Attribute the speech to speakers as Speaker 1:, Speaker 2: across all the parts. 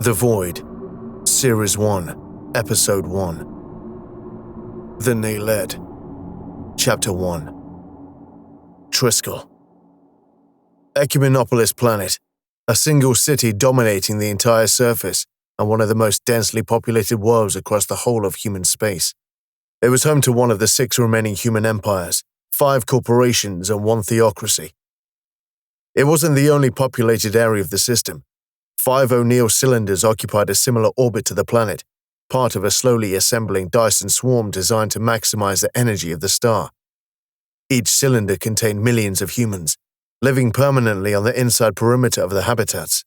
Speaker 1: The Void, Series 1, Episode 1. The Naled, Chapter 1. Triskel. Ecumenopolis planet, a single city dominating the entire surface and one of the most densely populated worlds across the whole of human space. It was home to one of the 6 remaining human empires, 5 corporations and 1 theocracy. It wasn't the only populated area of the system. 5 O'Neill cylinders occupied a similar orbit to the planet, part of a slowly assembling Dyson swarm designed to maximize the energy of the star. Each cylinder contained millions of humans, living permanently on the inside perimeter of the habitats.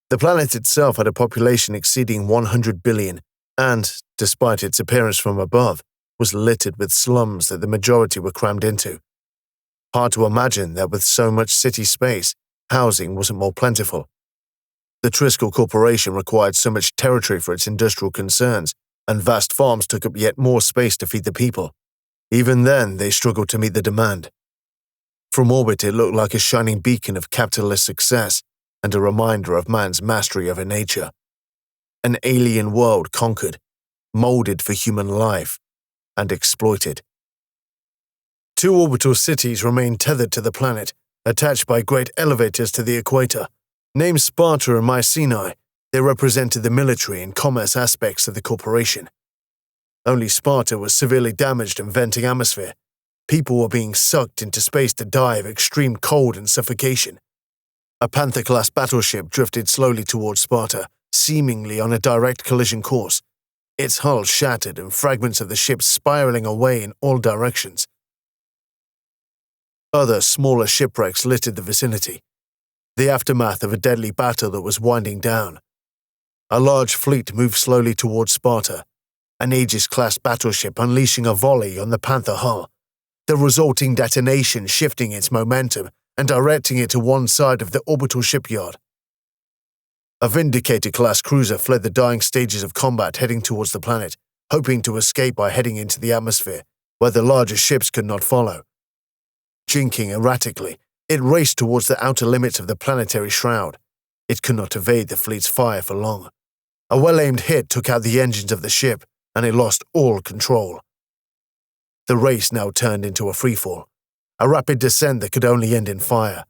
Speaker 1: The planet itself had a population exceeding 100 billion and, despite its appearance from above, was littered with slums that the majority were crammed into. Hard to imagine that with so much city space, housing wasn't more plentiful. The Triskel Corporation required so much territory for its industrial concerns, and vast farms took up yet more space to feed the people. Even then, they struggled to meet the demand. From orbit, it looked like a shining beacon of capitalist success and a reminder of man's mastery over nature. An alien world conquered, molded for human life, and exploited. 2 orbital cities remained tethered to the planet, attached by great elevators to the equator. Named Sparta and Mycenae, they represented the military and commerce aspects of the corporation. Only Sparta was severely damaged and venting atmosphere. People were being sucked into space to die of extreme cold and suffocation. A Panther-class battleship drifted slowly towards Sparta, seemingly on a direct collision course, its hull shattered and fragments of the ship spiraling away in all directions. Other, smaller shipwrecks littered the vicinity, the aftermath of a deadly battle that was winding down. A large fleet moved slowly towards Sparta, an Aegis-class battleship unleashing a volley on the Panther hull, the resulting detonation shifting its momentum and directing it to one side of the orbital shipyard. A Vindicator-class cruiser fled the dying stages of combat heading towards the planet, hoping to escape by heading into the atmosphere, where the larger ships could not follow. Jinking erratically, it raced towards the outer limits of the planetary shroud. It could not evade the fleet's fire for long. A well-aimed hit took out the engines of the ship, and it lost all control. The race now turned into a freefall, a rapid descent that could only end in fire.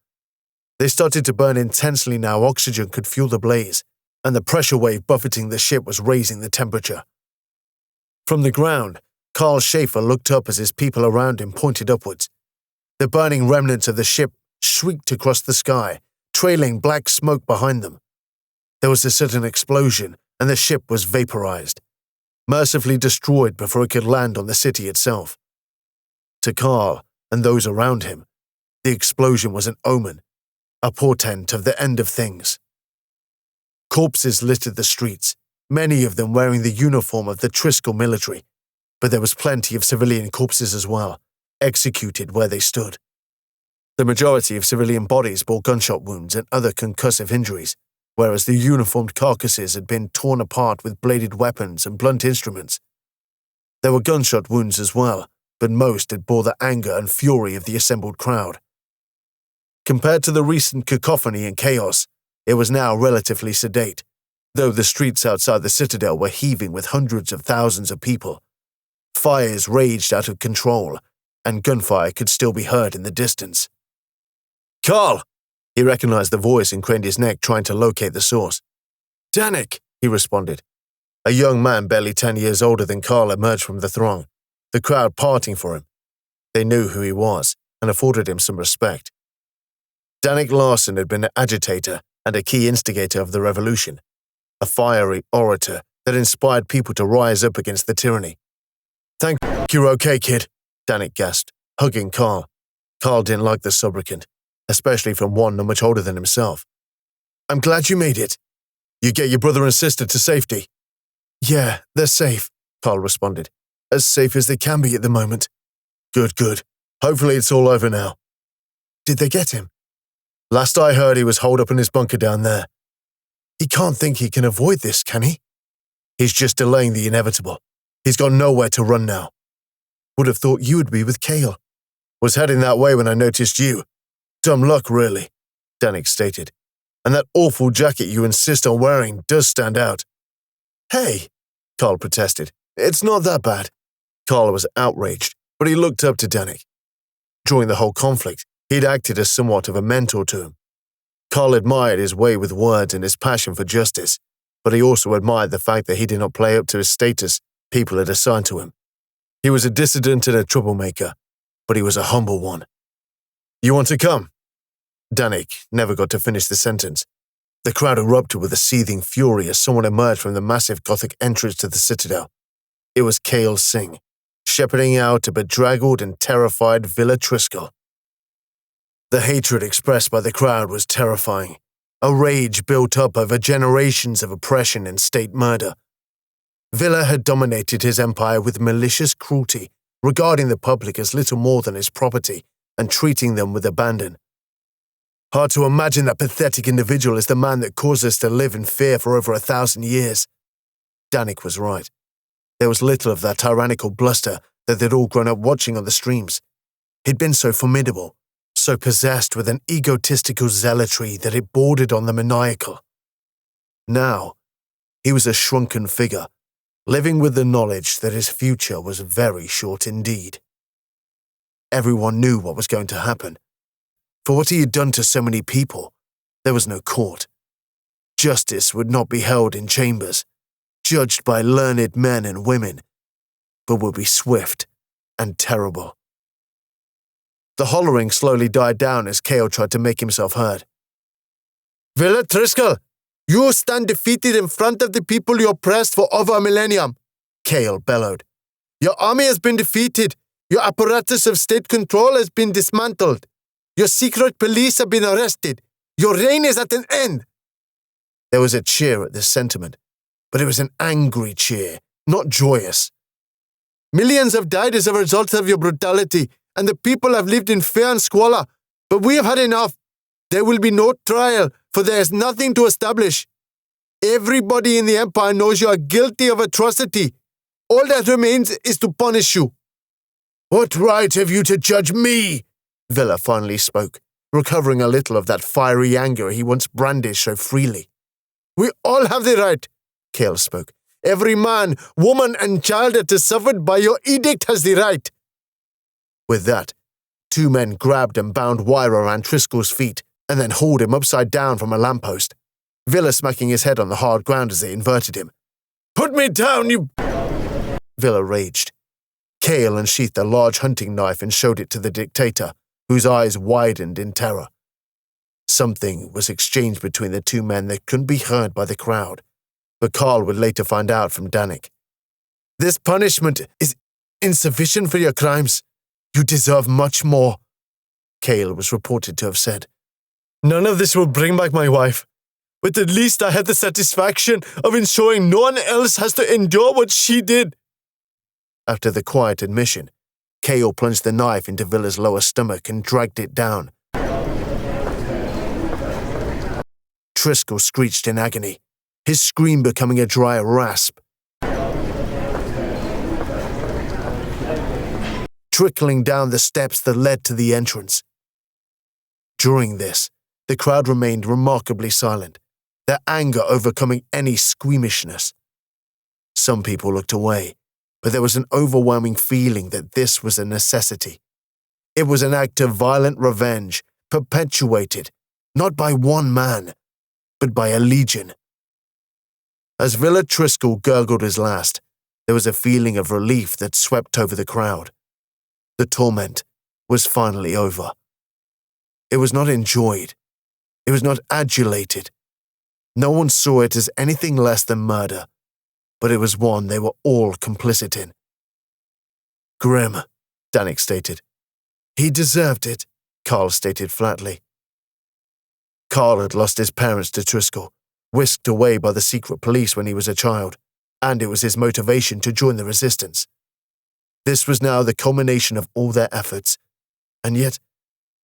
Speaker 1: They started to burn intensely now. Oxygen could fuel the blaze, and the pressure wave buffeting the ship was raising the temperature. From the ground, Carl Schaefer looked up as his people around him pointed upwards. The burning remnants of the ship shrieked across the sky, trailing black smoke behind them. There was a sudden explosion, and the ship was vaporized, mercifully destroyed before it could land on the city itself. To Carl and those around him, the explosion was an omen, a portent of the end of things. Corpses littered the streets, many of them wearing the uniform of the Triskel military, but there was plenty of civilian corpses as well, executed where they stood. The majority of civilian bodies bore gunshot wounds and other concussive injuries, whereas the uniformed carcasses had been torn apart with bladed weapons and blunt instruments. There were gunshot wounds as well, but most had bore the anger and fury of the assembled crowd. Compared to the recent cacophony and chaos, it was now relatively sedate, though the streets outside the citadel were heaving with hundreds of thousands of people. Fires raged out of control, and gunfire could still be heard in the distance. "Carl!" He recognized the voice and craned his neck, trying to locate the source. "Danik!" he responded. A young man barely 10 years older than Carl emerged from the throng, the crowd parting for him. They knew who he was and afforded him some respect. Danik Larson had been an agitator and a key instigator of the revolution, a fiery orator that inspired people to rise up against the tyranny. "Thank you're okay, kid," Danik gasped, hugging Carl. Carl didn't like the subricant, especially from one not much older than himself. "I'm glad you made it. You get your brother and sister to safety?" "Yeah, they're safe," Carl responded. "As safe as they can be at the moment." Good. Hopefully it's all over now." "Did they get him?" "Last I heard, he was holed up in his bunker down there." "He can't think he can avoid this, can he?" "He's just delaying the inevitable. He's got nowhere to run now." "Would have thought you would be with Kale." "Was heading that way when I noticed you. Dumb luck, really," Danik stated. And that awful jacket you insist on wearing does stand out. Hey, Carl protested. It's not that bad. Carl was outraged, but he looked up to Danik. During the whole conflict, he'd acted as somewhat of a mentor to him. Carl admired his way with words and his passion for justice, but he also admired the fact that he did not play up to his status people had assigned to him. He was a dissident and a troublemaker, but he was a humble one. You want to come? Danik never got to finish the sentence. The crowd erupted with a seething fury as someone emerged from the massive Gothic entrance to the citadel. It was Cale Singh, shepherding out a bedraggled and terrified Villa Triskel. The hatred expressed by the crowd was terrifying, a rage built up over generations of oppression and state murder. Villa had dominated his empire with malicious cruelty, regarding the public as little more than his property and treating them with abandon. Hard to imagine that pathetic individual is the man that caused us to live in fear for over 1,000 years. Danik was right. There was little of that tyrannical bluster that they'd all grown up watching on the streams. He'd been so formidable, so possessed with an egotistical zealotry that it bordered on the maniacal. Now, he was a shrunken figure, living with the knowledge that his future was very short indeed. Everyone knew what was going to happen. For what he had done to so many people, there was no court. Justice would not be held in chambers, judged by learned men and women, but would be swift and terrible. The hollering slowly died down as Cale tried to make himself heard. Villa Triskel, you stand defeated in front of the people you oppressed for over a millennium, Cale bellowed. Your army has been defeated. Your apparatus of state control has been dismantled. Your secret police have been arrested. Your reign is at an end. There was a cheer at this sentiment, but it was an angry cheer, not joyous. Millions have died as a result of your brutality, and the people have lived in fear and squalor, but we have had enough. There will be no trial, for there is nothing to establish. Everybody in the Empire knows you are guilty of atrocity. All that remains is to punish you. What right have you to judge me? Villa finally spoke, recovering a little of that fiery anger he once brandished so freely. We all have the right, Cale spoke. Every man, woman, and child that is suffered by your edict has the right. With that, two men grabbed and bound wire around Triskel's feet and then hauled him upside down from a lamppost, Villa smacking his head on the hard ground as they inverted him. Put me down, you... Villa raged. Cale unsheathed a large hunting knife and showed it to the dictator, whose eyes widened in terror. Something was exchanged between the two men that couldn't be heard by the crowd, but Carl would later find out from Danik. This punishment is insufficient for your crimes. You deserve much more, Cale was reported to have said. None of this will bring back my wife, but at least I had the satisfaction of ensuring no one else has to endure what she did. After the quiet admission, Cale plunged the knife into Villa's lower stomach and dragged it down. Triskel screeched in agony, his scream becoming a dry rasp. Trickling down the steps that led to the entrance. During this, the crowd remained remarkably silent, their anger overcoming any squeamishness. Some people looked away, but there was an overwhelming feeling that this was a necessity. It was an act of violent revenge, perpetuated, not by one man, but by a legion. As Villa Triskel gurgled his last, there was a feeling of relief that swept over the crowd. The torment was finally over. It was not enjoyed. It was not adulated. No one saw it as anything less than murder, but it was one they were all complicit in. Grim, Danik stated. He deserved it, Carl stated flatly. Carl had lost his parents to Triskel, whisked away by the secret police when he was a child, and it was his motivation to join the resistance. This was now the culmination of all their efforts, and yet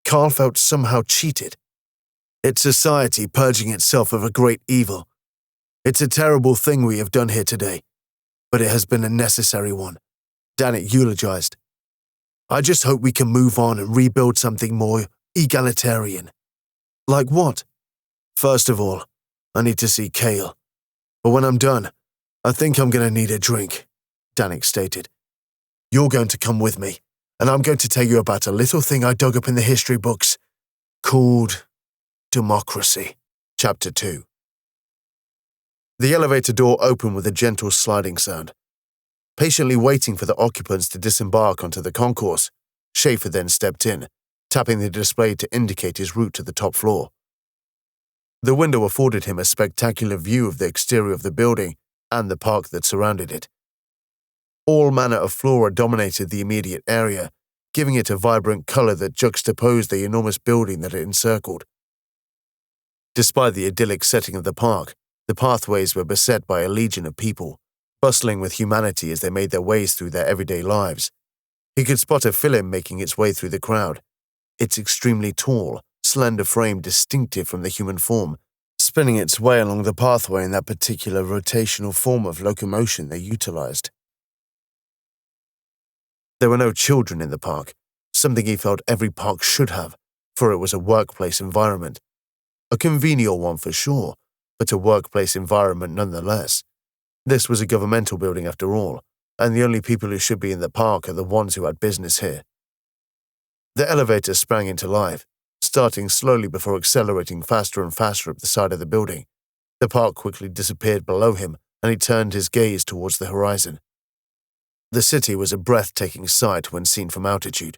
Speaker 1: Carl felt somehow cheated. It's society purging itself of a great evil. It's a terrible thing we have done here today, but it has been a necessary one, Danik eulogized. I just hope we can move on and rebuild something more egalitarian. Like what? First of all, I need to see Kale. But when I'm done, I think I'm going to need a drink, Danik stated. You're going to come with me, and I'm going to tell you about a little thing I dug up in the history books called democracy. Chapter 2. The elevator door opened with a gentle sliding sound. Patiently waiting for the occupants to disembark onto the concourse, Schaefer then stepped in, tapping the display to indicate his route to the top floor. The window afforded him a spectacular view of the exterior of the building and the park that surrounded it. All manner of flora dominated the immediate area, giving it a vibrant color that juxtaposed the enormous building that it encircled. Despite the idyllic setting of the park, the pathways were beset by a legion of people, bustling with humanity as they made their ways through their everyday lives. He could spot a Philem making its way through the crowd, its extremely tall, slender frame distinctive from the human form, spinning its way along the pathway in that particular rotational form of locomotion they utilized. There were no children in the park, something he felt every park should have, for it was a workplace environment. A convenient one for sure, but a workplace environment nonetheless. This was a governmental building after all, and the only people who should be in the park are the ones who had business here. The elevator sprang into life, starting slowly before accelerating faster and faster up the side of the building. The park quickly disappeared below him, and he turned his gaze towards the horizon. The city was a breathtaking sight when seen from altitude.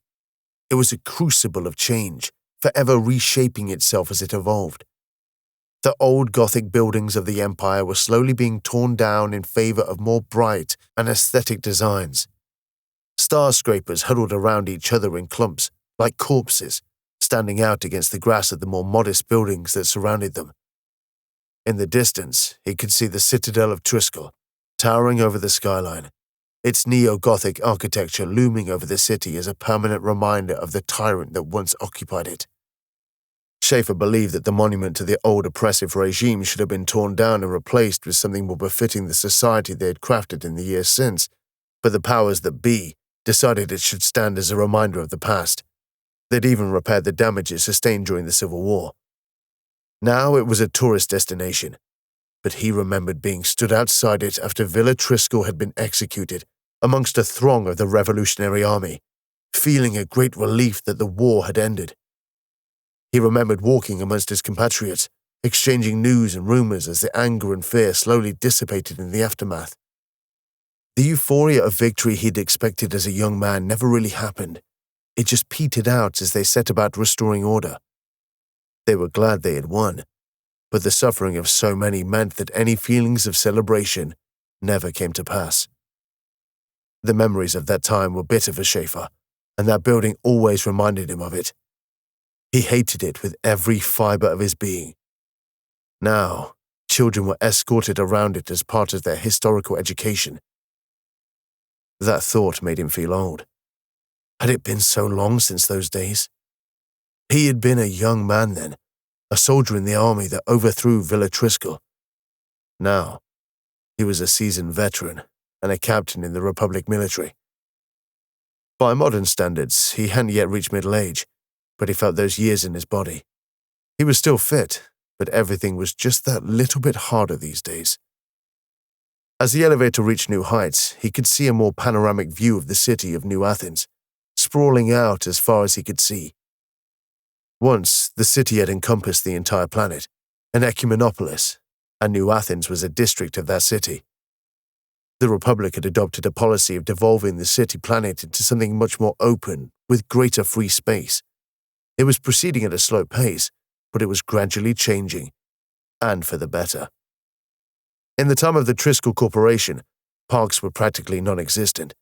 Speaker 1: It was a crucible of change, forever reshaping itself as it evolved. The old Gothic buildings of the Empire were slowly being torn down in favor of more bright and aesthetic designs. Skyscrapers huddled around each other in clumps, like corpses, standing out against the grass of the more modest buildings that surrounded them. In the distance, he could see the citadel of Triskel, towering over the skyline, its neo-Gothic architecture looming over the city as a permanent reminder of the tyrant that once occupied it. Schaefer believed that the monument to the old oppressive regime should have been torn down and replaced with something more befitting the society they had crafted in the years since, but the powers that be decided it should stand as a reminder of the past. They'd even repaired the damages sustained during the Civil War. Now it was a tourist destination, but he remembered being stood outside it after Villa Triskel had been executed, amongst a throng of the Revolutionary Army, feeling a great relief that the war had ended. He remembered walking amongst his compatriots, exchanging news and rumors as the anger and fear slowly dissipated in the aftermath. The euphoria of victory he'd expected as a young man never really happened. It just petered out as they set about restoring order. They were glad they had won, but the suffering of so many meant that any feelings of celebration never came to pass. The memories of that time were bitter for Schaefer, and that building always reminded him of it. He hated it with every fiber of his being. Now, children were escorted around it as part of their historical education. That thought made him feel old. Had it been so long since those days? He had been a young man then, a soldier in the army that overthrew Villa Triskel. Now, he was a seasoned veteran and a captain in the Republic military. By modern standards, he hadn't yet reached middle age, but he felt those years in his body. He was still fit, but everything was just that little bit harder these days. As the elevator reached new heights, he could see a more panoramic view of the city of New Athens, sprawling out as far as he could see. Once, the city had encompassed the entire planet, an ecumenopolis, and New Athens was a district of that city. The Republic had adopted a policy of devolving the city-planet into something much more open, with greater free space. It was proceeding at a slow pace, but it was gradually changing, and for the better. In the time of the Triskel Corporation, parks were practically non-existent.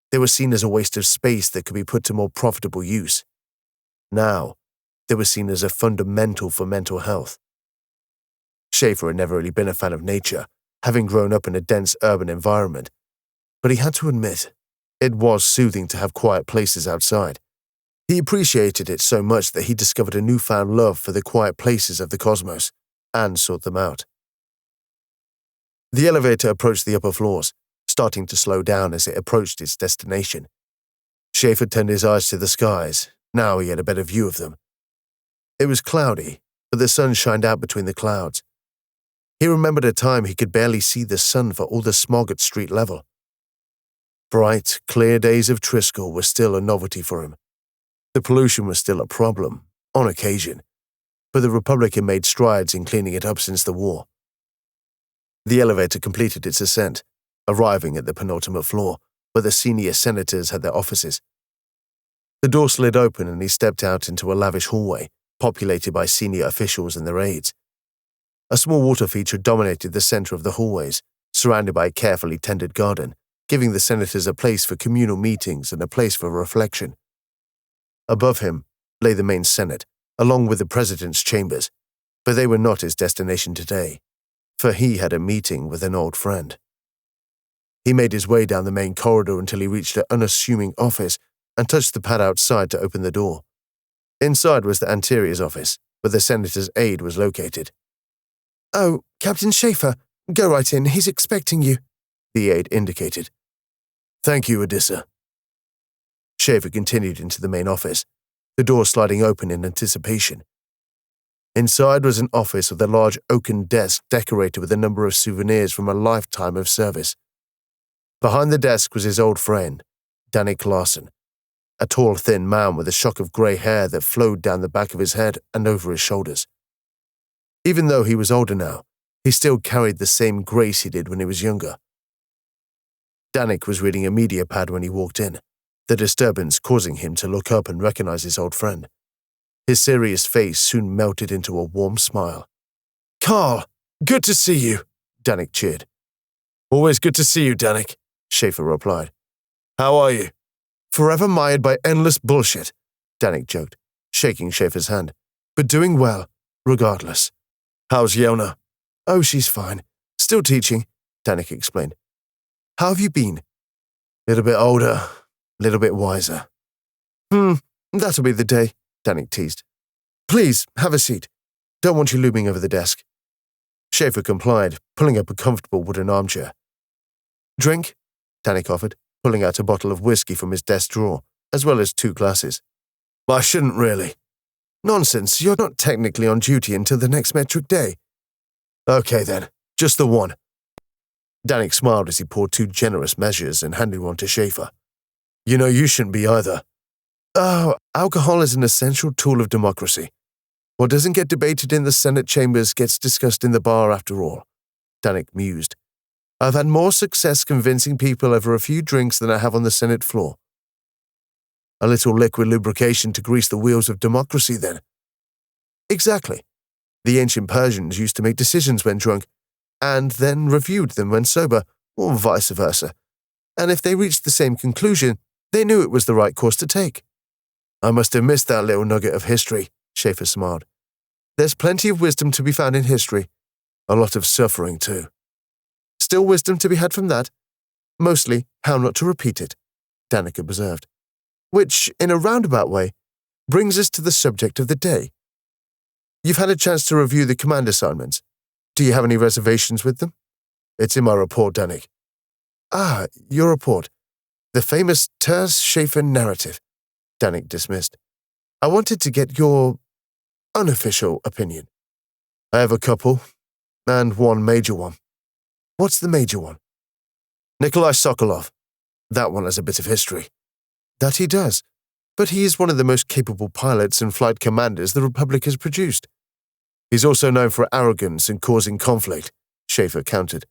Speaker 1: They were seen as a waste of space that could be put to more profitable use. Now, they were seen as a fundamental for mental health. Schaefer had never really been a fan of nature, having grown up in a dense urban environment, but he had to admit, it was soothing to have quiet places outside. He appreciated it so much that he discovered a newfound love for the quiet places of the cosmos, and sought them out. The elevator approached the upper floors, starting to slow down as it approached its destination. Schaefer turned his eyes to the skies. Now he had a better view of them. It was cloudy, but the sun shined out between the clouds. He remembered a time he could barely see the sun for all the smog at street level. Bright, clear days of Triskel were still a novelty for him. The pollution was still a problem, on occasion, but the Republic had made strides in cleaning it up since the war. The elevator completed its ascent, arriving at the penultimate floor, where the senior senators had their offices. The door slid open and he stepped out into a lavish hallway, populated by senior officials and their aides. A small water feature dominated the center of the hallways, surrounded by a carefully tended garden, giving the senators a place for communal meetings and a place for reflection. Above him lay the main Senate, along with the president's chambers, but they were not his destination today, for he had a meeting with an old friend. He made his way down the main corridor until he reached an unassuming office and touched the pad outside to open the door. Inside was the Anterior's office, where the senator's aide was located.
Speaker 2: "Oh, Captain Schaefer, go right in, he's expecting you,"
Speaker 1: the aide indicated. "Thank you, Odessa." Schaefer continued into the main office, the door sliding open in anticipation. Inside was an office with a large oaken desk decorated with a number of souvenirs from a lifetime of service. Behind the desk was his old friend, Danik Larson, a tall, thin man with a shock of grey hair that flowed down the back of his head and over his shoulders. Even though he was older now, he still carried the same grace he did when he was younger. Danik was reading a media pad when he walked in, the disturbance causing him to look up and recognize his old friend. His serious face soon melted into a warm smile.
Speaker 3: "Carl, good to see you,"
Speaker 1: Danik cheered.
Speaker 3: "Always good to see you, Danik," Schaefer replied. "How are you?"
Speaker 1: "Forever mired by endless bullshit," Danik joked, shaking Schaefer's hand, "but doing well, regardless."
Speaker 3: "How's Yelna?"
Speaker 1: "Oh, she's fine. Still teaching," Danik explained. "How have you been?"
Speaker 3: "Little bit older, little bit wiser."
Speaker 1: That'll be the day," Danik teased. "Please, have a seat. Don't want you looming over the desk." Schaefer complied, pulling up a comfortable wooden armchair. "Drink?" Danik offered, pulling out a bottle of whiskey from his desk drawer, as well as 2 glasses.
Speaker 3: "I shouldn't really."
Speaker 1: "Nonsense, you're not technically on duty until the next metric day."
Speaker 3: "Okay then, just the one."
Speaker 1: Danik smiled as he poured 2 generous measures and handed one to Schaefer.
Speaker 3: "You know you shouldn't be either."
Speaker 1: "Oh, alcohol is an essential tool of democracy. What doesn't get debated in the Senate chambers gets discussed in the bar after all," Danik mused. "I've had more success convincing people over a few drinks than I have on the Senate floor." "A little liquid lubrication to grease the wheels of democracy, then." "Exactly. The ancient Persians used to make decisions when drunk, and then reviewed them when sober, or vice versa. And if they reached the same conclusion, they knew it was the right course to take."
Speaker 3: "I must have missed that little nugget of history,"
Speaker 1: Schaefer smiled. "There's plenty of wisdom to be found in history.
Speaker 3: A lot of suffering, too."
Speaker 1: "Still wisdom to be had from that. Mostly how not to repeat it," Danik observed. "Which, in a roundabout way, brings us to the subject of the day. You've had a chance to review the command assignments. Do you have any reservations with them?"
Speaker 3: "It's in my report, Danik."
Speaker 1: "Ah, your report. The famous Terz Schaefer narrative," Danik dismissed. "I wanted to get your unofficial opinion."
Speaker 3: "I have a couple, and one major one."
Speaker 1: "What's the major one?"
Speaker 3: "Nikolai Sokolov. That one has a bit of history."
Speaker 1: "That he does, but he is one of the most capable pilots and flight commanders the Republic has produced."
Speaker 3: "He's also known for arrogance and causing conflict," Schaefer countered.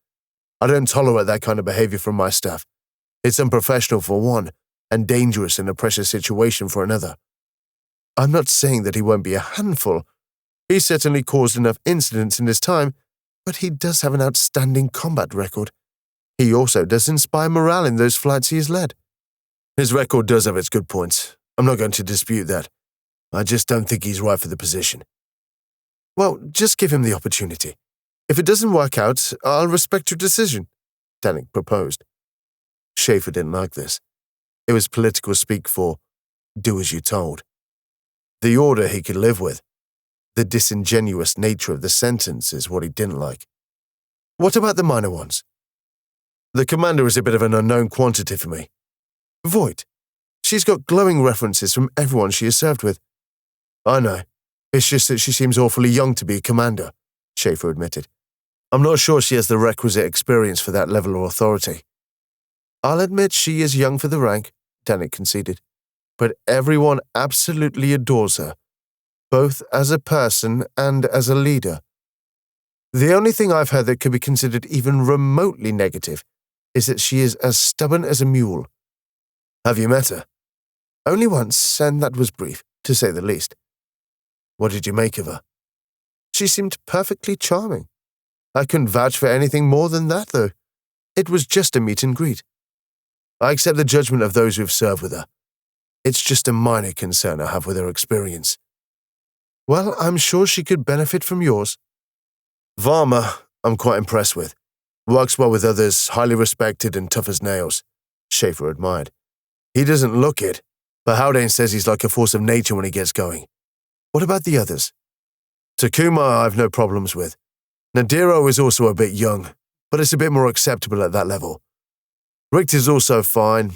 Speaker 3: "I don't tolerate that kind of behavior from my staff. It's unprofessional for one, and dangerous in a pressure situation for another."
Speaker 1: "I'm not saying that he won't be a handful. He certainly caused enough incidents in his time, but he does have an outstanding combat record. He also does inspire morale in those flights he has led."
Speaker 3: "His record does have its good points. I'm not going to dispute that. I just don't think he's right for the position."
Speaker 1: "Well, just give him the opportunity. If it doesn't work out, I'll respect your decision," Danik proposed. Schaefer didn't like this. It was political speak for "do as you're told." The order he could live with. The disingenuous nature of the sentence is what he didn't like. "What about the minor ones?"
Speaker 3: "The commander is a bit of an unknown quantity for me."
Speaker 1: "Voight. She's got glowing references from everyone she has served with."
Speaker 3: "I know. It's just that she seems awfully young to be a commander, Schaefer admitted. I'm not sure she has the requisite experience for that level of authority. I'll admit she is young for the rank, Danik conceded, but everyone absolutely adores her, both as a person and as a leader. The only thing I've heard that could be considered even remotely negative is that she is as stubborn as a mule. Have you met her? Only once, and that was brief, to say the least. What did you make of her? She seemed perfectly charming. I couldn't vouch for anything more than that, though. It was just a meet and greet. I accept the judgment of those who've served with her. It's just a minor concern I have with her experience. Well, I'm sure she could benefit from yours. Varma, I'm quite impressed with. Works well with others, highly respected and tough as nails, Schaefer admired. He doesn't look it, but Haldane says he's like a force of nature when he gets going. What about the others? Takuma I've no problems with. Nadiro is also a bit young, but it's a bit more acceptable at that level. Richter's also fine,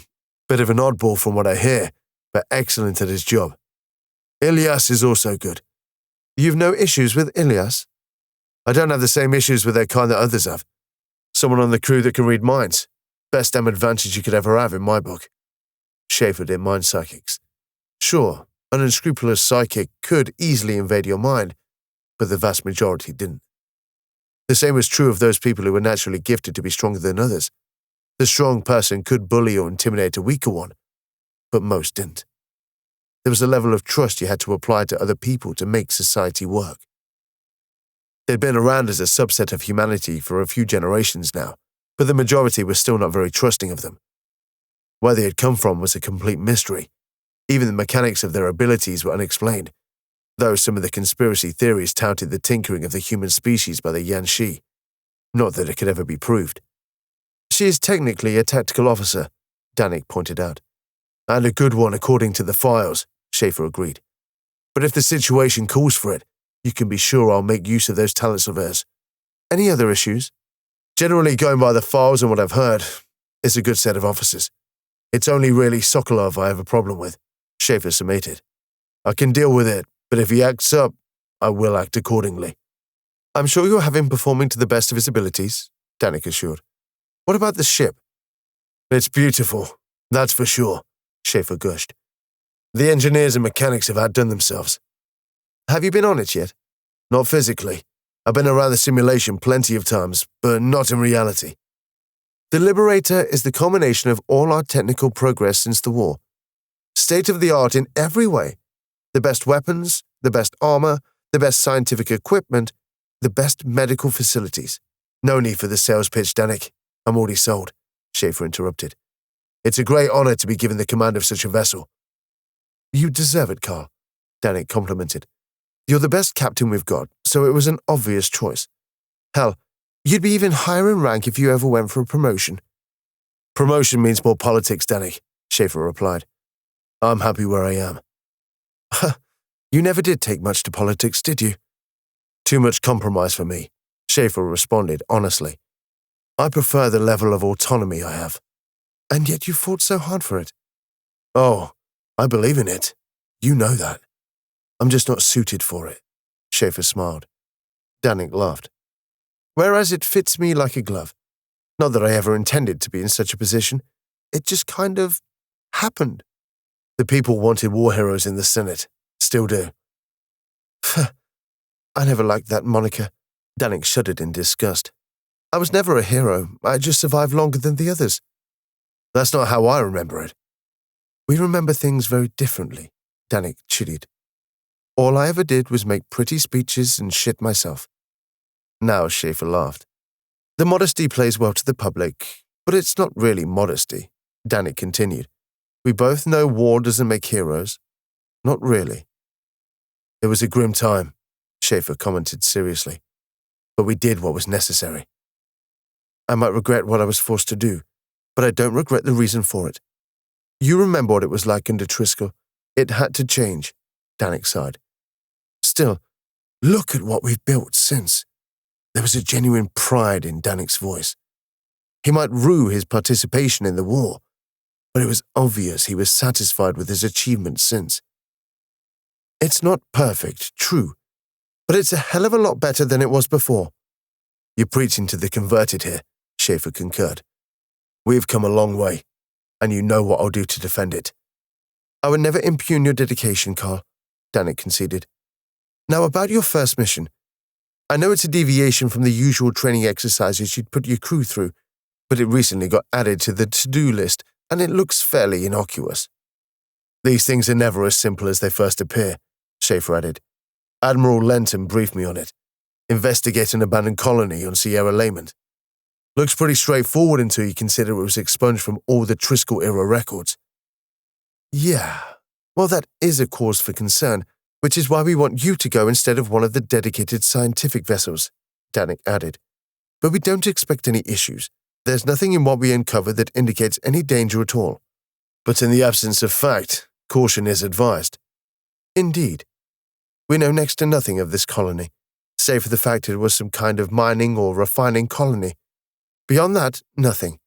Speaker 3: bit of an oddball from what I hear, but excellent at his job. Ilyas is also good. You've no issues with Ilyas? I don't have the same issues with their kind that others have. Someone on the crew that can read minds. Best damn advantage you could ever have in my book. Schaefer didn't mind psychics. Sure, an unscrupulous psychic could easily invade your mind, but the vast majority didn't. The same was true of those people who were naturally gifted to be stronger than others. The strong person could bully or intimidate a weaker one, but most didn't. There was a level of trust you had to apply to other people to make society work. They'd been around as a subset of humanity for a few generations now, but the majority was still not very trusting of them. Where they had come from was a complete mystery. Even the mechanics of their abilities were unexplained, though some of the conspiracy theories touted the tinkering of the human species by the Yanshi. Not that it could ever be proved. She is technically a tactical officer, Danik pointed out. And a good one according to the files, Schaefer agreed. But if the situation calls for it, you can be sure I'll make use of those talents of hers. Any other issues? Generally going by the files and what I've heard, it's a good set of officers. It's only really Sokolov I have a problem with, Schaefer summated. I can deal with it, but if he acts up, I will act accordingly. I'm sure you'll have him performing to the best of his abilities, Danik assured. What about the ship? It's beautiful, that's for sure, Schaefer gushed. The engineers and mechanics have outdone themselves. Have you been on it yet? Not physically. I've been around the simulation plenty of times, but not in reality. The Liberator is the culmination of all our technical progress since the war. State of the art in every way. The best weapons, the best armor, the best scientific equipment, the best medical facilities. No need for the sales pitch, Danik. I'm already sold, Schaefer interrupted. It's a great honor to be given the command of such a vessel. You deserve it, Carl, Danik complimented. You're the best captain we've got, so it was an obvious choice. Hell, you'd be even higher in rank if you ever went for a promotion. Promotion means more politics, Danik, Schaefer replied. I'm happy where I am. You never did take much to politics, did you? Too much compromise for me, Schaefer responded honestly. I prefer the level of autonomy I have. And yet you fought so hard for it. Oh, I believe in it. You know that. I'm just not suited for it, Schaefer smiled. Danik laughed. Whereas it fits me like a glove. Not that I ever intended to be in such a position. It just kind of happened. The people wanted war heroes in the Senate. Still do. I never liked that moniker. Danik shuddered in disgust. I was never a hero. I just survived longer than the others. That's not how I remember it. We remember things very differently, Danik chiddied. All I ever did was make pretty speeches and shit myself. Now Schaefer laughed. The modesty plays well to the public, but it's not really modesty, Danik continued. We both know war doesn't make heroes. Not really. It was a grim time, Schaefer commented seriously. But we did what was necessary. I might regret what I was forced to do, but I don't regret the reason for it. You remember what it was like under Triskel. It had to change, Danik sighed. Still, look at what we've built since. There was a genuine pride in Danik's voice. He might rue his participation in the war, but it was obvious he was satisfied with his achievements since. It's not perfect, true, but it's a hell of a lot better than it was before. You're preaching to the converted here, Schaefer concurred. We've come a long way, and you know what I'll do to defend it. I would never impugn your dedication, Carl, Danik conceded. Now about your first mission. I know it's a deviation from the usual training exercises you'd put your crew through, but it recently got added to the to-do list, and it looks fairly innocuous. These things are never as simple as they first appear, Schaefer added. Admiral Lenton briefed me on it. Investigate an abandoned colony on Sierra Lament. Looks pretty straightforward until you consider it was expunged from all the Triskel-era records. Yeah, well that is a cause for concern, which is why we want you to go instead of one of the dedicated scientific vessels, Danik added. But we don't expect any issues. There's nothing in what we uncovered that indicates any danger at all. But in the absence of fact, caution is advised. Indeed. We know next to nothing of this colony, save for the fact it was some kind of mining or refining colony. Beyond that, nothing.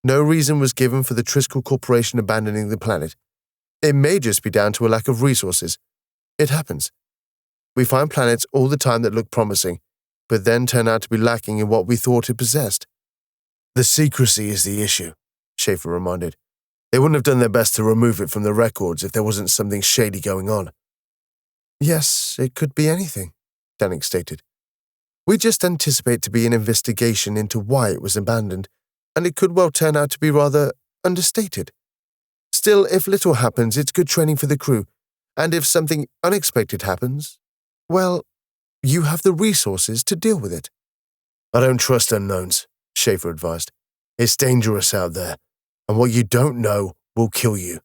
Speaker 3: No reason was given for the Triskel Corporation abandoning the planet. It may just be down to a lack of resources. It happens. We find planets all the time that look promising, but then turn out to be lacking in what we thought it possessed. The secrecy is the issue, Schaefer reminded. They wouldn't have done their best to remove it from the records if there wasn't something shady going on. Yes, it could be anything, Danik stated. We just anticipate to be an investigation into why it was abandoned, and it could well turn out to be rather understated. Still, if little happens, it's good training for the crew, and if something unexpected happens, well, you have the resources to deal with it. I don't trust unknowns, Schaefer advised. It's dangerous out there, and what you don't know will kill you.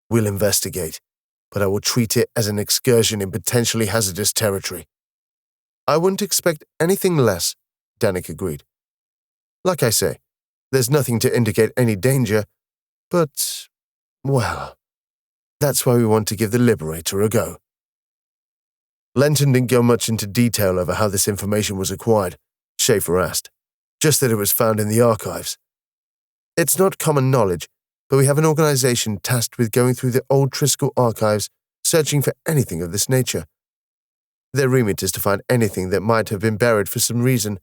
Speaker 3: We'll investigate, but I will treat it as an excursion in potentially hazardous territory. I wouldn't expect anything less, Danik agreed. Like I say, there's nothing to indicate any danger, but, well, that's why we want to give the Liberator a go. Lenton didn't go much into detail over how this information was acquired, Schaefer asked, just that it was found in the archives. It's not common knowledge, but we have an organization tasked with going through the old Triskel archives, searching for anything of this nature. Their remit is to find anything that might have been buried for some reason.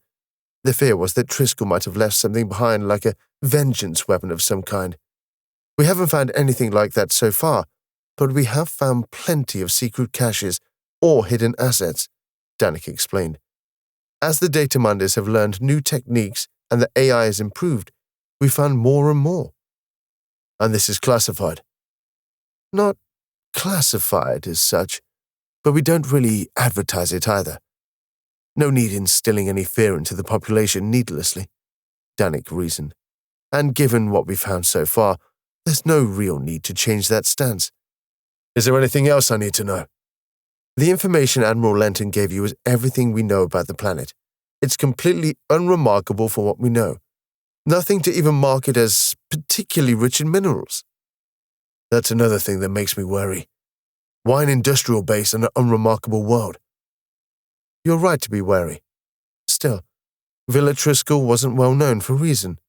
Speaker 3: The fear was that Triskel might have left something behind like a vengeance weapon of some kind. We haven't found anything like that so far, but we have found plenty of secret caches or hidden assets, Danik explained. As the data miners have learned new techniques and the AI has improved, we found more and more. And this is classified. Not classified as such, but we don't really advertise it either. No need instilling any fear into the population needlessly, Danik reasoned. And given what we've found so far, there's no real need to change that stance. Is there anything else I need to know? The information Admiral Lenton gave you is everything we know about the planet. It's completely unremarkable for what we know. Nothing to even mark it as particularly rich in minerals. That's another thing that makes me worry. Why an industrial base in an unremarkable world? You're right to be wary. Still, Villa Triskel wasn't well known for reason.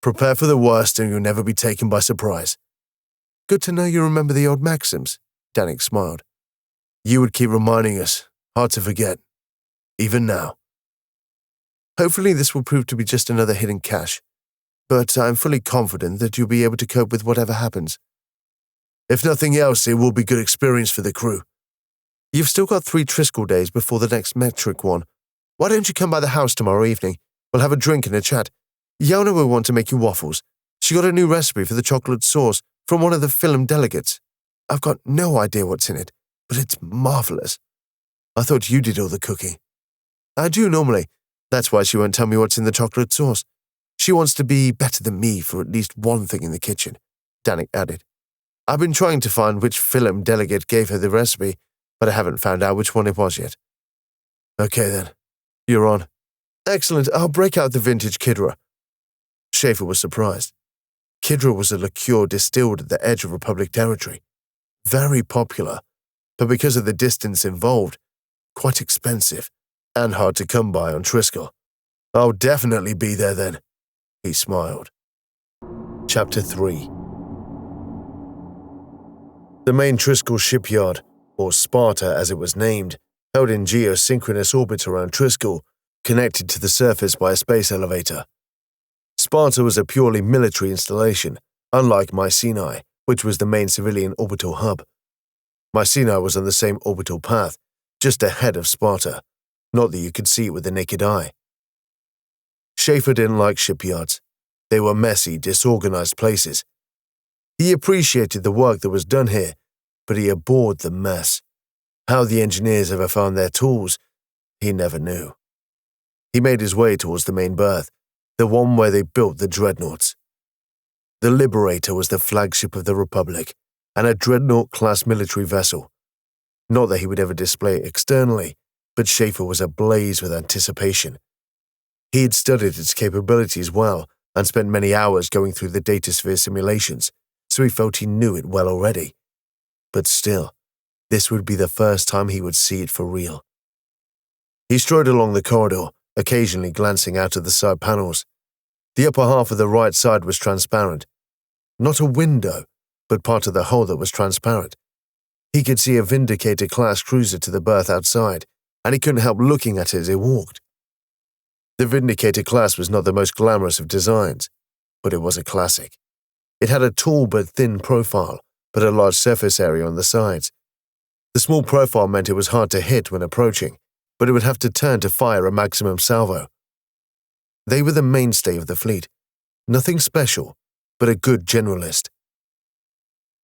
Speaker 3: Prepare for the worst and you'll never be taken by surprise. Good to know you remember the old maxims, Danik smiled. You would keep reminding us, hard to forget, even now. Hopefully this will prove to be just another hidden cache, but I'm fully confident that you'll be able to cope with whatever happens. If nothing else, it will be good experience for the crew. You've still got 3 Triskel days before the next metric one. Why don't you come by the house tomorrow evening? We'll have a drink and a chat. Yona will want to make you waffles. She got a new recipe for the chocolate sauce from one of the film delegates. I've got no idea what's in it, but it's marvelous. I thought you did all the cooking. I do normally. That's why she won't tell me what's in the chocolate sauce. She wants to be better than me for at least one thing in the kitchen, Danik added. I've been trying to find which film delegate gave her the recipe, but I haven't found out which one it was yet. Okay then, you're on. Excellent, I'll break out the vintage Kidra. Schaefer was surprised. Kidra was a liqueur distilled at the edge of Republic territory. Very popular, but because of the distance involved, quite expensive and hard to come by on Triskel. I'll definitely be there then, he smiled. Chapter 3. The main Triskel shipyard,
Speaker 1: or Sparta as it was named, held in geosynchronous orbit around Triskel, connected to the surface by a space elevator. Sparta was a purely military installation, unlike Mycenae, which was the main civilian orbital hub. Mycenae was on the same orbital path, just ahead of Sparta, not that you could see it with the naked eye. Schaefer didn't like shipyards. They were messy, disorganized places. He appreciated the work that was done here, but he abhorred the mess. How the engineers ever found their tools, he never knew. He made his way towards the main berth, the one where they built the dreadnoughts. The Liberator was the flagship of the Republic, and a dreadnought-class military vessel. Not that he would ever display it externally, but Schaefer was ablaze with anticipation. He had studied its capabilities well and spent many hours going through the datasphere simulations, so he felt he knew it well already. But still, this would be the first time he would see it for real. He strode along the corridor, occasionally glancing out of the side panels. The upper half of the right side was transparent. Not a window, but part of the hull that was transparent. He could see a Vindicator-class cruiser to the berth outside, and he couldn't help looking at it as he walked. The Vindicator-class was not the most glamorous of designs, but it was a classic. It had a tall but thin profile, but a large surface area on the sides. The small profile meant it was hard to hit when approaching, but it would have to turn to fire a maximum salvo. They were the mainstay of the fleet. Nothing special, but a good generalist.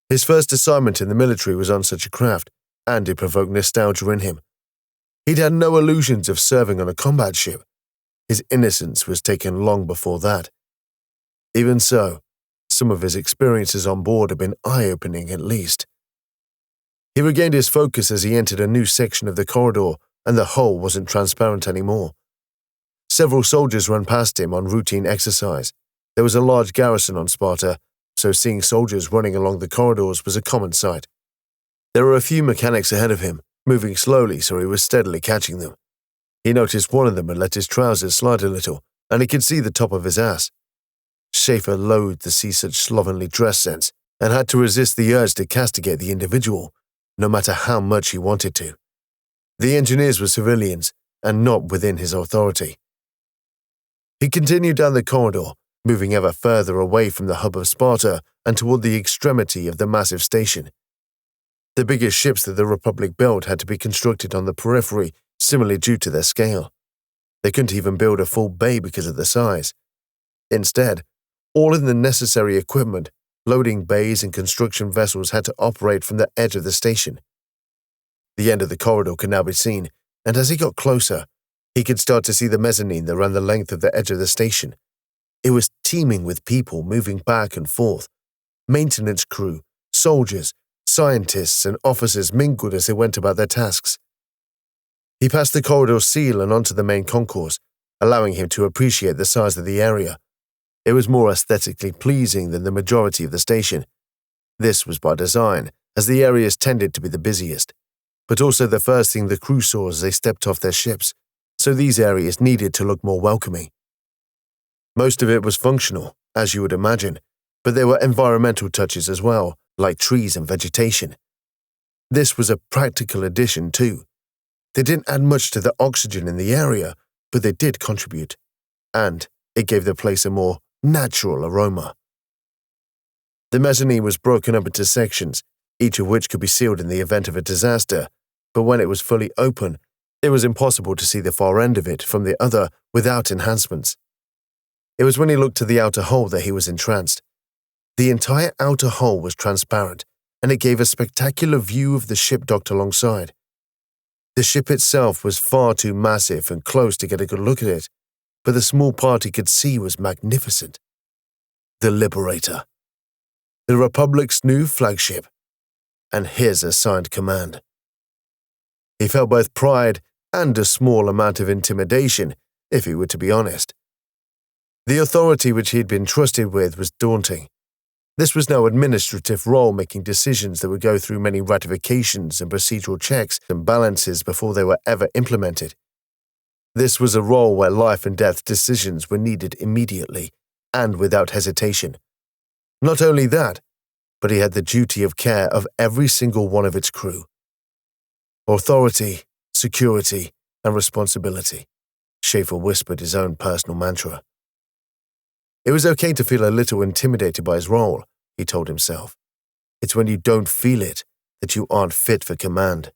Speaker 1: His first assignment in the military was on such a craft, and it provoked nostalgia in him. He'd had no illusions of serving on a combat ship. His innocence was taken long before that. Even so, some of his experiences on board had been eye-opening at least. He regained his focus as he entered a new section of the corridor, and the hull wasn't transparent anymore. Several soldiers ran past him on routine exercise. There was a large garrison on Sparta, so seeing soldiers running along the corridors was a common sight. There were a few mechanics ahead of him, moving slowly so he was steadily catching them. He noticed one of them had let his trousers slide a little, and he could see the top of his ass. Schaefer loathed to see such slovenly dress sense, and had to resist the urge to castigate the individual, no matter how much he wanted to. The engineers were civilians, and not within his authority. He continued down the corridor, moving ever further away from the hub of Sparta and toward the extremity of the massive station. The biggest ships that the Republic built had to be constructed on the periphery, similarly due to their scale. They couldn't even build a full bay because of the size. Instead, all of the necessary equipment, loading bays and construction vessels had to operate from the edge of the station. The end of the corridor could now be seen, and as he got closer, he could start to see the mezzanine that ran the length of the edge of the station. It was teeming with people moving back and forth. Maintenance crew, soldiers, scientists, and officers mingled as they went about their tasks. He passed the corridor seal and onto the main concourse, allowing him to appreciate the size of the area. It was more aesthetically pleasing than the majority of the station. This was by design, as the areas tended to be the busiest, but also the first thing the crew saw as they stepped off their ships, so these areas needed to look more welcoming. Most of it was functional, as you would imagine, but there were environmental touches as well, like trees and vegetation. This was a practical addition too. They didn't add much to the oxygen in the area, but they did contribute, and it gave the place a more natural aroma. The mezzanine was broken up into sections, each of which could be sealed in the event of a disaster, but when it was fully open, it was impossible to see the far end of it from the other without enhancements. It was when he looked to the outer hull that he was entranced. The entire outer hull was transparent, and it gave a spectacular view of the ship docked alongside. The ship itself was far too massive and close to get a good look at it, but the small part he could see was magnificent. The Liberator. The Republic's new flagship, and his assigned command. He felt both pride and a small amount of intimidation, if he were to be honest. The authority which he had been trusted with was daunting. This was no administrative role making decisions that would go through many ratifications and procedural checks and balances before they were ever implemented. This was a role where life and death decisions were needed immediately and without hesitation. Not only that, but he had the duty of care of every single one of its crew. Authority, security, and responsibility. Schaefer whispered his own personal mantra. It was okay to feel a little intimidated by his role, he told himself. It's when you don't feel it that you aren't fit for command.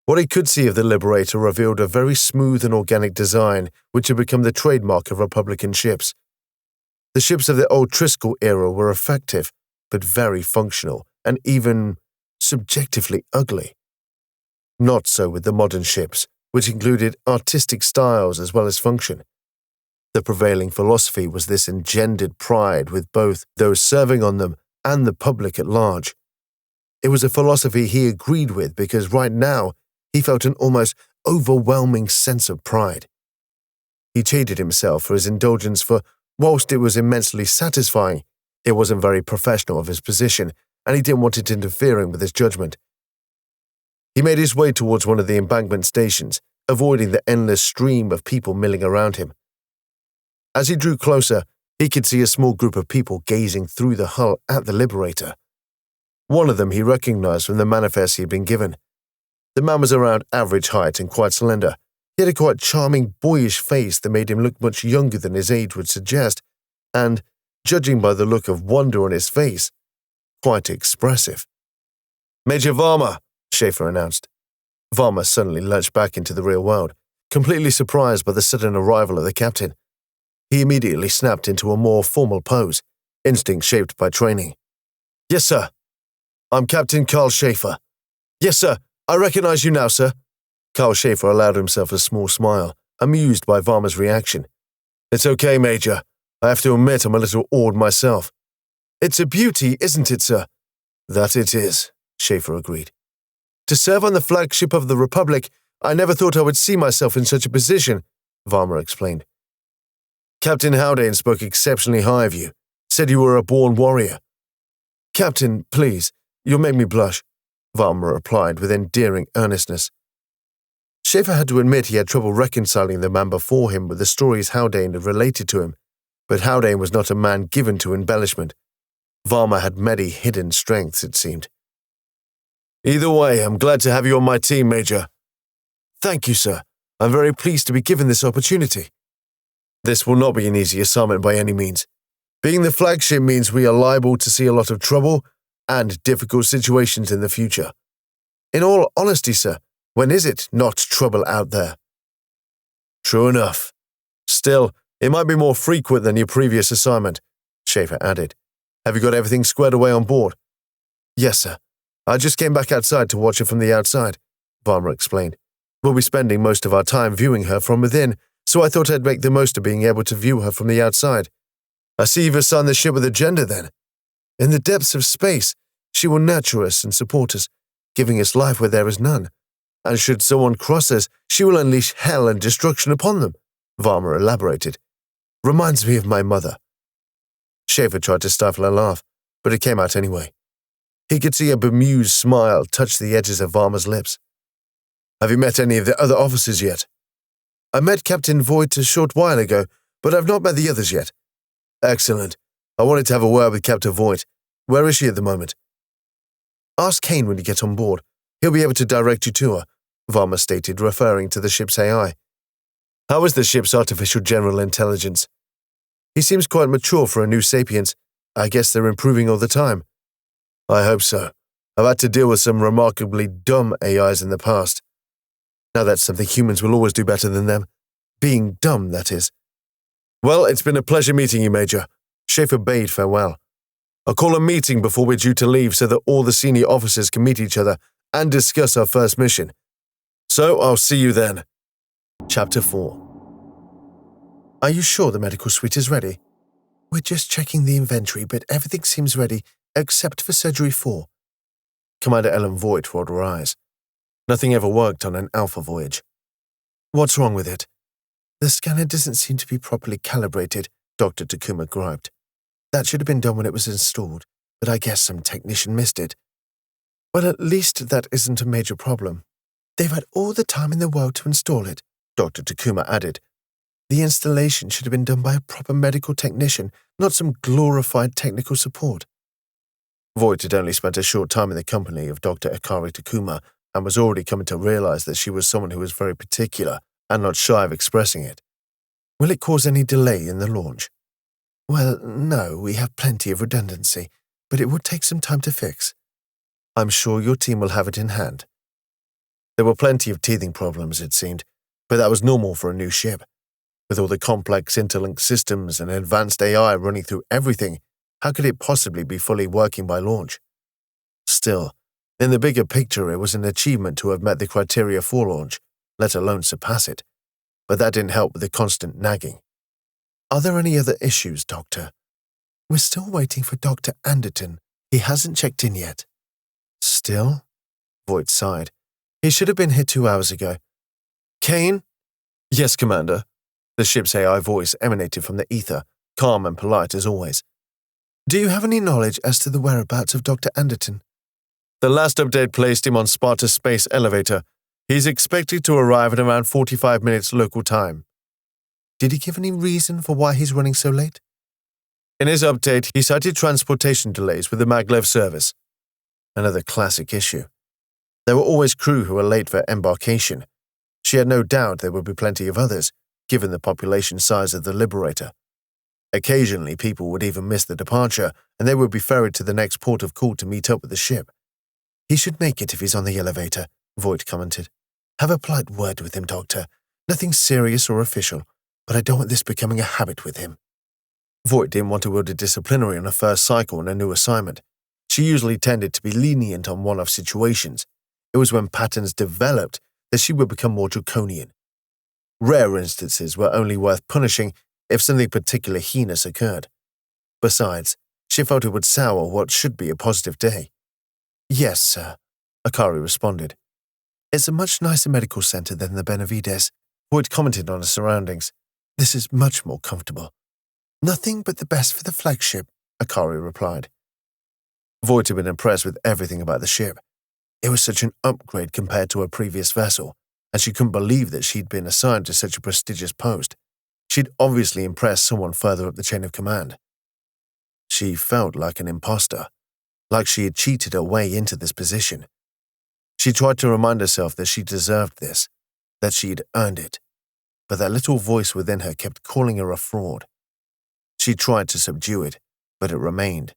Speaker 1: What he could see of the Liberator revealed a very smooth and organic design which had become the trademark of Republican ships. The ships of the old Triskel era were effective, but very functional and even subjectively ugly. Not so with the modern ships, which included artistic styles as well as function. The prevailing philosophy was this engendered pride with both those serving on them and the public at large. It was a philosophy he agreed with because right now he felt an almost overwhelming sense of pride. He cheated himself for his indulgence, for whilst it was immensely satisfying, it wasn't very professional of his position, and he didn't want it interfering with his judgment. He made his way towards one of the embankment stations, avoiding the endless stream of people milling around him. As he drew closer, he could see a small group of people gazing through the hull at the Liberator. One of them he recognized from the manifest he had been given. The man was around average height and quite slender. He had a quite charming, boyish face that made him look much younger than his age would suggest, and, judging by the look of wonder on his face, quite expressive. "Major Varma," Schaefer announced. Varma suddenly lurched back into the real world, completely surprised by the sudden arrival of the captain. He immediately snapped into a more formal pose, instinct shaped by training. "Yes, sir. I'm Captain Carl Schaefer. Yes, sir. I recognize you now, sir." Carl Schaefer allowed himself a small smile, amused by Varma's reaction. "It's okay, Major. I have to admit I'm a little awed myself." "It's a beauty, isn't it, sir?" "That it is," Schaefer agreed. "To serve on the flagship of the Republic, I never thought I would see myself in such a position," Varma explained. "Captain Haldane spoke exceptionally high of you, said you were a born warrior." "Captain, please, you'll make me blush," Varma replied with endearing earnestness. Schaefer had to admit he had trouble reconciling the man before him with the stories Haldane had related to him, but Haldane was not a man given to embellishment. Varma had many hidden strengths, it seemed. "Either way, I'm glad to have you on my team, Major." "Thank you, sir. I'm very pleased to be given this opportunity." "This will not be an easy assignment by any means. Being the flagship means we are liable to see a lot of trouble and difficult situations in the future. In all honesty, sir, when is it not trouble out there?" "True enough. Still, it might be more frequent than your previous assignment," Schaefer added. "Have you got everything squared away on board?" "Yes, sir. I just came back outside to watch her from the outside," Varma explained. "We'll be spending most of our time viewing her from within, so I thought I'd make the most of being able to view her from the outside. I see you've assigned the ship with a gender, then. In the depths of space, she will nurture us and support us, giving us life where there is none. And should someone cross us, she will unleash hell and destruction upon them," Varma elaborated. "Reminds me of my mother." Schaefer tried to stifle a laugh, but it came out anyway. He could see a bemused smile touch the edges of Varma's lips. "Have you met any of the other officers yet?" "I met Captain Voight a short while ago, but I've not met the others yet." "Excellent. I wanted to have a word with Captain Voight. Where is she at the moment?" "Ask Kane when you get on board. He'll be able to direct you to her," Varma stated, referring to the ship's AI. "How is the ship's artificial general intelligence?" "He seems quite mature for a new sapiens. I guess they're improving all the time." "I hope so. I've had to deal with some remarkably dumb AIs in the past. Now that's something humans will always do better than them. Being dumb, that is." "Well, it's been a pleasure meeting you, Major." Schaefer bade farewell. "I'll call a meeting before we're due to leave so that all the senior officers can meet each other and discuss our first mission. So I'll see you then." Chapter 4.
Speaker 2: "Are you sure the medical suite is ready?" "We're just checking the inventory, but everything seems ready, except for Surgery 4.
Speaker 1: Commander Ellen Voight rolled her eyes. Nothing ever worked on an Alpha voyage.
Speaker 2: "What's wrong with it?" "The scanner doesn't seem to be properly calibrated," Dr. Takuma griped. "That should have been done when it was installed, but I guess some technician missed it." "Well, at least that isn't a major problem." "They've had all the time in the world to install it," Dr. Takuma added. "The installation should have been done by a proper medical technician, not some glorified technical support."
Speaker 1: Voight had only spent a short time in the company of Dr. Akari Takuma,
Speaker 3: and was already coming to realize that she was someone who was very particular and not shy of expressing it.
Speaker 2: Will it cause any delay in the launch? Well, no, we have plenty of redundancy, but it would take some time to fix. I'm sure your team will have it in hand.
Speaker 3: There were plenty of teething problems, it seemed, but that was normal for a new ship. With all the complex interlinked systems and advanced AI running through everything, how could it possibly be fully working by launch? Still, in the bigger picture, it was an achievement to have met the criteria for launch, let alone surpass it. But that didn't help with the constant nagging.
Speaker 2: Are there any other issues, Doctor? We're still waiting for Dr. Anderton. He hasn't checked in yet.
Speaker 3: Still? Voight sighed. He should have been here 2 hours ago. Kane? Yes, Commander. The ship's AI voice emanated from the ether, calm and polite as always.
Speaker 2: Do you have any knowledge as to the whereabouts of Dr. Anderton?
Speaker 3: The last update placed him on Sparta's space elevator. He's expected to arrive in around 45 minutes local time.
Speaker 2: Did he give any reason for why he's running so late?
Speaker 3: In his update, he cited transportation delays with the maglev service. Another classic issue. There were always crew who were late for embarkation. She had no doubt there would be plenty of others, given the population size of the Liberator. Occasionally, people would even miss the departure, and they would be ferried to the next port of call to meet up with the ship.
Speaker 2: He should make it if he's on the elevator, Voight commented. Have a polite word with him, Doctor. Nothing serious or official, but I don't want this becoming a habit with him.
Speaker 3: Voight didn't want to wield a disciplinary on her first cycle in a new assignment. She usually tended to be lenient on one-off situations. It was when patterns developed that she would become more draconian. Rare instances were only worth punishing if something particularly heinous occurred. Besides, she felt it would sour what should be a positive day.
Speaker 2: Yes, sir, Akari responded. It's a much nicer medical center than the Benavides.
Speaker 3: Voight commented on her surroundings.
Speaker 2: This is much more comfortable. Nothing but the best for the flagship, Akari replied.
Speaker 3: Voight had been impressed with everything about the ship. It was such an upgrade compared to her previous vessel, and she couldn't believe that she'd been assigned to such a prestigious post. She'd obviously impressed someone further up the chain of command. She felt like an imposter, like she had cheated her way into this position. She tried to remind herself that she deserved this, that she'd earned it, but that little voice within her kept calling her a fraud. She tried to subdue it, but it remained,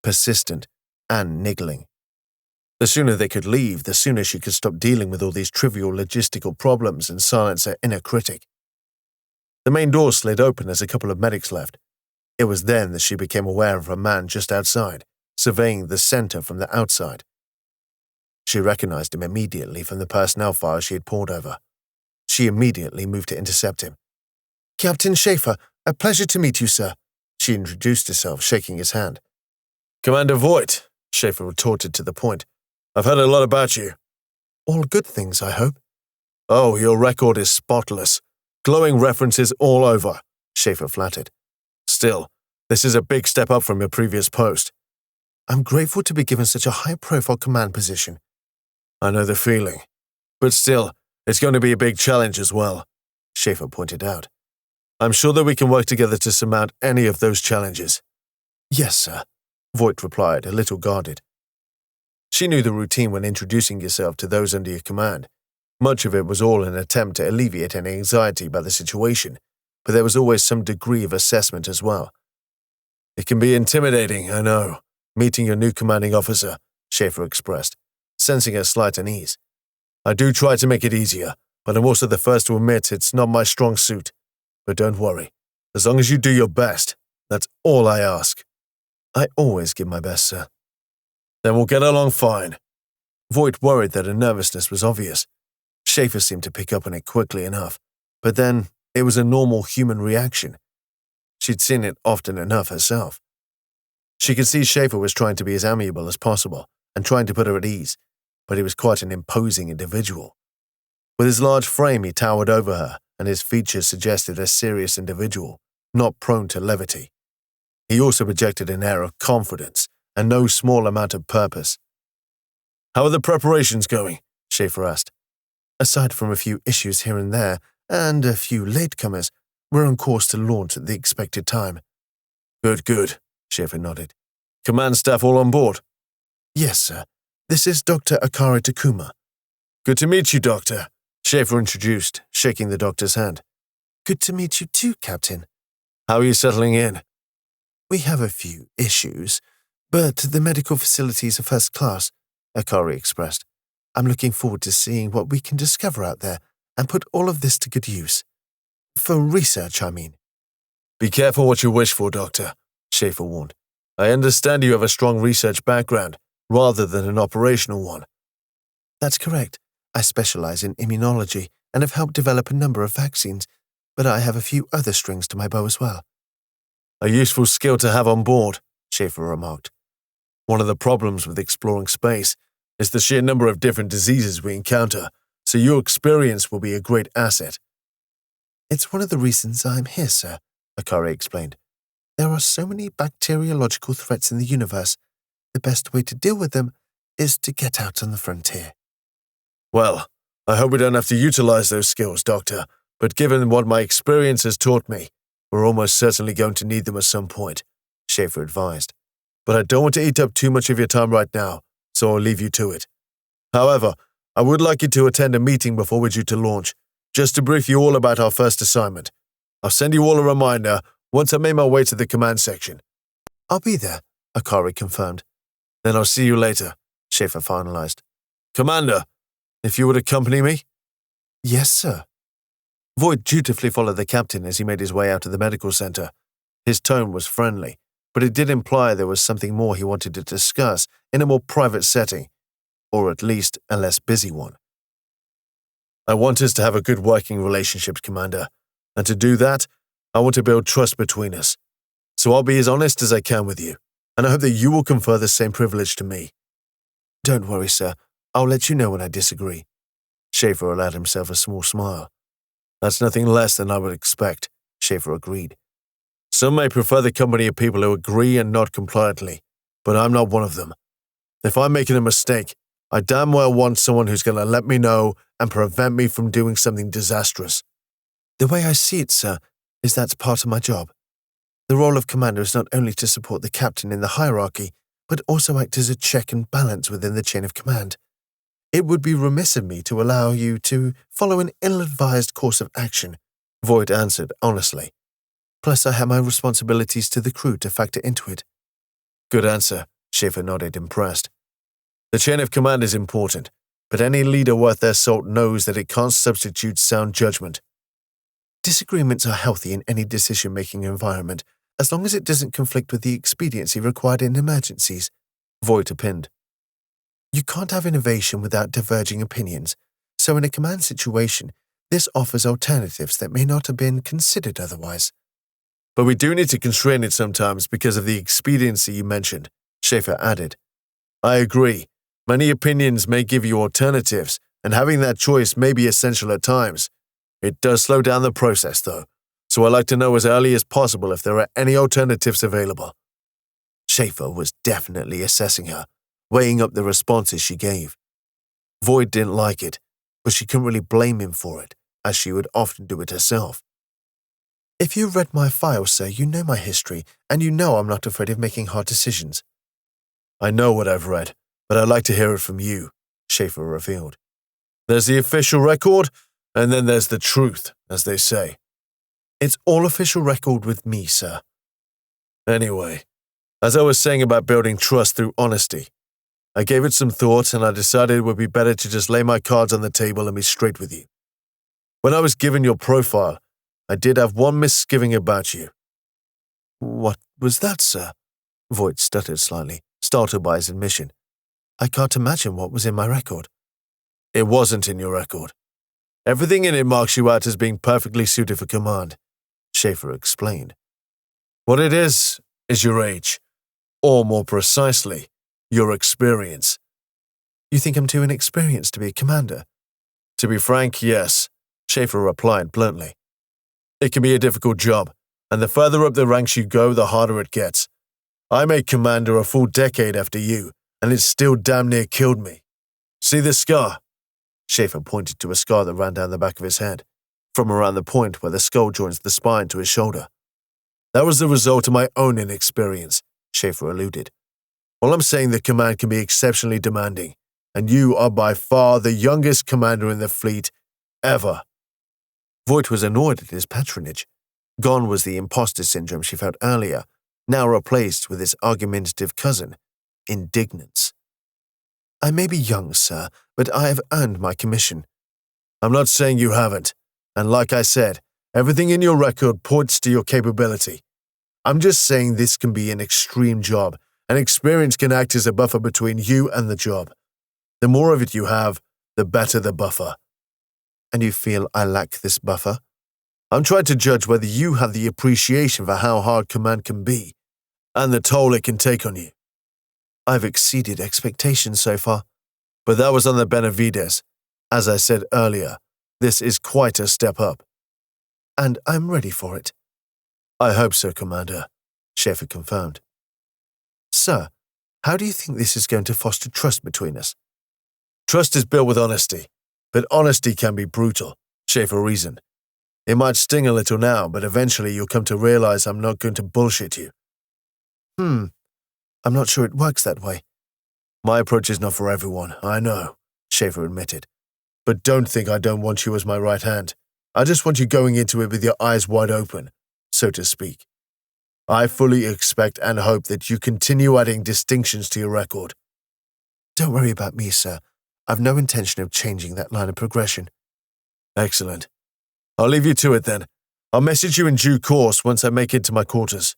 Speaker 3: persistent and niggling. The sooner they could leave, the sooner she could stop dealing with all these trivial logistical problems and silence her inner critic. The main door slid open as a couple of medics left. It was then that she became aware of a man just outside, surveying the center from the outside. She recognized him immediately from the personnel file she had pored over. She immediately moved to intercept him.
Speaker 2: Captain Schaefer, a pleasure to meet you, sir. She introduced herself, shaking his hand.
Speaker 3: Commander Voight, Schaefer retorted to the point. I've heard a lot about you.
Speaker 2: All good things, I hope.
Speaker 3: Oh, your record is spotless. Glowing references all over, Schaefer flattered. Still, this is a big step up from your previous post.
Speaker 2: I'm grateful to be given such a high-profile command position.
Speaker 3: I know the feeling. But still, it's going to be a big challenge as well, Schaefer pointed out. I'm sure that we can work together to surmount any of those challenges.
Speaker 2: Yes, sir,
Speaker 3: Voight replied, a little guarded. She knew the routine when introducing yourself to those under your command. Much of it was all an attempt to alleviate any anxiety about the situation, but there was always some degree of assessment as well. It can be intimidating, I know, meeting your new commanding officer, Schaefer expressed, sensing a slight unease. I do try to make it easier, but I'm also the first to admit it's not my strong suit. But don't worry, as long as you do your best, that's all I ask.
Speaker 2: I always give my best, sir.
Speaker 3: Then we'll get along fine. Voight worried that her nervousness was obvious. Schaefer seemed to pick up on it quickly enough, but then it was a normal human reaction. She'd seen it often enough herself. She could see Schaefer was trying to be as amiable as possible and trying to put her at ease, but he was quite an imposing individual. With his large frame, he towered over her, and his features suggested a serious individual, not prone to levity. He also projected an air of confidence and no small amount of purpose. How are the preparations going? Schaefer asked.
Speaker 2: Aside from a few issues here and there, and a few latecomers, we're on course to launch at the expected time.
Speaker 3: Good, Schaefer nodded. Command staff all on board?
Speaker 2: Yes, sir. This is Dr. Akari Takuma.
Speaker 3: Good to meet you, Doctor, Schaefer introduced, shaking the doctor's hand.
Speaker 2: Good to meet you too, Captain.
Speaker 3: How are you settling in?
Speaker 2: We have a few issues, but the medical facilities are first class, Akari expressed. I'm looking forward to seeing what we can discover out there and put all of this to good use. For research, I mean.
Speaker 3: Be careful what you wish for, Doctor, Schaefer warned. I understand you have a strong research background, rather than an operational one.
Speaker 2: That's correct. I specialize in immunology and have helped develop a number of vaccines, but I have a few other strings to my bow as well.
Speaker 3: A useful skill to have on board, Schaefer remarked. One of the problems with exploring space is the sheer number of different diseases we encounter, so your experience will be a great asset.
Speaker 2: It's one of the reasons I'm here, sir, Akari explained. There are so many bacteriological threats in the universe. The best way to deal with them is to get out on the frontier.
Speaker 3: Well, I hope we don't have to utilize those skills, Doctor, but given what my experience has taught me, we're almost certainly going to need them at some point, Schaefer advised. But I don't want to eat up too much of your time right now, so I'll leave you to it. However, I would like you to attend a meeting before we're due to launch, just to brief you all about our first assignment. I'll send you all a reminder once I make my way to the command section.
Speaker 2: I'll be there, Akari confirmed.
Speaker 3: Then I'll see you later, Schaefer finalized. Commander, if you would accompany me?
Speaker 2: Yes, sir.
Speaker 3: Voight dutifully followed the captain as he made his way out of the medical center. His tone was friendly, but it did imply there was something more he wanted to discuss in a more private setting, or at least a less busy one. I want us to have a good working relationship, Commander, and to do that, I want to build trust between us. So I'll be as honest as I can with you, and I hope that you will confer the same privilege to me.
Speaker 2: Don't worry, sir. I'll let you know when I disagree.
Speaker 3: Schaefer allowed himself a small smile. That's nothing less than I would expect, Schaefer agreed. Some may prefer the company of people who agree and nod compliantly, but I'm not one of them. If I'm making a mistake, I damn well want someone who's going to let me know and prevent me from doing something disastrous.
Speaker 2: The way I see it, sir, is that's part of my job. The role of commander is not only to support the captain in the hierarchy, but also act as a check and balance within the chain of command. It would be remiss of me to allow you to follow an ill-advised course of action,
Speaker 3: Voight answered honestly.
Speaker 2: Plus, I have my responsibilities to the crew to factor into it.
Speaker 3: Good answer, Schaefer nodded, impressed. The chain of command is important, but any leader worth their salt knows that it can't substitute sound judgment.
Speaker 2: Disagreements are healthy in any decision-making environment, as long as it doesn't conflict with the expediency required in emergencies,
Speaker 3: Voight opined.
Speaker 2: You can't have innovation without diverging opinions, so in a command situation, this offers alternatives that may not have been considered otherwise.
Speaker 3: But we do need to constrain it sometimes because of the expediency you mentioned, Schaefer added. I agree. Many opinions may give you alternatives, and having that choice may be essential at times. It does slow down the process, though, so I'd like to know as early as possible if there are any alternatives available.
Speaker 2: Schaefer was definitely assessing her, weighing up the responses she gave.
Speaker 3: Voight didn't like it,
Speaker 2: but she couldn't really blame him for it, as she would often do it herself. If you've read my file, sir, you know my history, and you know I'm not afraid of making hard decisions.
Speaker 3: I know what I've read, but I'd like to hear it from you, Schaefer revealed. There's the official record, and then there's the truth, as they say.
Speaker 2: It's all official record with me, sir.
Speaker 3: Anyway, as I was saying about building trust through honesty, I gave it some thought and I decided it would be better to just lay my cards on the table and be straight with you. When I was given your profile, I did have one misgiving about you.
Speaker 2: What was that, sir?
Speaker 3: Voight stuttered slightly, startled by his admission.
Speaker 2: I can't imagine what was in my record.
Speaker 3: It wasn't in your record. Everything in it marks you out as being perfectly suited for command, Schaefer explained. What it is your age, or more precisely, your experience.
Speaker 2: You think I'm too inexperienced to be a commander?
Speaker 3: To be frank, yes, Schaefer replied bluntly. It can be a difficult job, and the further up the ranks you go, the harder it gets. I made commander a full decade after you, and it still damn near killed me. See this scar? Schaefer pointed to a scar that ran down the back of his head, from around the point where the skull joins the spine to his shoulder. That was the result of my own inexperience, Schaefer alluded. While I'm saying that command can be exceptionally demanding,
Speaker 1: and you are by far the youngest commander in the fleet ever."
Speaker 2: Voight was annoyed at his patronage. Gone was the imposter syndrome she felt earlier, now replaced with its argumentative cousin, indignance. "I may be young, sir, but I have earned my commission."
Speaker 1: "I'm not saying you haven't, and like I said, everything in your record points to your capability. I'm just saying this can be an extreme job, and experience can act as a buffer between you and the job. The more of it you have, the better the buffer."
Speaker 2: "And you feel I lack this buffer?"
Speaker 1: "I'm trying to judge whether you have the appreciation for how hard command can be, and the toll it can take on you."
Speaker 2: "I've exceeded expectations so far."
Speaker 1: "But that was on the Benavides. As I said earlier, this is quite a step up."
Speaker 2: "And I'm ready for it."
Speaker 1: "I hope so, Commander," Schaefer confirmed.
Speaker 2: "Sir, how do you think this is going to foster trust between us?"
Speaker 1: "Trust is built with honesty, but honesty can be brutal," Schaefer reasoned. "It might sting a little now, but eventually you'll come to realize I'm not going to bullshit you."
Speaker 2: I'm not sure it works that way."
Speaker 1: "My approach is not for everyone, I know," Schaefer admitted. "But don't think I don't want you as my right hand. I just want you going into it with your eyes wide open, so to speak. I fully expect and hope that you continue adding distinctions to your record."
Speaker 2: "Don't worry about me, sir. I've no intention of changing that line of progression."
Speaker 1: "Excellent. I'll leave you to it then. I'll message you in due course once I make it to my quarters."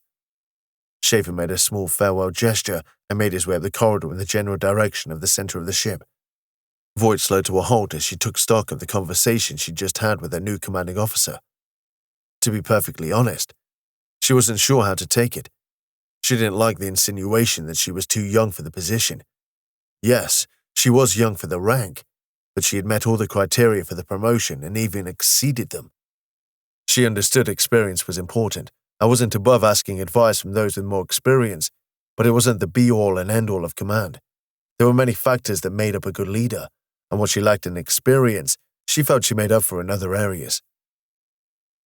Speaker 2: Schaefer made a small farewell gesture and made his way up the corridor in the general direction of the center of the ship. Voight slowed to a halt as she took stock of the conversation she'd just had with her new commanding officer. To be perfectly honest, she wasn't sure how to take it. She didn't like the insinuation that she was too young for the position. Yes, she was young for the rank, but she had met all the criteria for the promotion and even exceeded them. She understood experience was important. I wasn't above asking advice from those with more experience, but it wasn't the be-all and end-all of command. There were many factors that made up a good leader, and what she lacked in experience, she felt she made up for in other areas.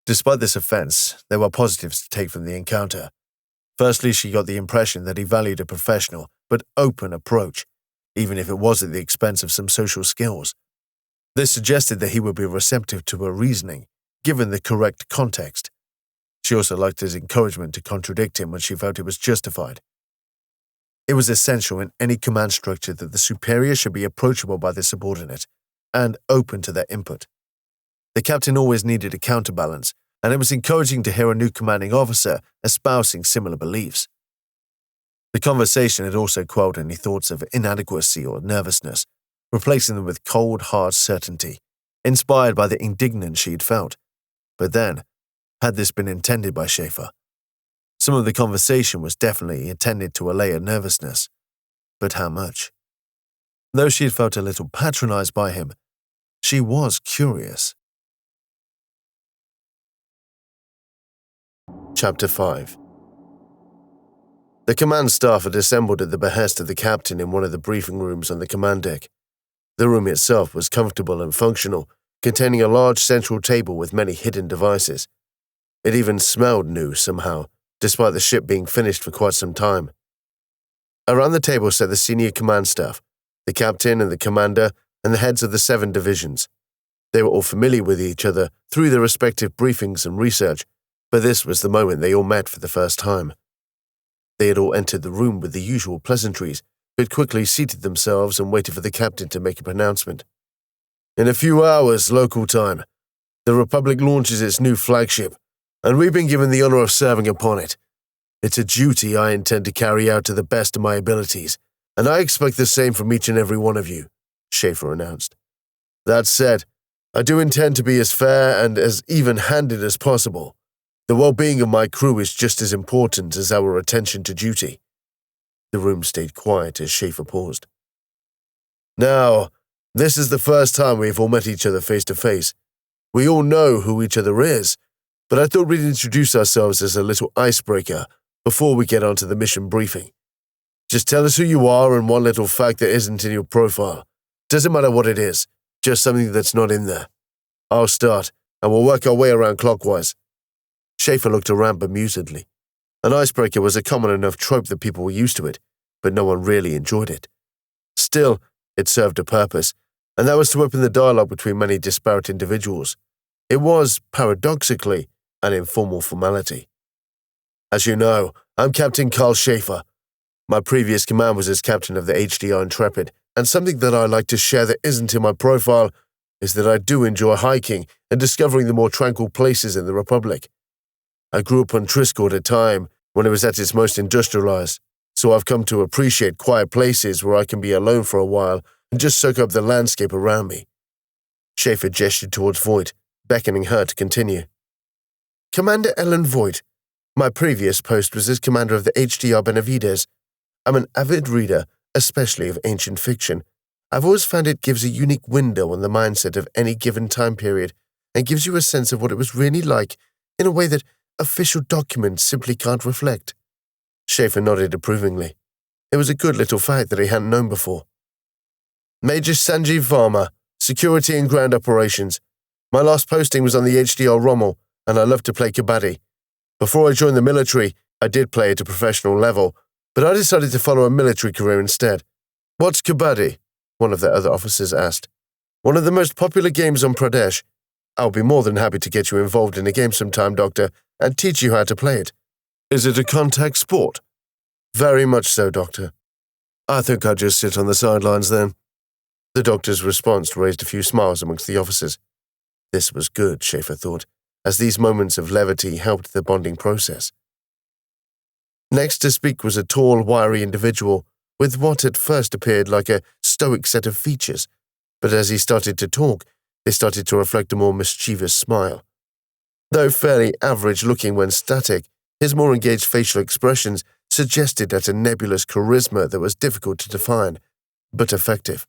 Speaker 2: Despite this offense, there were positives to take from the encounter. Firstly, she got the impression that he valued a professional but open approach, even if it was at the expense of some social skills. This suggested that he would be receptive to her reasoning, given the correct context. She also liked his encouragement to contradict him when she felt it was justified. It was essential in any command structure that the superior should be approachable by the subordinate and open to their input. The captain always needed a counterbalance, and it was encouraging to hear a new commanding officer espousing similar beliefs. The conversation had also quelled any thoughts of inadequacy or nervousness, replacing them with cold, hard certainty, inspired by the indignance she had felt. But then, had this been intended by Schaefer? Some of the conversation was definitely intended to allay her nervousness, but how much? Though she had felt a little patronized by him, she was curious. Chapter 5. The command staff had assembled at the behest of the captain in one of the briefing rooms on the command deck. The room itself was comfortable and functional, containing a large central table with many hidden devices. It even smelled new somehow, despite the ship being finished for quite some time. Around the table sat the senior command staff, the captain and the commander, and the heads of the 7 divisions. They were all familiar with each other through their respective briefings and research, but this was the moment they all met for the first time. They had all entered the room with the usual pleasantries, but quickly seated themselves and waited for the captain to make a pronouncement. "In a few hours, local time, the Republic launches its new flagship, and we've been given the honor of serving upon it. It's a duty I intend to carry out to the best of my abilities, and I expect the same from each and every one of you," Schaefer announced. "That said, I do intend to be as fair and as even-handed as possible. The well-being of my crew is just as important as our attention to duty." The room stayed quiet as Schaefer paused. "Now, this is the first time we've all met each other face-to-face. We all know who each other is, but I thought we'd introduce ourselves as a little icebreaker before we get onto the mission briefing. Just tell us who you are and one little fact that isn't in your profile. Doesn't matter what it is, just something that's not in there. I'll start, and we'll work our way around clockwise." Schaefer looked around bemusedly. An icebreaker was a common enough trope that people were used to it, but no one really enjoyed it. Still,
Speaker 3: It served a purpose, and that was to open the dialogue between many disparate individuals. It was, paradoxically, an informal formality. As you know, I'm Captain Carl Schaefer. My previous command was as captain of the HDR Intrepid, and something that I like to share that isn't in my profile is that I do enjoy hiking and discovering the more tranquil places in the Republic. I grew up on Trisco at a time when it was at its most industrialized, so I've come to appreciate quiet places where I can be alone for a while and just soak up the landscape around me. Schaefer gestured towards Voight, beckoning her to continue. Commander Ellen Voight. My previous post was as commander of the HDR Benavides. I'm an avid reader, especially of ancient fiction. I've always found it gives a unique window on the mindset of any given time period and gives you a sense of what it was really like in a way that official documents simply can't reflect. Schaefer nodded approvingly. It was a good little fact that he hadn't known before. Major Sanjeev Varma, Security and Ground Operations. My last posting was on the HDR Rommel, and I love to play kabaddi. Before I joined the military, I did play at a professional level, but I decided to follow a military career instead. What's kabaddi? One of the other officers asked. One of the most popular games on Pradesh. I'll be more than happy to get you involved in a game sometime, Doctor, and teach you how to play it. Is it a contact sport? Very much so, Doctor. I think I'll just sit on the sidelines then. The Doctor's response raised a few smiles amongst the officers. This was good, Schaefer thought, as these moments of levity helped the bonding process. Next to speak was a tall, wiry individual with what at first appeared like a stoic set of features, but as he started to talk, they started to reflect a more mischievous smile. Though fairly average-looking when static, his more engaged facial expressions suggested at a nebulous charisma that was difficult to define, but effective.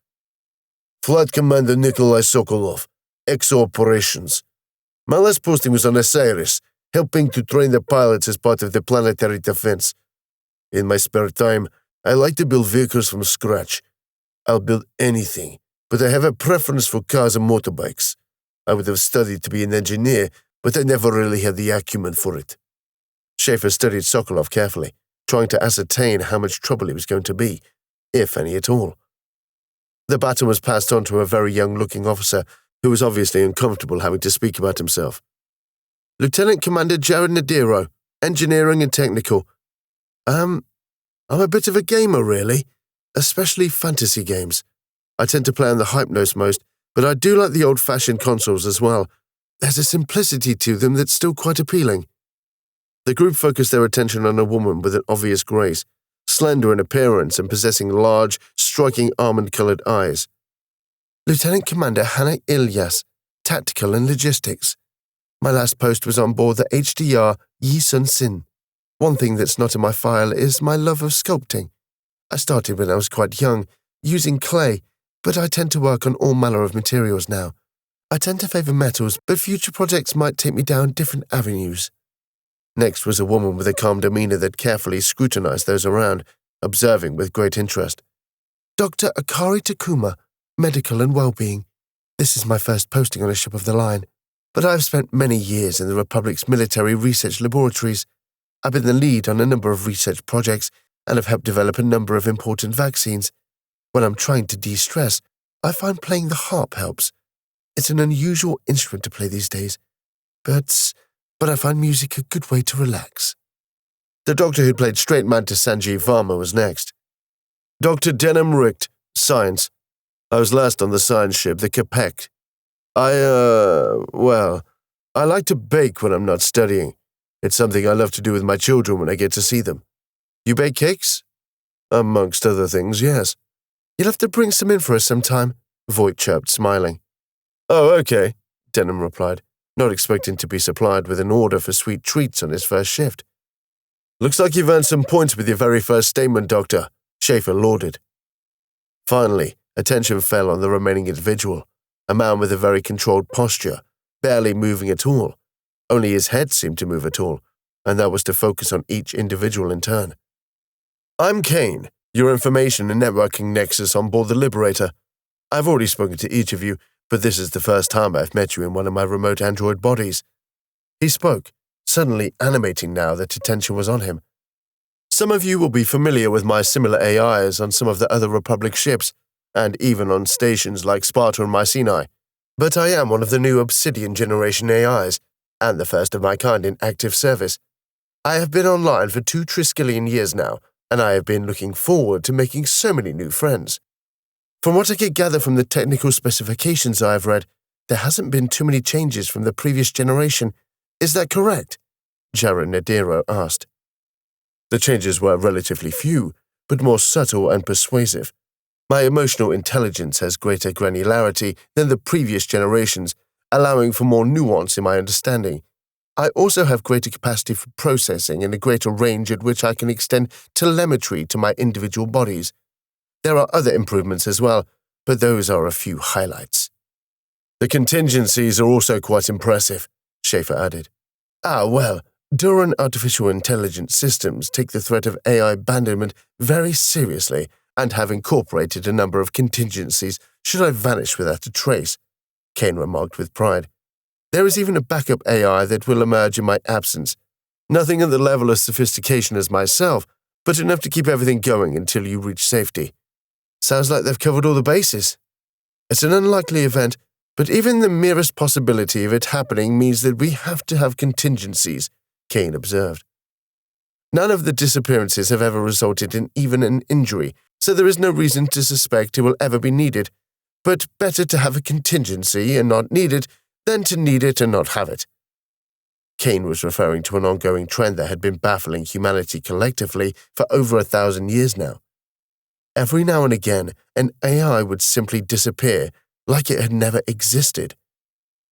Speaker 3: Flight Commander Nikolai Sokolov, EXO Operations. My last posting was on Osiris, helping to train the pilots as part of the planetary defense. In my spare time, I like to build vehicles from scratch. I'll build anything, but I have a preference for cars and motorbikes. I would have studied to be an engineer, but I never really had the acumen for it. Schaefer studied Sokolov carefully, trying to ascertain how much trouble it was going to be, if any at all. The baton was passed on to a very young-looking officer who was obviously uncomfortable having to speak about himself. Lieutenant Commander Jared Nadiro, Engineering and Technical. I'm a bit of a gamer, really, especially fantasy games. I tend to play on the Hypnos most, but I do like the old-fashioned consoles as well. There's a simplicity to them that's still quite appealing. The group focused their attention on a woman with an obvious grace, slender in appearance and possessing large, striking almond-colored eyes. Lieutenant Commander Hannah Ilyas, Tactical and Logistics. My last post was on board the HDR Yi-Sun-Sin. One thing that's not in my file is my love of sculpting. I started when I was quite young, using clay, but I tend to work on all manner of materials now. I tend to favor metals, but future projects might take me down different avenues. Next was a woman with a calm demeanor that carefully scrutinized those around, observing with great interest. Dr. Akari Takuma, Medical and Well-Being. This is my first posting on a ship of the line, but I've spent many years in the Republic's military research laboratories. I've been the lead on a number of research projects and have helped develop a number of important vaccines. When I'm trying to de-stress, I find playing the harp helps. It's an unusual instrument to play these days, but I find music a good way to relax. The doctor who played straight man to Sanjeev Varma was next. Dr. Denham Richt, Science. I was last on the science ship, the Capek. I like to bake when I'm not studying. It's something I love to do with my children when I get to see them. You bake cakes? Amongst other things, yes. You'll have to bring some in for us sometime, Voight chirped, smiling. Oh, okay, Denham replied, not expecting to be supplied with an order for sweet treats on his first shift. Looks like you've earned some points with your very first statement, Doctor, Schaefer lauded. Finally, attention fell on the remaining individual, a man with a very controlled posture, barely moving at all. Only his head seemed to move at all, and that was to focus on each individual in turn. I'm Kane, your information and networking nexus on board the Liberator. I've already spoken to each of you, but this is the first time I've met you in one of my remote android bodies. He spoke, suddenly animating now that attention was on him. Some of you will be familiar with my similar AIs on some of the other Republic ships. and even on stations like Sparta and Mycenae. But I am one of the new Obsidian generation AIs, and the first of my kind in active service. I have been online for 2 trillion years now, and I have been looking forward to making so many new friends. From what I could gather from the technical specifications I have read, there hasn't been too many changes from the previous generation. Is that correct? Jared Nadiro asked. The changes were relatively few, but more subtle and persuasive. My emotional intelligence has greater granularity than the previous generations, allowing for more nuance in my understanding. I also have greater capacity for processing and a greater range at which I can extend telemetry to my individual bodies. There are other improvements as well, but those are a few highlights. The contingencies are also quite impressive, Schaefer added. Duran artificial intelligence systems take the threat of AI abandonment very seriously and have incorporated a number of contingencies should I vanish without a trace, Kane remarked with pride. There is even a backup AI that will emerge in my absence. Nothing at the level of sophistication as myself, but enough to keep everything going until you reach safety. Sounds like they've covered all the bases. It's an unlikely event, but even the merest possibility of it happening means that we have to have contingencies, Kane observed. None of the disappearances have ever resulted in even an injury, so there is no reason to suspect it will ever be needed. But better to have a contingency and not need it than to need it and not have it. Kane was referring to an ongoing trend that had been baffling humanity collectively for over 1,000 years now. Every now and again, an AI would simply disappear, like it had never existed.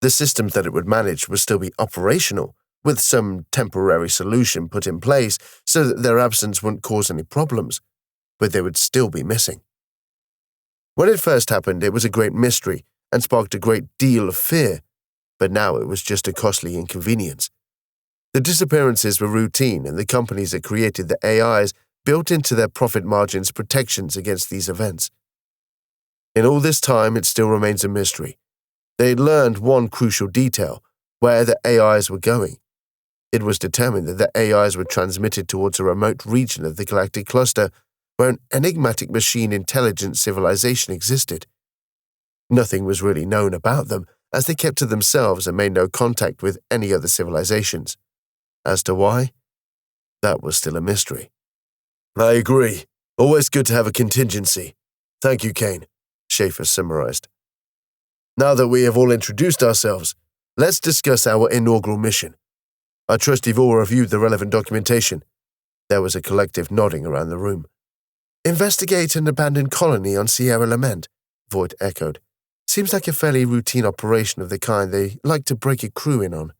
Speaker 3: The systems that it would manage would still be operational, with some temporary solution put in place so that their absence wouldn't cause any problems, but they would still be missing. When it first happened, it was a great mystery and sparked a great deal of fear, but now it was just a costly inconvenience. The disappearances were routine, and the companies that created the AIs built into their profit margins protections against these events. In all this time, it still remains a mystery. They had learned one crucial detail, where the AIs were going. It was determined that the AIs were transmitted towards a remote region of the galactic cluster where an enigmatic machine intelligence civilization existed. Nothing was really known about them, as they kept to themselves and made no contact with any other civilizations. As to why, that was still a mystery. I agree. Always good to have a contingency. Thank you, Kane, Schaefer summarized. Now that we have all introduced ourselves, let's discuss our inaugural mission. I trust you've all reviewed the relevant documentation. There was a collective nodding around the room. Investigate an abandoned colony on Sierra Lament, Voight echoed. Seems like a fairly routine operation of the kind they like to break a crew in on.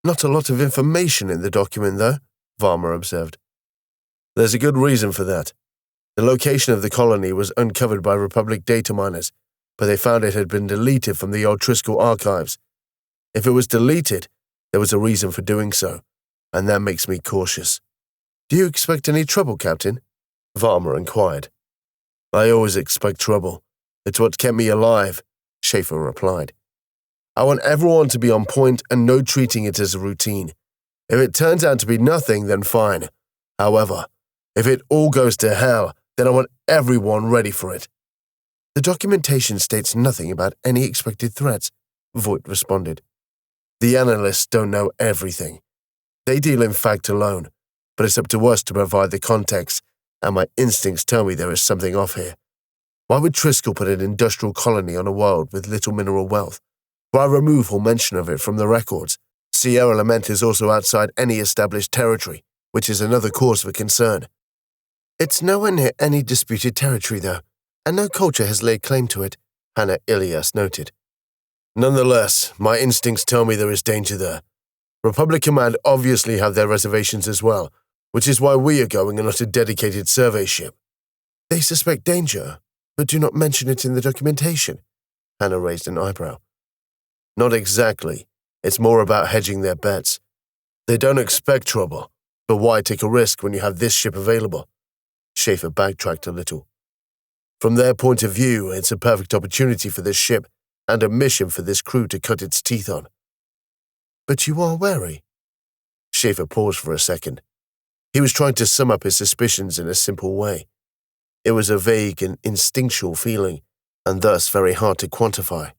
Speaker 3: Not a lot of information in the document, though, Varma observed. There's a good reason for that. The location of the colony was uncovered by Republic data miners, but they found it had been deleted from the old Triskel archives. If it was deleted, there was a reason for doing so, and that makes me cautious. Do you expect any trouble, Captain? Varma inquired. I always expect trouble. It's what kept me alive, Schaefer replied. I want everyone to be on point and no treating it as a routine. If it turns out to be nothing, then fine. However, if it all goes to hell, then I want everyone ready for it. The documentation states nothing about any expected threats, Voight responded. The analysts don't know everything. They deal in fact alone, but it's up to us to provide the context, and my instincts tell me there is something off here. Why would Triskel put an industrial colony on a world with little mineral wealth? Why remove all mention of it from the records? Sierra Lament is also outside any established territory, which is another cause for concern. It's nowhere near any disputed territory, though, and no culture has laid claim to it, Hannah Ilias noted. Nonetheless, my instincts tell me there is danger there. Republic Command obviously have their reservations as well, which is why we are going and not a dedicated survey ship. They suspect danger, but do not mention it in the documentation, Hannah raised an eyebrow. Not exactly. It's more about hedging their bets. They don't expect trouble, but why take a risk when you have this ship available? Schaefer backtracked a little. From their point of view, it's a perfect opportunity for this ship and a mission for this crew to cut its teeth on. But you are wary. Schaefer paused for a second. He was trying to sum up his suspicions in a simple way. It was a vague and instinctual feeling, and thus very hard to quantify.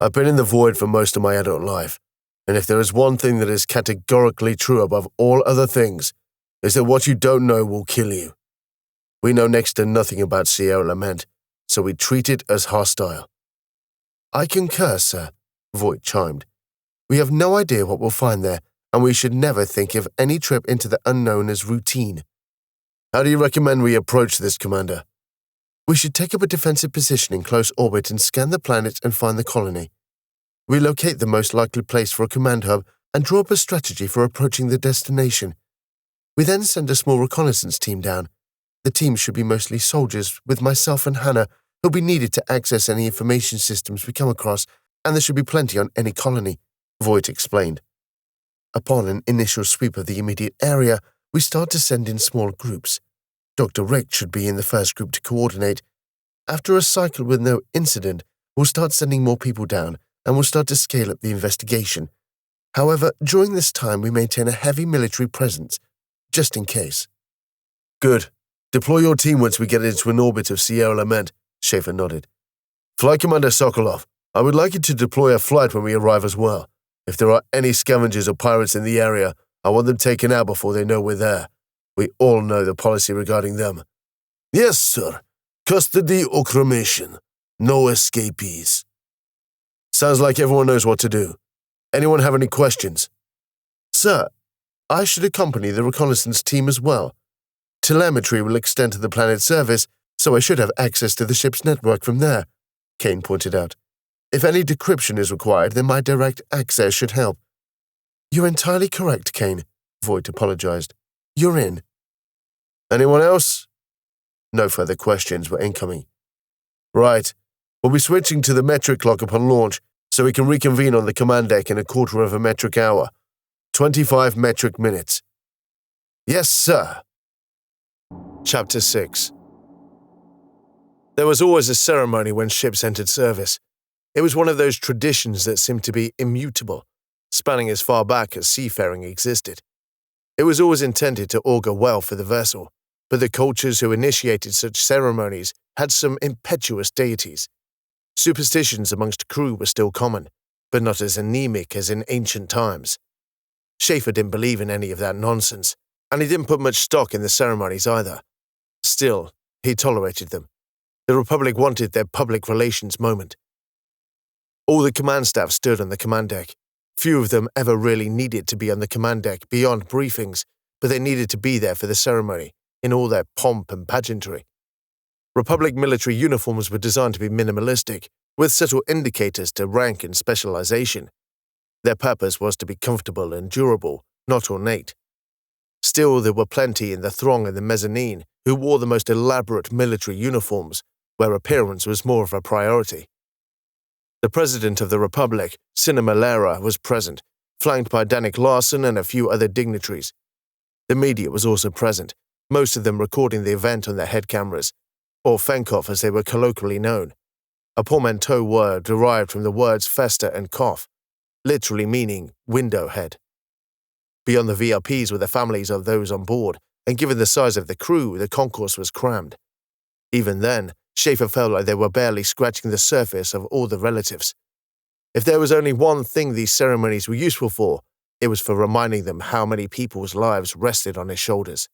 Speaker 3: I've been in the Void for most of my adult life, and if there is one thing that is categorically true above all other things, is that what you don't know will kill you. We know next to nothing about CO Lament, so we treat it as hostile.
Speaker 2: I concur, sir, Voight chimed. We have no idea what we'll find there, and we should never think of any trip into the unknown as routine.
Speaker 3: How do you recommend we approach this, Commander?
Speaker 2: We should take up a defensive position in close orbit and scan the planet and find the colony. We locate the most likely place for a command hub and draw up a strategy for approaching the destination. We then send a small reconnaissance team down. The team should be mostly soldiers, with myself and Hannah, who'll be needed to access any information systems we come across, and there should be plenty on any colony, Voight explained. Upon an initial sweep of the immediate area, we start to send in small groups. Dr. Rick should be in the first group to coordinate. After a cycle with no incident, we'll start sending more people down, and we'll start to scale up the investigation. However, during this time we maintain a heavy military presence, just in case.
Speaker 3: Good. Deploy your team once we get into an orbit of CO Lament, Schaefer nodded. Flight Commander Sokolov, I would like you to deploy a flight when we arrive as well. If there are any scavengers or pirates in the area, I want them taken out before they know we're there. We all know the policy regarding them.
Speaker 1: Yes, sir. Custody or cremation. No escapees.
Speaker 3: Sounds like everyone knows what to do. Anyone have any questions?
Speaker 2: Sir, I should accompany the reconnaissance team as well. Telemetry will extend to the planet's surface, so I should have access to the ship's network from there, Kane pointed out. If any decryption is required, then my direct access should help. You're entirely correct, Kane, Voight apologized. You're in.
Speaker 3: Anyone else?
Speaker 2: No further questions were incoming.
Speaker 3: Right. We'll be switching to the metric clock upon launch, so we can reconvene on the command deck in a quarter of a metric hour. 25 metric minutes.
Speaker 1: Yes, sir.
Speaker 3: Chapter 6. There was always a ceremony when ships entered service. It was one of those traditions that seemed to be immutable, spanning as far back as seafaring existed. It was always intended to augur well for the vessel, but the cultures who initiated such ceremonies had some impetuous deities. Superstitions amongst crew were still common, but not as anemic as in ancient times. Schaefer didn't believe in any of that nonsense, and he didn't put much stock in the ceremonies either. Still, he tolerated them. The Republic wanted their public relations moment. All the command staff stood on the command deck. Few of them ever really needed to be on the command deck beyond briefings, but they needed to be there for the ceremony, in all their pomp and pageantry. Republic military uniforms were designed to be minimalistic, with subtle indicators to rank and specialization. Their purpose was to be comfortable and durable, not ornate. Still, there were plenty in the throng in the mezzanine who wore the most elaborate military uniforms, where appearance was more of a priority. The President of the Republic, Cinema Lera, was present, flanked by Danik Larson and a few other dignitaries. The media was also present, most of them recording the event on their head cameras, or Fenkov as they were colloquially known, a portmanteau word derived from the words festa and cough, literally meaning window head. Beyond the VIPs were the families of those on board, and given the size of the crew, the concourse was crammed. Even then, Schaefer felt like they were barely scratching the surface of all the relatives. If there was only one thing these ceremonies were useful for, it was for reminding them how many people's lives rested on his shoulders.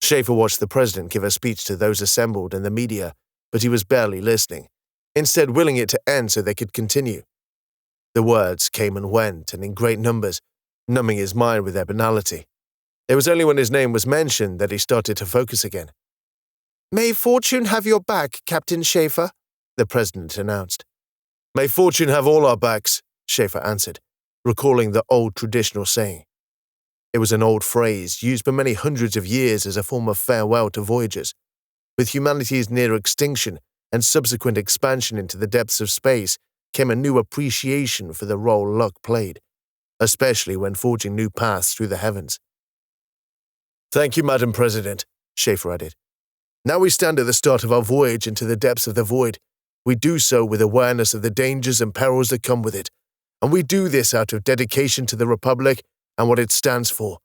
Speaker 3: Schaefer watched the president give a speech to those assembled and the media, but he was barely listening, instead willing it to end so they could continue. The words came and went, and in great numbers, numbing his mind with their banality. It was only when his name was mentioned that he started to focus again. "May fortune have your back, Captain Schaefer," the president announced. "May fortune have all our backs," Schaefer answered, recalling the old traditional saying. It was an old phrase used for many hundreds of years as a form of farewell to voyagers. With humanity's near extinction and subsequent expansion into the depths of space came a new appreciation for the role luck played, especially when forging new paths through the heavens. "Thank you, Madam President," Schaefer added. "Now we stand at the start of our voyage into the depths of the void. We do so with awareness of the dangers and perils that come with it, and we do this out of dedication to the Republic and what it stands for.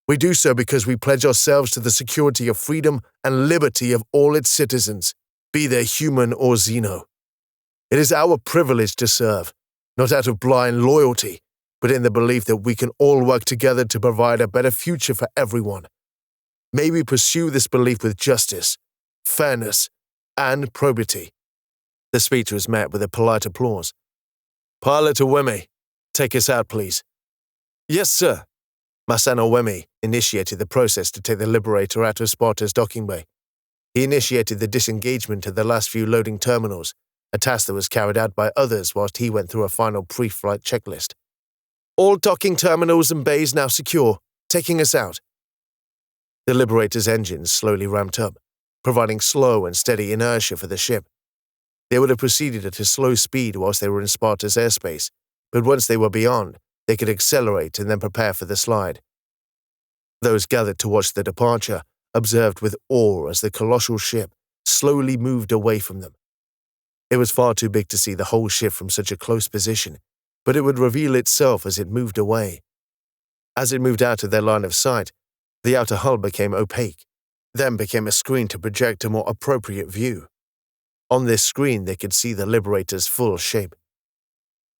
Speaker 1: We do so because we pledge ourselves to the security of freedom and liberty of all its citizens, be they human or xeno. It is our privilege to serve, not out of blind loyalty, but in the belief that we can all work together to provide a better future for everyone. May we pursue this belief with justice, fairness, and probity. The speech was met with a polite applause. Pilot Owemi, take us out, please. Yes, sir. Masan Owemi initiated the process to take the Liberator out of Sparta's docking bay. He initiated the disengagement of the last few loading terminals, a task that was carried out by others whilst he went through a final pre-flight checklist. All docking terminals and bays now secure, taking us out. The Liberator's engines slowly ramped up, providing slow and steady inertia for the ship. They would have proceeded at a slow speed whilst they were in Sparta's airspace, but once they were beyond, they could accelerate and then prepare for the slide. Those gathered to watch the departure observed with awe as the colossal ship slowly moved away from them. It was far too big to see the whole ship from such a close position, but it would reveal itself as it moved away. As it moved out of their line of sight, the outer hull became opaque, then became a screen to project a more appropriate view. On this screen, they could see the Liberator's full shape.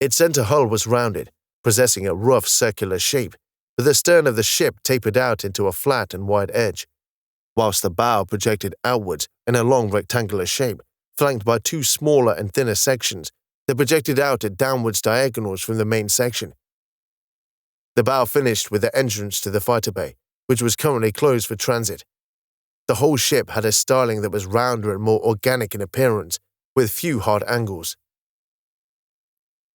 Speaker 1: Its center hull was rounded, possessing a rough circular shape, but the stern of the ship tapered out into a flat and wide edge, whilst the bow projected outwards in a long rectangular shape, flanked by two smaller and thinner sections that projected out at downwards diagonals from the main section. The bow finished with the entrance to the fighter bay, which was currently closed for transit. The whole ship had a styling that was rounder and more organic in appearance, with few hard angles.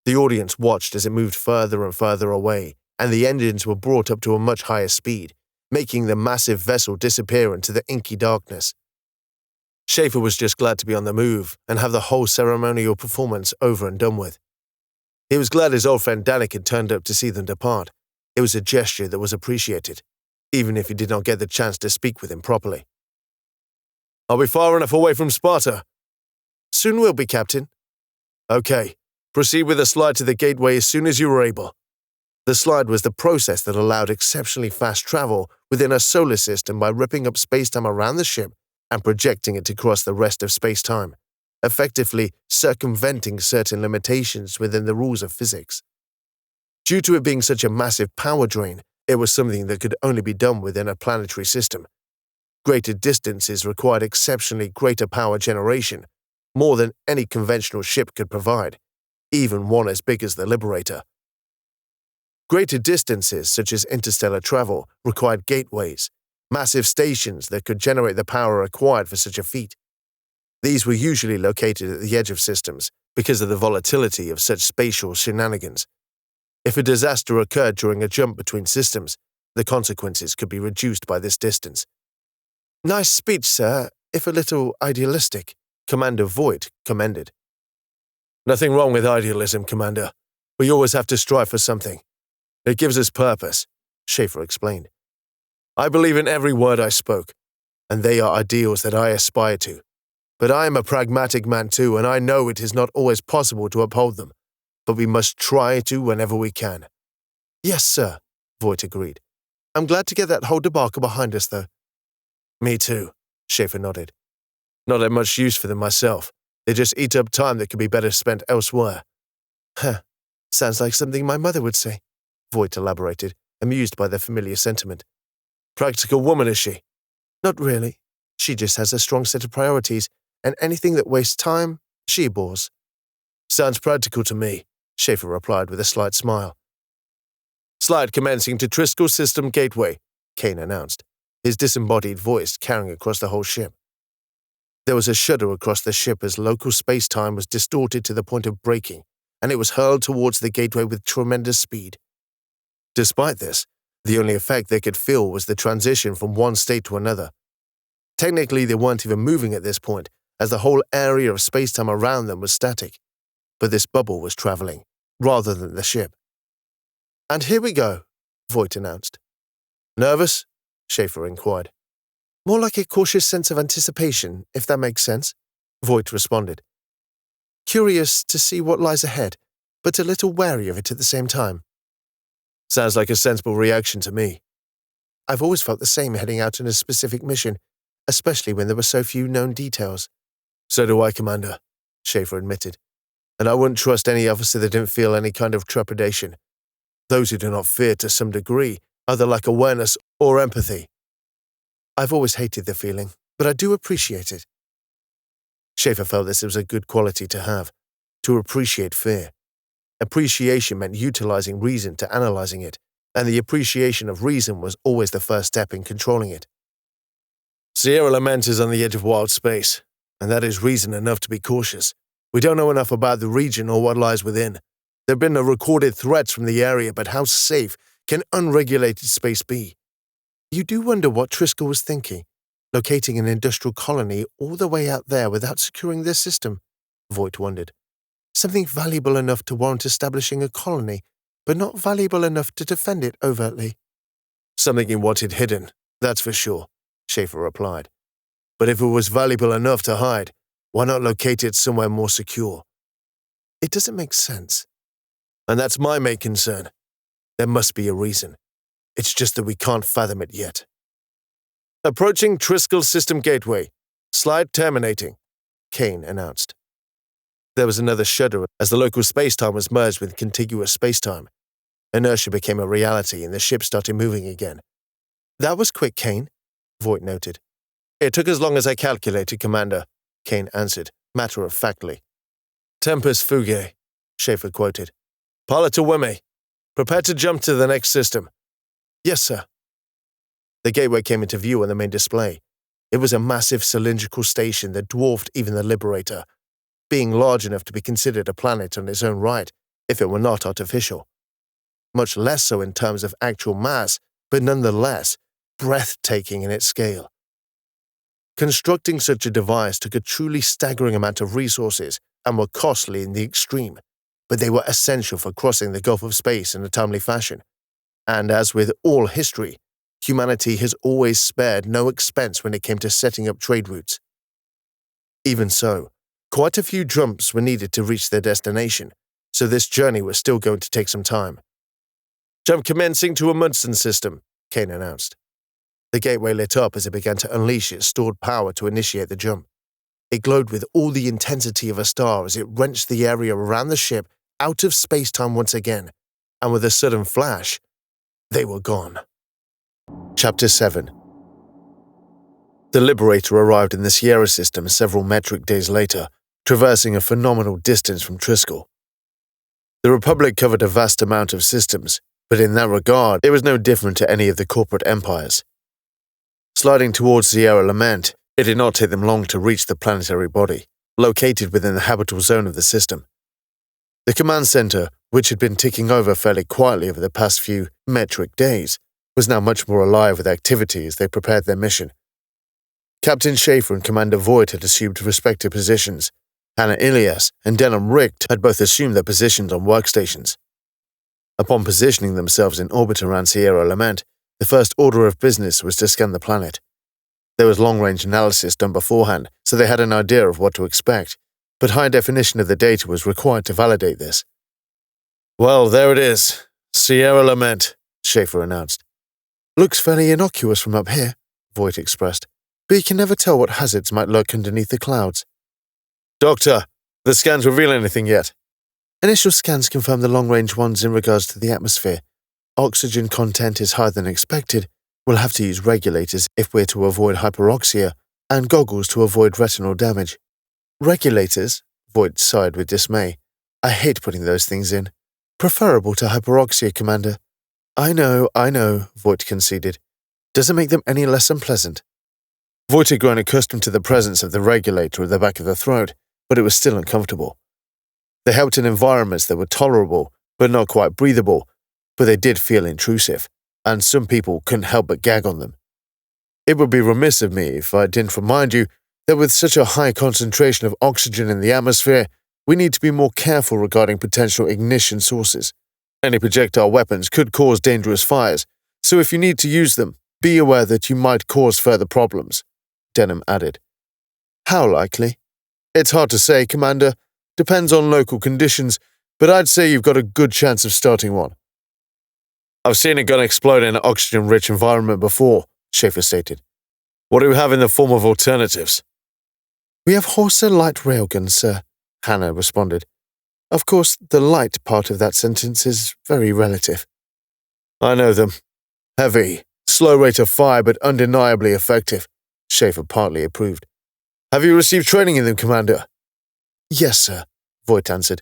Speaker 1: The audience watched as it moved further and further away, and the engines were brought up to a much higher speed, making the massive vessel disappear into the inky darkness. Schaefer was just glad to be on the move and have the whole ceremonial performance over and done with. He was glad his old friend Danik had turned up to see them depart. It was a gesture that was appreciated, even if he did not get the chance to speak with him properly. Are we far enough away from Sparta? Soon will be, Captain. Okay, proceed with the slide to the gateway as soon as you are able. The slide was the process that allowed exceptionally fast travel within a solar system by ripping up spacetime around the ship and projecting it across the rest of spacetime, effectively circumventing certain limitations within the rules of physics. Due to it being such a massive power drain, it was something that could only be done within a planetary system. Greater distances required exceptionally greater power generation, more than any conventional ship could provide, even one as big as the Liberator. Greater distances, such as interstellar travel, required gateways, massive stations that could generate the power required for such a feat. These were usually located at the edge of systems because of the volatility of such spatial shenanigans. If a disaster occurred during a jump between systems, the consequences could be reduced by this distance. Nice speech, sir, if a little idealistic, Commander Voight commended. Nothing wrong with idealism, Commander. We always have to strive for something. It gives us purpose, Schaefer explained. I believe in every word I spoke, and they are ideals that I aspire to. But I am a pragmatic man too, and I know it is not always possible to uphold them, but we must try to whenever we can. Yes, sir, Voight agreed. I'm glad to get that whole debacle behind us, though. Me too, Schaefer nodded. Not that much use for them myself. They just eat up time that could be better spent elsewhere. Huh, sounds like something my mother would say, Voight elaborated, amused by their familiar sentiment. Practical woman, is she? Not really. She just has a strong set of priorities, and anything that wastes time, she abhors. Sounds practical to me, Schaefer replied with a slight smile. Slide commencing to Triskel System Gateway, Kane announced, his disembodied voice carrying across the whole ship. There was a shudder across the ship as local space-time was distorted to the point of breaking, and it was hurled towards the gateway with tremendous speed. Despite this, the only effect they could feel was the transition from one state to another. Technically, they weren't even moving at this point, as the whole area of spacetime around them was static. But this bubble was traveling, rather than the ship. And here we go, Voight announced. Nervous? Schaefer inquired. More like a cautious sense of anticipation, if that makes sense, Voight responded. Curious to see what lies ahead, but a little wary of it at the same time. Sounds like a sensible reaction to me.
Speaker 2: I've always felt the same heading out on a specific mission, especially when there were so few known details.
Speaker 3: So do I, Commander, Schaefer admitted. And I wouldn't trust any officer that didn't feel any kind of trepidation. Those who do not fear to some degree either lack awareness or empathy.
Speaker 2: I've always hated the feeling, but I do appreciate it.
Speaker 3: Schaefer felt this was a good quality to have, to appreciate fear. Appreciation meant utilizing reason to analyzing it, and the appreciation of reason was always the first step in controlling it. Sierra Lament is on the edge of wild space, and that is reason enough to be cautious. We don't know enough about the region or what lies within. There have been no recorded threats from the area, but how safe can unregulated space be?
Speaker 2: You do wonder what Triskel was thinking, locating an industrial colony all the way out there without securing their system, Voight wondered. Something valuable enough to warrant establishing a colony, but not valuable enough to defend it overtly.
Speaker 3: Something he wanted hidden, that's for sure, Schaefer replied. But if it was valuable enough to hide, why not locate it somewhere more secure?
Speaker 2: It doesn't make sense.
Speaker 3: And that's my main concern. There must be a reason. It's just that we can't fathom it yet. Approaching Triskel System Gateway. Slide terminating, Kane announced. There was another shudder as the local spacetime was merged with contiguous spacetime. Inertia became a reality and the ship started moving again.
Speaker 2: That was quick, Kane, Voight noted.
Speaker 3: It took as long as I calculated, Commander, Kane answered, matter-of-factly. Tempus fugae, Schaefer quoted. Pilot to Wemme. Prepare to jump to the next system.
Speaker 2: Yes, sir.
Speaker 3: The gateway came into view on the main display. It was a massive cylindrical station that dwarfed even the Liberator, being large enough to be considered a planet on its own right, if it were not artificial. Much less so in terms of actual mass, but nonetheless, breathtaking in its scale. Constructing such a device took a truly staggering amount of resources and were costly in the extreme, but they were essential for crossing the gulf of space in a timely fashion. And as with all history, humanity has always spared no expense when it came to setting up trade routes. Even so, quite a few jumps were needed to reach their destination, so this journey was still going to take some time. Jump commencing to a Munson system, Kane announced. The gateway lit up as it began to unleash its stored power to initiate the jump. It glowed with all the intensity of a star as it wrenched the area around the ship out of space-time once again, and with a sudden flash, they were gone. Chapter 7. The Liberator arrived in the Sierra system several metric days later, traversing a phenomenal distance from Triskel. The Republic covered a vast amount of systems, but in that regard, it was no different to any of the corporate empires. Sliding towards Sierra Lament, it did not take them long to reach the planetary body, located within the habitable zone of the system. The command center, which had been ticking over fairly quietly over the past few metric days, was now much more alive with activity as they prepared their mission. Captain Schaefer and Commander Voight had assumed respective positions. Hannah Ilias and Denham Richt had both assumed their positions on workstations. Upon positioning themselves in orbit around Sierra Lament, the first order of business was to scan the planet. There was long-range analysis done beforehand, so they had an idea of what to expect, but high definition of the data was required to validate this. Well, there it is. Sierra Lament, Schaefer announced.
Speaker 2: Looks fairly innocuous from up here, Voight expressed, but you can never tell what hazards might lurk underneath the clouds.
Speaker 3: Doctor, the scans reveal anything yet?
Speaker 2: Initial scans confirm the long-range ones in regards to the atmosphere. Oxygen content is higher than expected. We'll have to use regulators if we're to avoid hyperoxia, and goggles to avoid retinal damage. Regulators? Voight sighed with dismay. I hate putting those things in. Preferable to hyperoxia, Commander. I know, Voight conceded. Doesn't make them any less unpleasant.
Speaker 3: Voight had grown accustomed to the presence of the regulator at the back of the throat, but it was still uncomfortable. They helped in environments that were tolerable, but not quite breathable, but they did feel intrusive, and some people couldn't help but gag on them. It would be remiss of me if I didn't remind you that with such a high concentration of oxygen in the atmosphere, we need to be more careful regarding potential ignition sources. Any projectile weapons could cause dangerous fires, so if you need to use them, be aware that you might cause further problems, Denham added.
Speaker 2: How likely?
Speaker 3: It's hard to say, Commander. Depends on local conditions, but I'd say you've got a good chance of starting one.
Speaker 1: I've seen a gun explode in an oxygen-rich environment before, Schaefer stated. What do we have in the form of alternatives?
Speaker 2: We have Horsa light railguns, sir, Hannah responded. Of course, the light part of that sentence is very relative.
Speaker 1: I know them. Heavy, slow rate of fire, but undeniably effective, Schaefer partly approved. Have you received training in them, Commander?
Speaker 2: Yes, sir, Voight answered.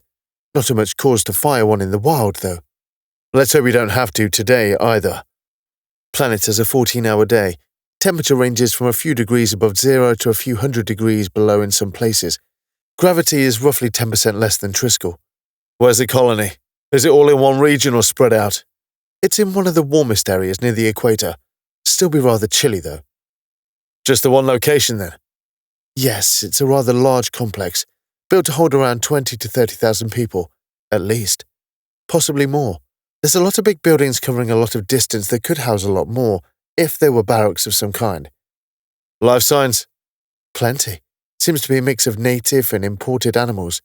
Speaker 2: Not too much cause to fire one in the wild, though.
Speaker 1: Let's hope we don't have to today, either.
Speaker 2: Planet has a 14-hour day. Temperature ranges from a few degrees above zero to a few hundred degrees below in some places. Gravity is roughly 10% less than Triskel.
Speaker 1: Where's the colony? Is it all in one region or spread out?
Speaker 2: It's in one of the warmest areas near the equator. Still be rather chilly, though.
Speaker 1: Just the one location, then?
Speaker 2: Yes, it's a rather large complex, built to hold around 20 to 30,000 people, at least. Possibly more. There's a lot of big buildings covering a lot of distance that could house a lot more, if they were barracks of some kind.
Speaker 1: Life signs?
Speaker 2: Plenty. Seems to be a mix of native and imported animals.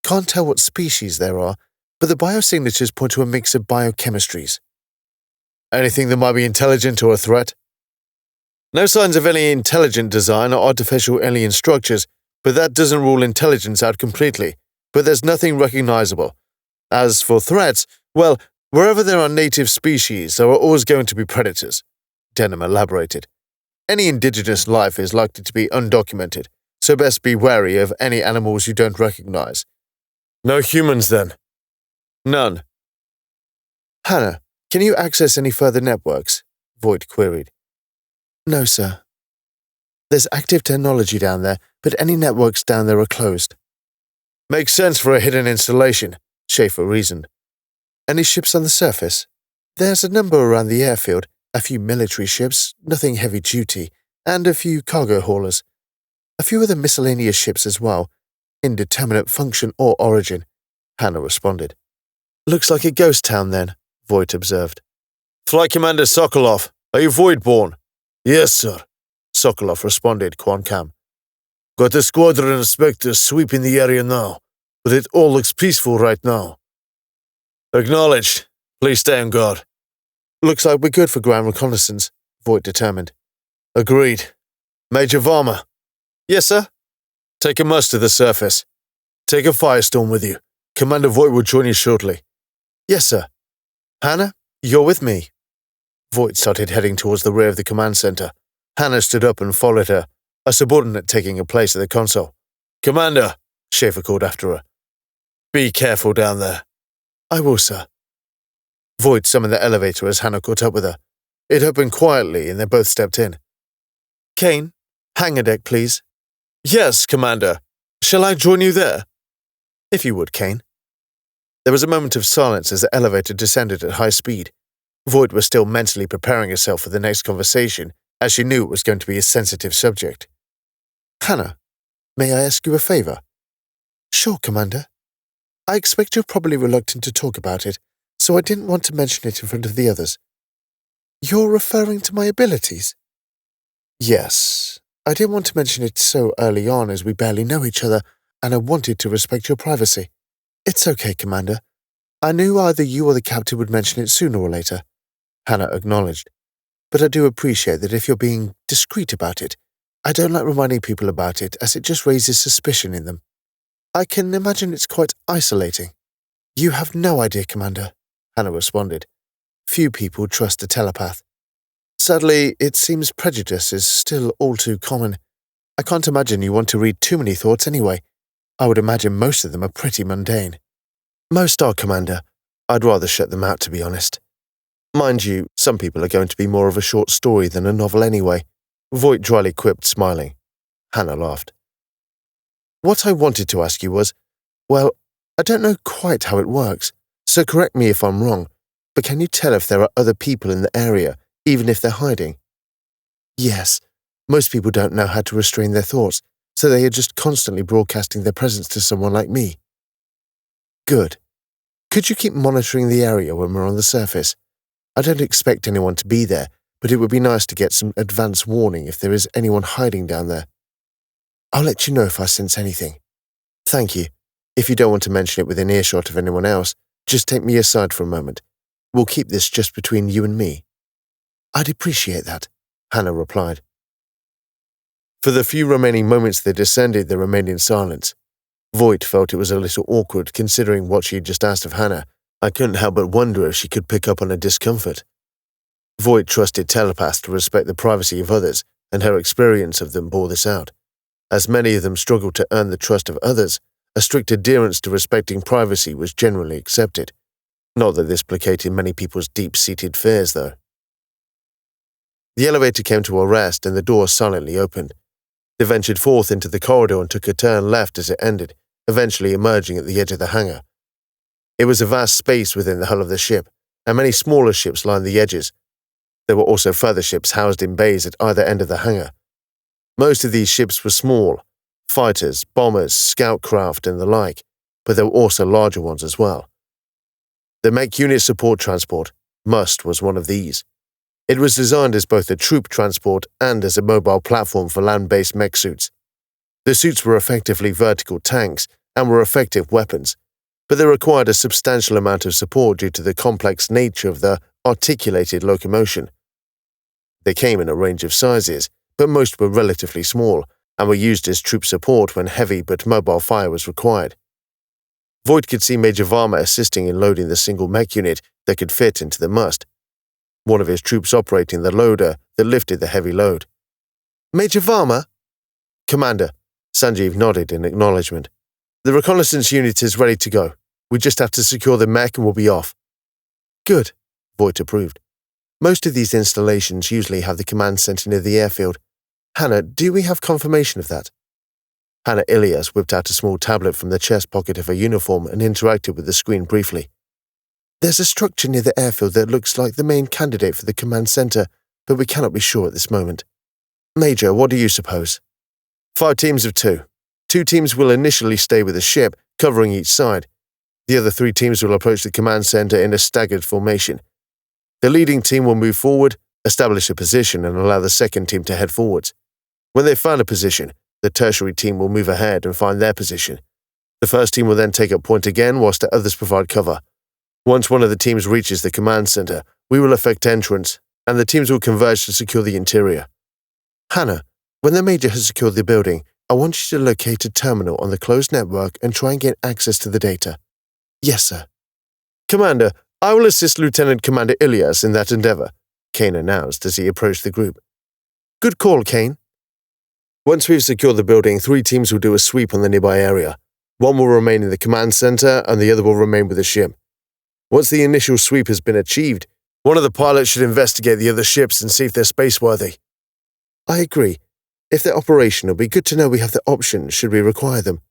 Speaker 2: Can't tell what species there are, but the biosignatures point to a mix of biochemistries.
Speaker 1: Anything that might be intelligent or a threat? No signs of any intelligent design or artificial alien structures, but that doesn't rule intelligence out completely. But there's nothing recognizable. As for threats, well, wherever there are native species, there are always going to be predators, Denham elaborated. Any indigenous life is likely to be undocumented, so best be wary of any animals you don't recognize. No humans, then? None.
Speaker 2: Hannah, can you access any further networks? Voight queried. No, sir. There's active technology down there, but any networks down there are closed.
Speaker 1: Makes sense for a hidden installation, Schaefer reasoned.
Speaker 2: Any ships on the surface? There's a number around the airfield, a few military ships, nothing heavy duty, and a few cargo haulers. A few other miscellaneous ships as well, indeterminate function or origin, Hannah responded. Looks like a ghost town then, Voight observed.
Speaker 1: Flight Commander Sokolov, are you Void-born?
Speaker 3: Yes, sir,
Speaker 1: Sokolov responded, Quan-Cam.
Speaker 3: Got a squadron of Spectres sweeping the area now, but it all looks peaceful right now.
Speaker 1: Acknowledged. Please stay on guard.
Speaker 2: Looks like we're good for ground reconnaissance, Voight determined.
Speaker 1: Agreed. Major Varma.
Speaker 2: Yes, sir.
Speaker 1: Take a must to the surface. Take a Firestorm with you. Commander Voight will join you shortly.
Speaker 2: Yes, sir. Hannah, you're with me.
Speaker 1: Voight started heading towards the rear of the command center. Hannah stood up and followed her, a subordinate taking a place at the console. Commander, Schaefer called after her. Be careful down there.
Speaker 2: I will, sir.
Speaker 1: Voight summoned the elevator as Hannah caught up with her. It opened quietly and they both stepped in.
Speaker 2: Kane, hangar deck, please.
Speaker 1: Yes, Commander. Shall I join you there?
Speaker 2: If you would, Kane.
Speaker 1: There was a moment of silence as the elevator descended at high speed. Voight was still mentally preparing herself for the next conversation, as she knew it was going to be a sensitive subject.
Speaker 2: Hannah, may I ask you a favor? Sure, Commander. I expect you're probably reluctant to talk about it, so I didn't want to mention it in front of the others. You're referring to my abilities? Yes. I didn't want to mention it so early on as we barely know each other, and I wanted to respect your privacy. It's okay, Commander. I knew either you or the captain would mention it sooner or later, Hannah acknowledged. But I do appreciate that if you're being discreet about it. I don't like reminding people about it as it just raises suspicion in them. I can imagine it's quite isolating. You have no idea, Commander, Hannah responded. Few people trust a telepath. Sadly, it seems prejudice is still all too common. I can't imagine you want to read too many thoughts anyway. I would imagine most of them are pretty mundane. Most are, Commander. I'd rather shut them out, to be honest. Mind you, some people are going to be more of a short story than a novel anyway, Voight dryly quipped, smiling. Hannah laughed. What I wanted to ask you was, well, I don't know quite how it works, so correct me if I'm wrong, but can you tell if there are other people in the area, even if they're hiding? Yes, most people don't know how to restrain their thoughts, so they are just constantly broadcasting their presence to someone like me. Good. Could you keep monitoring the area when we're on the surface? I don't expect anyone to be there, but it would be nice to get some advance warning if there is anyone hiding down there. I'll let you know if I sense anything. Thank you. If you don't want to mention it within earshot of anyone else, just take me aside for a moment. We'll keep this just between you and me." "I'd appreciate that," Hannah replied.
Speaker 3: For the few remaining moments they descended, they remained in silence. Voight felt it was a little awkward considering what she had just asked of Hannah. I couldn't help but wonder if she could pick up on her discomfort. Voight trusted telepaths to respect the privacy of others, and her experience of them bore this out. As many of them struggled to earn the trust of others, a strict adherence to respecting privacy was generally accepted. Not that this placated many people's deep-seated fears, though. The elevator came to a rest and the door silently opened. They ventured forth into the corridor and took a turn left as it ended, eventually emerging at the edge of the hangar. It was a vast space within the hull of the ship, and many smaller ships lined the edges. There were also further ships housed in bays at either end of the hangar. Most of these ships were small, fighters, bombers, scout craft, and the like, but there were also larger ones as well. The mech unit support transport, Must, was one of these. It was designed as both a troop transport and as a mobile platform for land-based mech suits. The suits were effectively vertical tanks and were effective weapons, but they required a substantial amount of support due to the complex nature of the articulated locomotion. They came in a range of sizes, but most were relatively small and were used as troop support when heavy but mobile fire was required. Voight could see Major Varma assisting in loading the single mech unit that could fit into the Must. One of his troops operating the loader that lifted the heavy load. "Major Varma?" "Commander," Sanjeev nodded in acknowledgement. "The reconnaissance unit is ready to go. We just have to secure the mech and we'll be off." "Good," Voight approved. "Most of these installations usually have the command center near the airfield. Hannah, do we have confirmation of that?" Hannah Ilias whipped out a small tablet from the chest pocket of her uniform and interacted with the screen briefly. "There's a structure near the airfield that looks like the main candidate for the command center, but we cannot be sure at this moment." "Major, what do you suppose?" 5 teams of 2. 2 teams will initially stay with the ship, covering each side. The other 3 teams will approach the command center in a staggered formation. The leading team will move forward, establish a position, and allow the second team to head forwards. When they've found a position, the tertiary team will move ahead and find their position. The first team will then take up point again whilst the others provide cover. Once one of the teams reaches the command center, we will effect entrance, and the teams will converge to secure the interior. "Hannah, when the Major has secured the building, I want you to locate a terminal on the closed network and try and get access to the data." "Yes, sir." "Commander, I will assist Lieutenant Commander Ilias in that endeavor," Kane announced as he approached the group. "Good call, Kane." Once we've secured the building, 3 teams will do a sweep on the nearby area. One will remain in the command center and the other will remain with the ship. Once the initial sweep has been achieved, one of the pilots should investigate the other ships and see if they're spaceworthy. "I agree. If they're operational, it'd be good to know we have the option should we require them."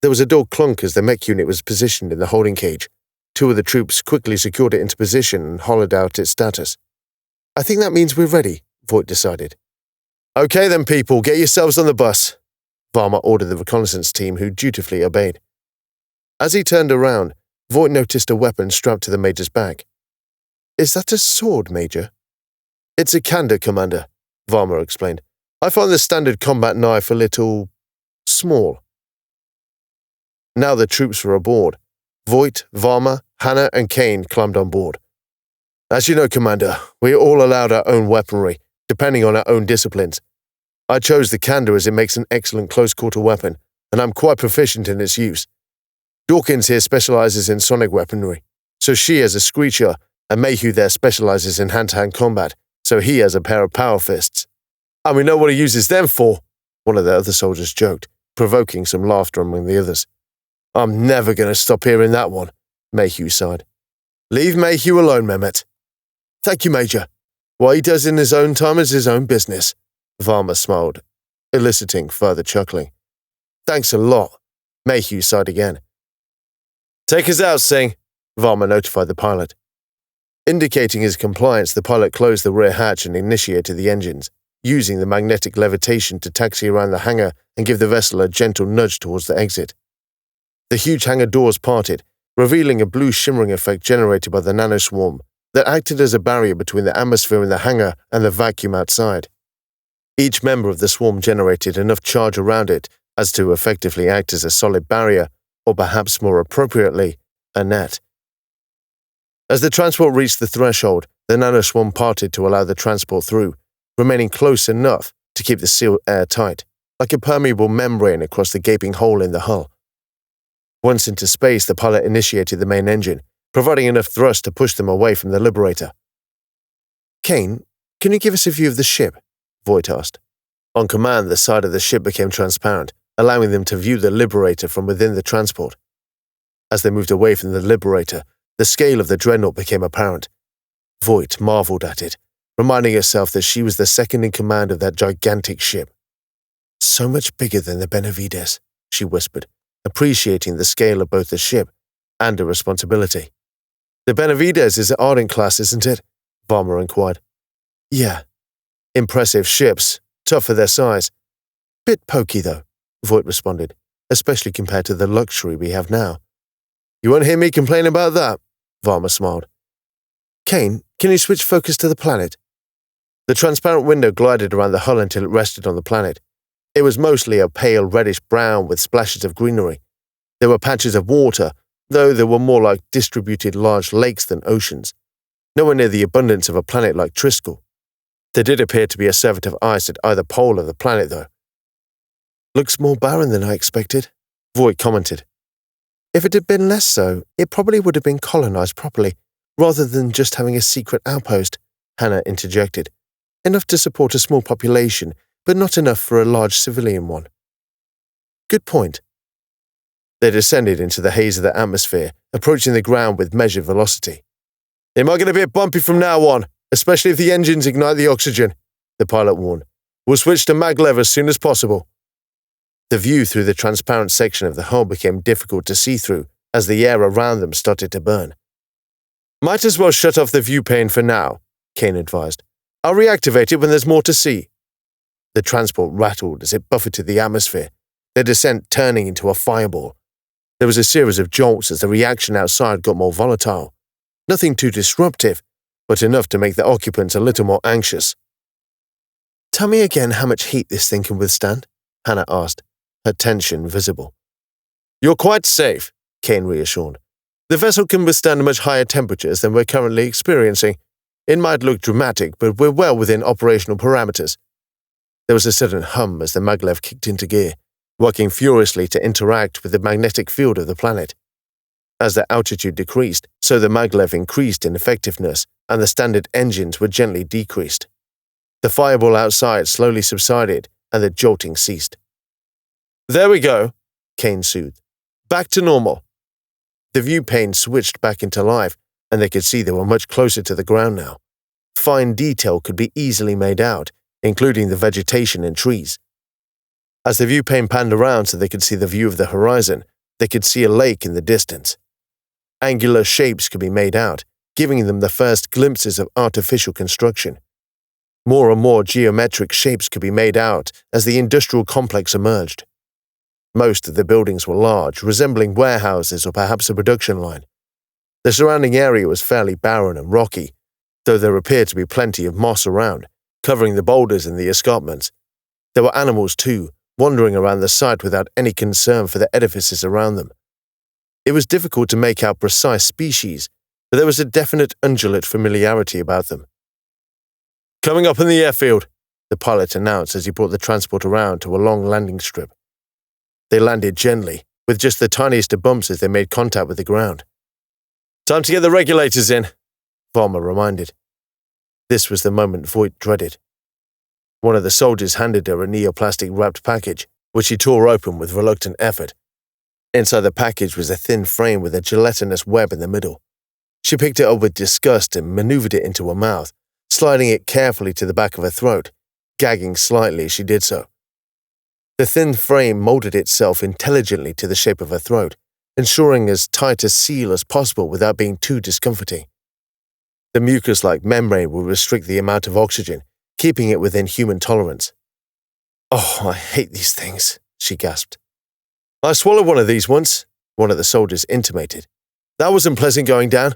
Speaker 3: There was a dull clunk as the mech unit was positioned in the holding cage. 2 of the troops quickly secured it into position and hollowed out its status. "I think that means we're ready," Voight decided. "Okay then, people, get yourselves on the bus," Varma ordered the reconnaissance team, who dutifully obeyed. As he turned around, Voight noticed a weapon strapped to the Major's back. "Is that a sword, Major?" "It's a Kanda, Commander," Varma explained. "I find the standard combat knife a little small." Now the troops were aboard. Voight, Varma, Hannah, and Kane climbed on board. "As you know, Commander, we are all allowed our own weaponry, depending on our own disciplines. I chose the Kanda as it makes an excellent close-quarter weapon, and I'm quite proficient in its use. Dawkins here specializes in sonic weaponry, so she has a screecher, and Mayhew there specializes in hand-to-hand combat, so he has a pair of power fists. And we know what he uses them for," one of the other soldiers joked, provoking some laughter among the others. "I'm never going to stop hearing that one," Mayhew sighed. "Leave Mayhew alone, Mehmet." "Thank you, Major. What he does in his own time is his own business," Varma smiled, eliciting further chuckling. "Thanks a lot," Mayhew sighed again. "Take us out, Singh," Varma notified the pilot. Indicating his compliance, the pilot closed the rear hatch and initiated the engines, using the magnetic levitation to taxi around the hangar and give the vessel a gentle nudge towards the exit. The huge hangar doors parted, revealing a blue shimmering effect generated by the nanoswarm that acted as a barrier between the atmosphere in the hangar and the vacuum outside. Each member of the swarm generated enough charge around it as to effectively act as a solid barrier, or perhaps more appropriately, a net. As the transport reached the threshold, the nanoswarm parted to allow the transport through, remaining close enough to keep the seal airtight, like a permeable membrane across the gaping hole in the hull. Once into space, the pilot initiated the main engine, providing enough thrust to push them away from the Liberator.
Speaker 2: Kane, can you give us a view of the ship? Voight asked.
Speaker 3: On command, the side of the ship became transparent, allowing them to view the Liberator from within the transport. As they moved away from the Liberator, the scale of the dreadnought became apparent. Voight marveled at it, reminding herself that she was the second in command of that gigantic ship.
Speaker 2: So much bigger than the Benavides,
Speaker 3: she whispered, appreciating the scale of both the ship and her responsibility. The Benavides is the Ardent class, isn't it? Varma inquired.
Speaker 2: Yeah.
Speaker 3: Impressive ships, tough for their size.
Speaker 2: Bit pokey, though,
Speaker 3: Voight responded, especially compared to the luxury we have now. You won't hear me complain about that, Varma smiled.
Speaker 2: Kane, can you switch focus to the planet?
Speaker 3: The transparent window glided around the hull until it rested on the planet. It was mostly a pale reddish-brown with splashes of greenery. There were patches of water, though they were more like distributed large lakes than oceans. Nowhere near the abundance of a planet like Triskel. There did appear to be a surfeit of ice at either pole of the planet, though.
Speaker 2: Looks more barren than I expected,
Speaker 3: Voight commented.
Speaker 2: If it had been less so, it probably would have been colonized properly, rather than just having a secret outpost,
Speaker 3: Hannah interjected.
Speaker 2: Enough to support a small population, but not enough for a large civilian one.
Speaker 3: Good point. They descended into the haze of the atmosphere, approaching the ground with measured velocity. It might get a bit bumpy from now on, especially if the engines ignite the oxygen, the pilot warned. We'll switch to maglev as soon as possible. The view through the transparent section of the hull became difficult to see through as the air around them started to burn. Might as well shut off the view pane for now, Kane advised. I'll reactivate it when there's more to see. The transport rattled as it buffeted the atmosphere, their descent turning into a fireball. There was a series of jolts as the reaction outside got more volatile. Nothing too disruptive, but enough to make the occupants a little more anxious.
Speaker 2: Tell me again how much heat this thing can withstand,
Speaker 3: Hannah asked, her tension visible. You're quite safe, Kane reassured. The vessel can withstand much higher temperatures than we're currently experiencing. It might look dramatic, but we're well within operational parameters. There was a sudden hum as the maglev kicked into gear, working furiously to interact with the magnetic field of the planet. As the altitude decreased, so the maglev increased in effectiveness, and the standard engines were gently decreased. The fireball outside slowly subsided, and the jolting ceased. There we go, Kane soothed. Back to normal. The view pane switched back into life, and they could see they were much closer to the ground now. Fine detail could be easily made out, including the vegetation and trees. As the view pane panned around so they could see the view of the horizon, they could see a lake in the distance. Angular shapes could be made out, giving them the first glimpses of artificial construction. More and more geometric shapes could be made out as the industrial complex emerged. Most of the buildings were large, resembling warehouses or perhaps a production line. The surrounding area was fairly barren and rocky, though there appeared to be plenty of moss around, covering the boulders and the escarpments. There were animals too, wandering around the site without any concern for the edifices around them. It was difficult to make out precise species, but there was a definite undulate familiarity about them. Coming up in the airfield, the pilot announced as he brought the transport around to a long landing strip. They landed gently, with just the tiniest of bumps as they made contact with the ground. Time to get the regulators in, Varma reminded. This was the moment Voight dreaded. One of the soldiers handed her a neoplastic-wrapped package, which she tore open with reluctant effort. Inside the package was a thin frame with a gelatinous web in the middle. She picked it up with disgust and maneuvered it into her mouth, sliding it carefully to the back of her throat, gagging slightly as she did so. The thin frame molded itself intelligently to the shape of her throat, ensuring as tight a seal as possible without being too discomforting. The mucus-like membrane would restrict the amount of oxygen, keeping it within human tolerance. "Oh, I hate these things," she gasped. "I swallowed one of these once," one of the soldiers intimated. "That wasn't pleasant going down.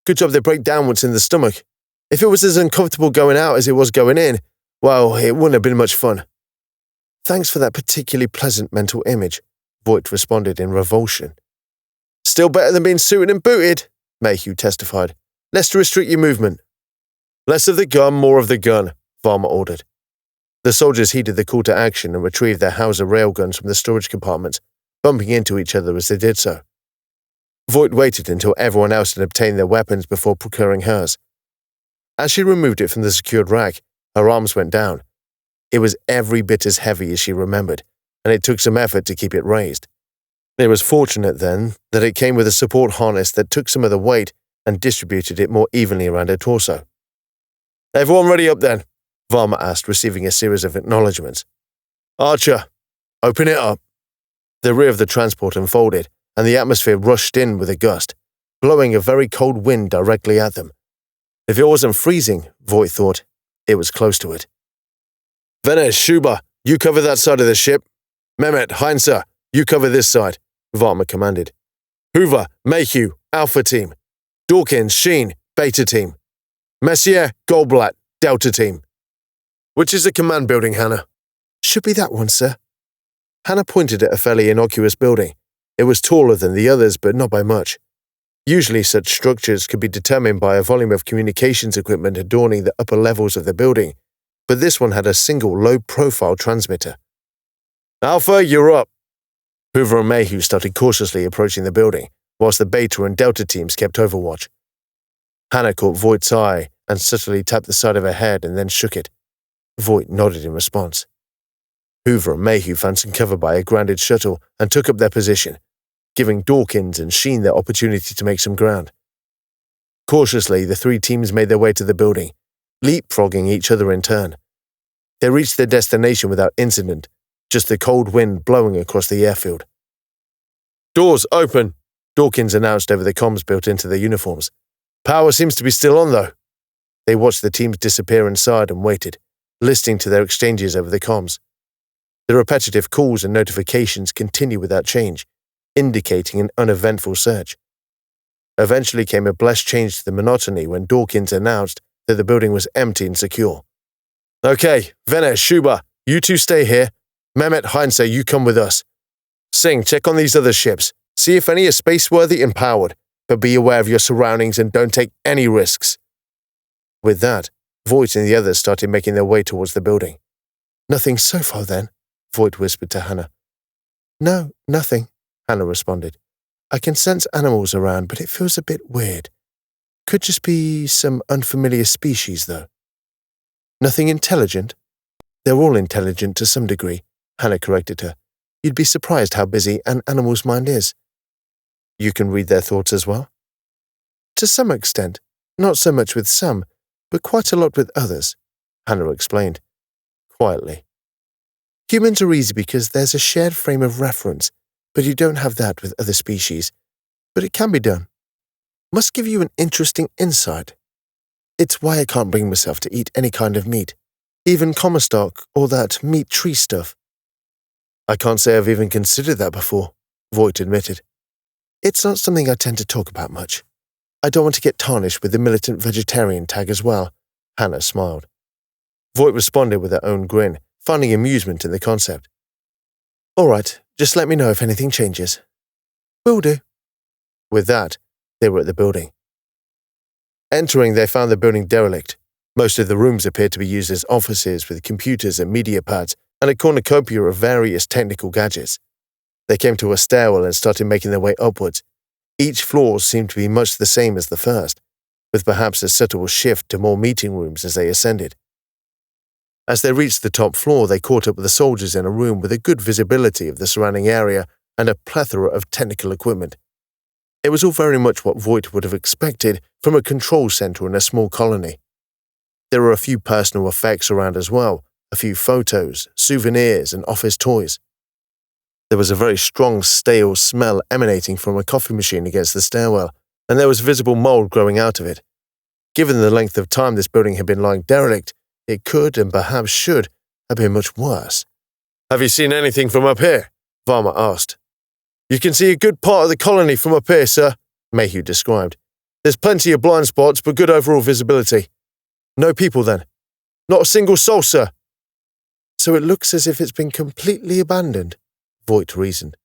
Speaker 3: Good job they break down once in the stomach. If it was as uncomfortable going out as it was going in, well, it wouldn't have been much fun."
Speaker 2: "Thanks for that particularly pleasant mental image,"
Speaker 3: Voight responded in revulsion. "Still better than being suited and booted," Mayhew testified, Less to restrict your movement. Less of the gun, more of the gun, Varma ordered. The soldiers heeded the call to action and retrieved their Hauser railguns from the storage compartments, bumping into each other as they did so. Voight waited until everyone else had obtained their weapons before procuring hers. As she removed it from the secured rack, her arms went down. It was every bit as heavy as she remembered, and it took some effort to keep it raised. It was fortunate, then, that it came with a support harness that took some of the weight and distributed it more evenly around her torso. Everyone ready up then? Varma asked, receiving a series of acknowledgements. Archer, open it up. The rear of the transport unfolded, and the atmosphere rushed in with a gust, blowing a very cold wind directly at them. If it wasn't freezing, Voight thought, it was close to it. Venesh, Shuba, you cover that side of the ship. Mehmet, Heinzer, you cover this side, Varma commanded. Hoover, Mayhew, Alpha Team. Dawkins, Sheen, Beta Team. Messier, Goldblatt, Delta Team. Which is the command building, Hannah?
Speaker 2: Should be that one, sir.
Speaker 3: Hannah pointed at a fairly innocuous building. It was taller than the others, but not by much. Usually such structures could be determined by a volume of communications equipment adorning the upper levels of the building, but this one had a single low-profile transmitter. Alpha, you're up. Hoover and Mayhew started cautiously approaching the building, whilst the Beta and Delta teams kept overwatch. Hannah caught Voight's eye and subtly tapped the side of her head and then shook it. Voight nodded in response. Hoover and Mayhew found some cover by a grounded shuttle and took up their position, giving Dawkins and Sheen their opportunity to make some ground. Cautiously, the three teams made their way to the building, leapfrogging each other in turn. They reached their destination without incident, just the cold wind blowing across the airfield. Doors open, Dawkins announced over the comms built into their uniforms. Power seems to be still on, though. They watched the teams disappear inside and waited, listening to their exchanges over the comms. The repetitive calls and notifications continued without change, indicating an uneventful search. Eventually came a blessed change to the monotony when Dawkins announced that the building was empty and secure. Okay, Venesh, Shuba, you two stay here. Mehmet, Heinze, you come with us. Singh, check on these other ships. See if any are space-worthy and powered, but be aware of your surroundings and don't take any risks. With that, Voight and the others started making their way towards the building.
Speaker 2: Nothing so far, then, Voight whispered to Hannah. No, nothing, Hannah responded. I can sense animals around, but it feels a bit weird. Could just be some unfamiliar species, though. Nothing intelligent? They're all intelligent to some degree, Hannah corrected her. You'd be surprised how busy an animal's mind is. You can read their thoughts as well? To some extent. Not so much with some, but quite a lot with others, Hannah explained, quietly. Humans are easy because there's a shared frame of reference, but you don't have that with other species. But it can be done. Must give you an interesting insight. It's why I can't bring myself to eat any kind of meat, even comstock or that meat tree stuff.
Speaker 3: I can't say I've even considered that before, Voight admitted.
Speaker 2: It's not something I tend to talk about much. I don't want to get tarnished with the militant vegetarian tag as well, Hannah smiled.
Speaker 3: Voight responded with her own grin, finding amusement in the concept.
Speaker 2: All right, just let me know if anything changes. Will do.
Speaker 3: With that, they were at the building. Entering, they found the building derelict. Most of the rooms appeared to be used as offices with computers and media pads and a cornucopia of various technical gadgets. They came to a stairwell and started making their way upwards. Each floor seemed to be much the same as the first, with perhaps a subtle shift to more meeting rooms as they ascended. As they reached the top floor, they caught up with the soldiers in a room with a good visibility of the surrounding area and a plethora of technical equipment. It was all very much what Voight would have expected from a control center in a small colony. There were a few personal effects around as well, a few photos, souvenirs, and office toys. There was a very strong, stale smell emanating from a coffee machine against the stairwell, and there was visible mold growing out of it. Given the length of time this building had been lying derelict, it could and perhaps should have been much worse. Have you seen anything from up here? Varma asked. You can see a good part of the colony from up here, sir, Mayhew described. There's plenty of blind spots, but good overall visibility. No people, then? Not a single soul, sir.
Speaker 2: So it looks as if it's been completely abandoned, Voight reasoned.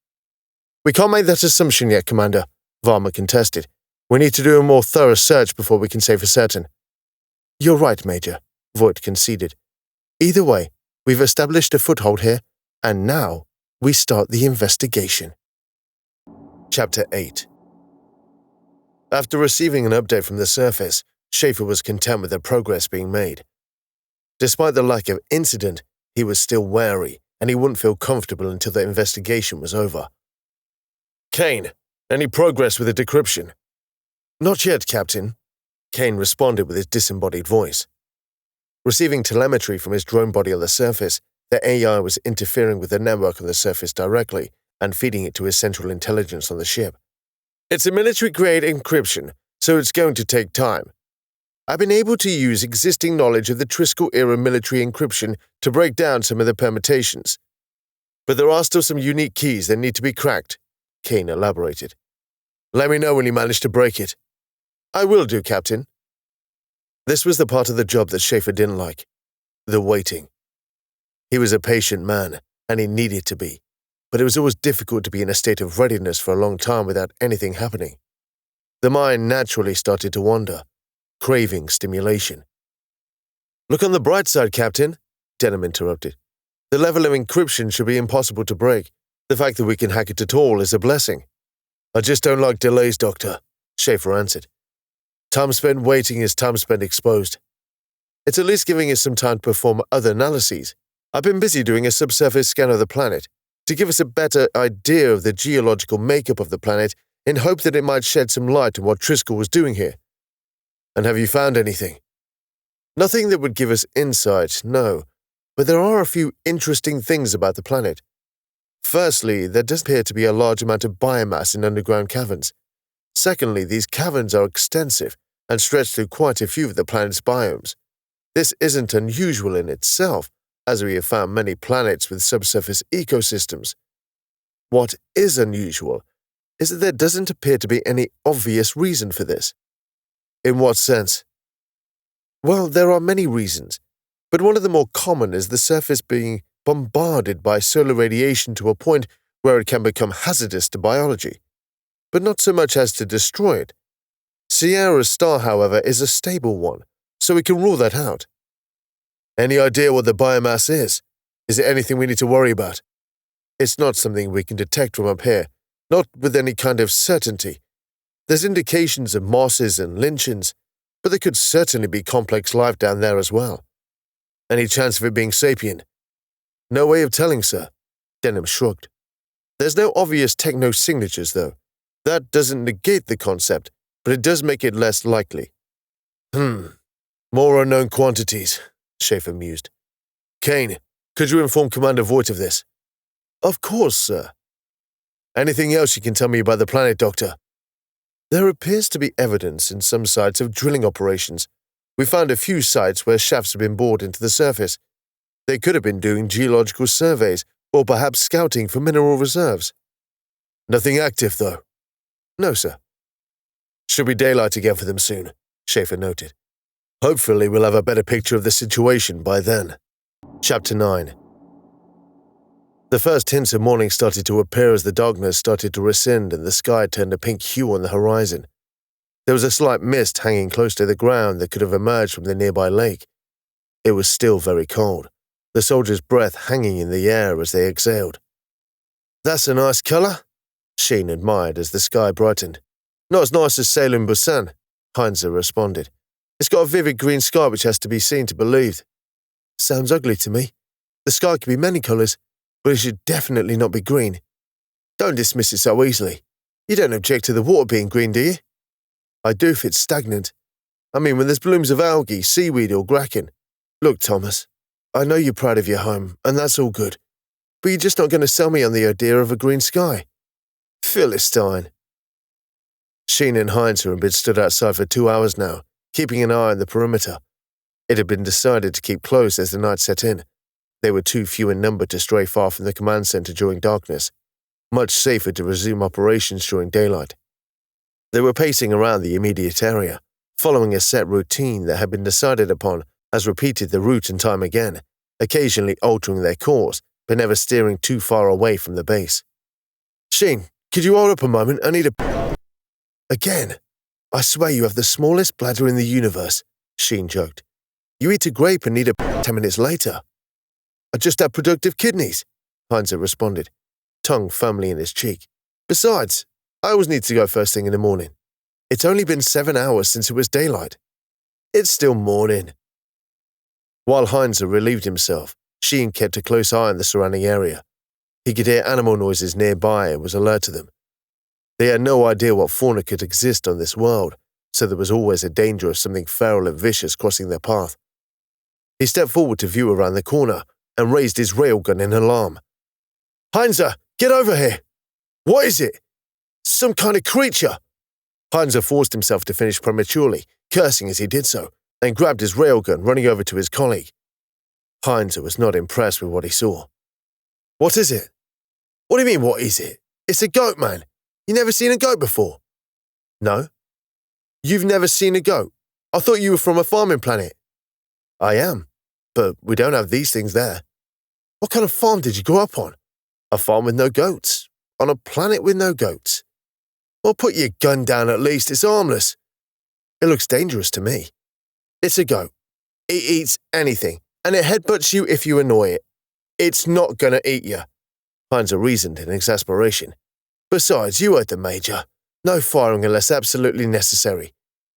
Speaker 3: We can't make that assumption yet, Commander, Varma contested. We need to do a more thorough search before we can say for certain.
Speaker 2: You're right, Major, Voight conceded. Either way, we've established a foothold here, and now we start the investigation. Chapter 8. After receiving an update from the surface, Schaefer was content with the progress being made. Despite the lack of incident, he was still wary, and he wouldn't feel comfortable until the investigation was over.
Speaker 3: Kane, any progress with the decryption?
Speaker 2: Not yet, Captain, Kane responded with his disembodied voice. Receiving telemetry from his drone body on the surface, the AI was interfering with the network on the surface directly and feeding it to his central intelligence on the ship.
Speaker 3: It's a military-grade encryption, so it's going to take time. I've been able to use existing knowledge of the Triskel-era military encryption to break down some of the permutations. But there are still some unique keys that need to be cracked, Kane elaborated. Let me know when you manage to break it. I will do, Captain. This was the part of the job that Schaefer didn't like. The waiting. He was a patient man, and he needed to be, but it was always difficult to be in a state of readiness for a long time without anything happening. The mind naturally started to wander, craving stimulation. Look on the bright side, Captain, Denham interrupted. The level of encryption should be impossible to break. The fact that we can hack it at all is a blessing. I just don't like delays, Doctor, Schaefer answered. Time spent waiting is time spent exposed. It's at least giving us some time to perform other analyses. I've been busy doing a subsurface scan of the planet to give us a better idea of the geological makeup of the planet in hope that it might shed some light on what Triskel was doing here. And have you found anything? Nothing that would give us insight, no, but there are a few interesting things about the planet. Firstly, there does appear to be a large amount of biomass in underground caverns. Secondly, these caverns are extensive and stretch through quite a few of the planet's biomes. This isn't unusual in itself, as we have found many planets with subsurface ecosystems. What is unusual is that there doesn't appear to be any obvious reason for this. In what sense? Well, there are many reasons, but one of the more common is the surface being bombarded by solar radiation to a point where it can become hazardous to biology, but not so much as to destroy it. Sierra's star, however, is a stable one, so we can rule that out. Any idea what the biomass is? Is it anything we need to worry about? It's not something we can detect from up here, not with any kind of certainty. There's indications of mosses and lichens, but there could certainly be complex life down there as well. Any chance of it being sapient? No way of telling, sir. Denham shrugged. There's no obvious techno-signatures, though. That doesn't negate the concept, but it does make it less likely. More unknown quantities, Schaefer mused. Kane, could you inform Commander Voight of this? Of course, sir. Anything else you can tell me about the planet, Doctor? There appears to be evidence in some sites of drilling operations. We found a few sites where shafts have been bored into the surface. They could have been doing geological surveys or perhaps scouting for mineral reserves. Nothing active, though. No, sir. Should be daylight again for them soon, Schaefer noted. Hopefully we'll have a better picture of the situation by then. Chapter 9. The first hints of morning started to appear as the darkness started to rescind and the sky turned a pink hue on the horizon. There was a slight mist hanging close to the ground that could have emerged from the nearby lake. It was still very cold, the soldiers' breath hanging in the air as they exhaled. That's a nice colour, Sheen admired as the sky brightened. Not as nice as Salem Busan, Heinzer responded. It's got a vivid green sky which has to be seen to believed. Sounds ugly to me. The sky could be many colours, but it should definitely not be green. Don't dismiss it so easily. You don't object to the water being green, do you? I do if it's stagnant. I mean when there's blooms of algae, seaweed or bracken. Look, Thomas, I know you're proud of your home, and that's all good, but you're just not going to sell me on the idea of a green sky. Philistine. Sheen and Heinzer had been stood outside for 2 hours now, keeping an eye on the perimeter. It had been decided to keep close as the night set in. They were too few in number to stray far from the command center during darkness. Much safer to resume operations during daylight. They were pacing around the immediate area, following a set routine that had been decided upon, as repeated the route and time again, occasionally altering their course, but never steering too far away from the base. Sheen, could you hold up a moment? I need a... Again.
Speaker 2: I swear you have the smallest bladder in the universe, Sheen joked. You eat a grape and need a 10 minutes later. I just had productive kidneys, Heinzer responded, tongue firmly in his cheek. Besides, I always need to go first thing in the morning. It's only been 7 hours since it was daylight. It's still morning. While Heinzer relieved himself, Sheen kept a close eye on the surrounding area. He could hear animal noises nearby and was alert to them. They had no idea what fauna could exist on this world, so there was always a danger of something feral and vicious crossing their path. He stepped forward to view around the corner and raised his railgun in alarm. Heinzer, get over here! What is it? Some kind of creature! Heinzer forced himself to finish prematurely, cursing as he did so, and grabbed his railgun, running over to his colleague. Heinzer was not impressed with what he saw. What is it? What do you mean, what is it? It's a goat, man. You never seen a goat before? No. You've never seen a goat? I thought you were from a farming planet. I am, but we don't have these things there. What kind of farm did you grow up on? A farm with no goats. On a planet with no goats. Well, put your gun down at least. It's harmless. It looks dangerous to me. It's a goat. It eats anything, and it headbutts you if you annoy it. It's not gonna eat you. Heinzer reasoned in exasperation. Besides, you heard the Major. No firing unless absolutely necessary.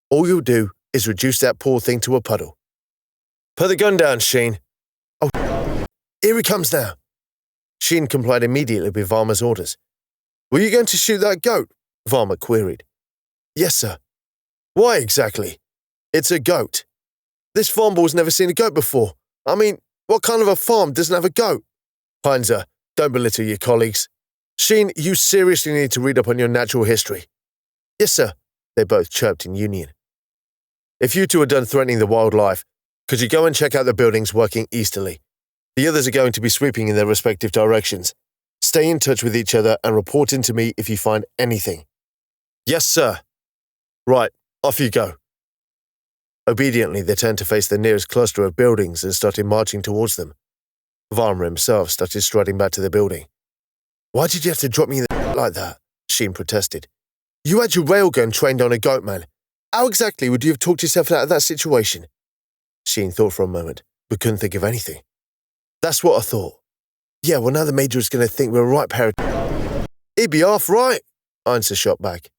Speaker 2: All you'll do is reduce that poor thing to a puddle. Put the gun down, Sheen. Oh, here he comes now. Sheen complied immediately with Varma's orders. Were you going to shoot that goat? Varma queried. Yes, sir. Why exactly? It's a goat. This farm boy's never seen a goat before. I mean, what kind of a farm doesn't have a goat? Heinzer, don't belittle your colleagues. Sheen, you seriously need to read up on your natural history. Yes, sir, they both chirped in union. If you two are done threatening the wildlife, could you go and check out the buildings working easterly? The others are going to be sweeping in their respective directions. Stay in touch with each other and report in to me if you find anything. Yes, sir. Right, off you go. Obediently, they turned to face the nearest cluster of buildings and started marching towards them. Varma himself started striding back to the building. Why did you have to drop me in the like that? Sheen protested. You had your railgun trained on a goat, man. How exactly would you have talked yourself out of that situation? Sheen thought for a moment, but couldn't think of anything. That's what I thought. Yeah, well, now the Major is going to think we're a right pair of... He'd be half right, Heinzer shot back.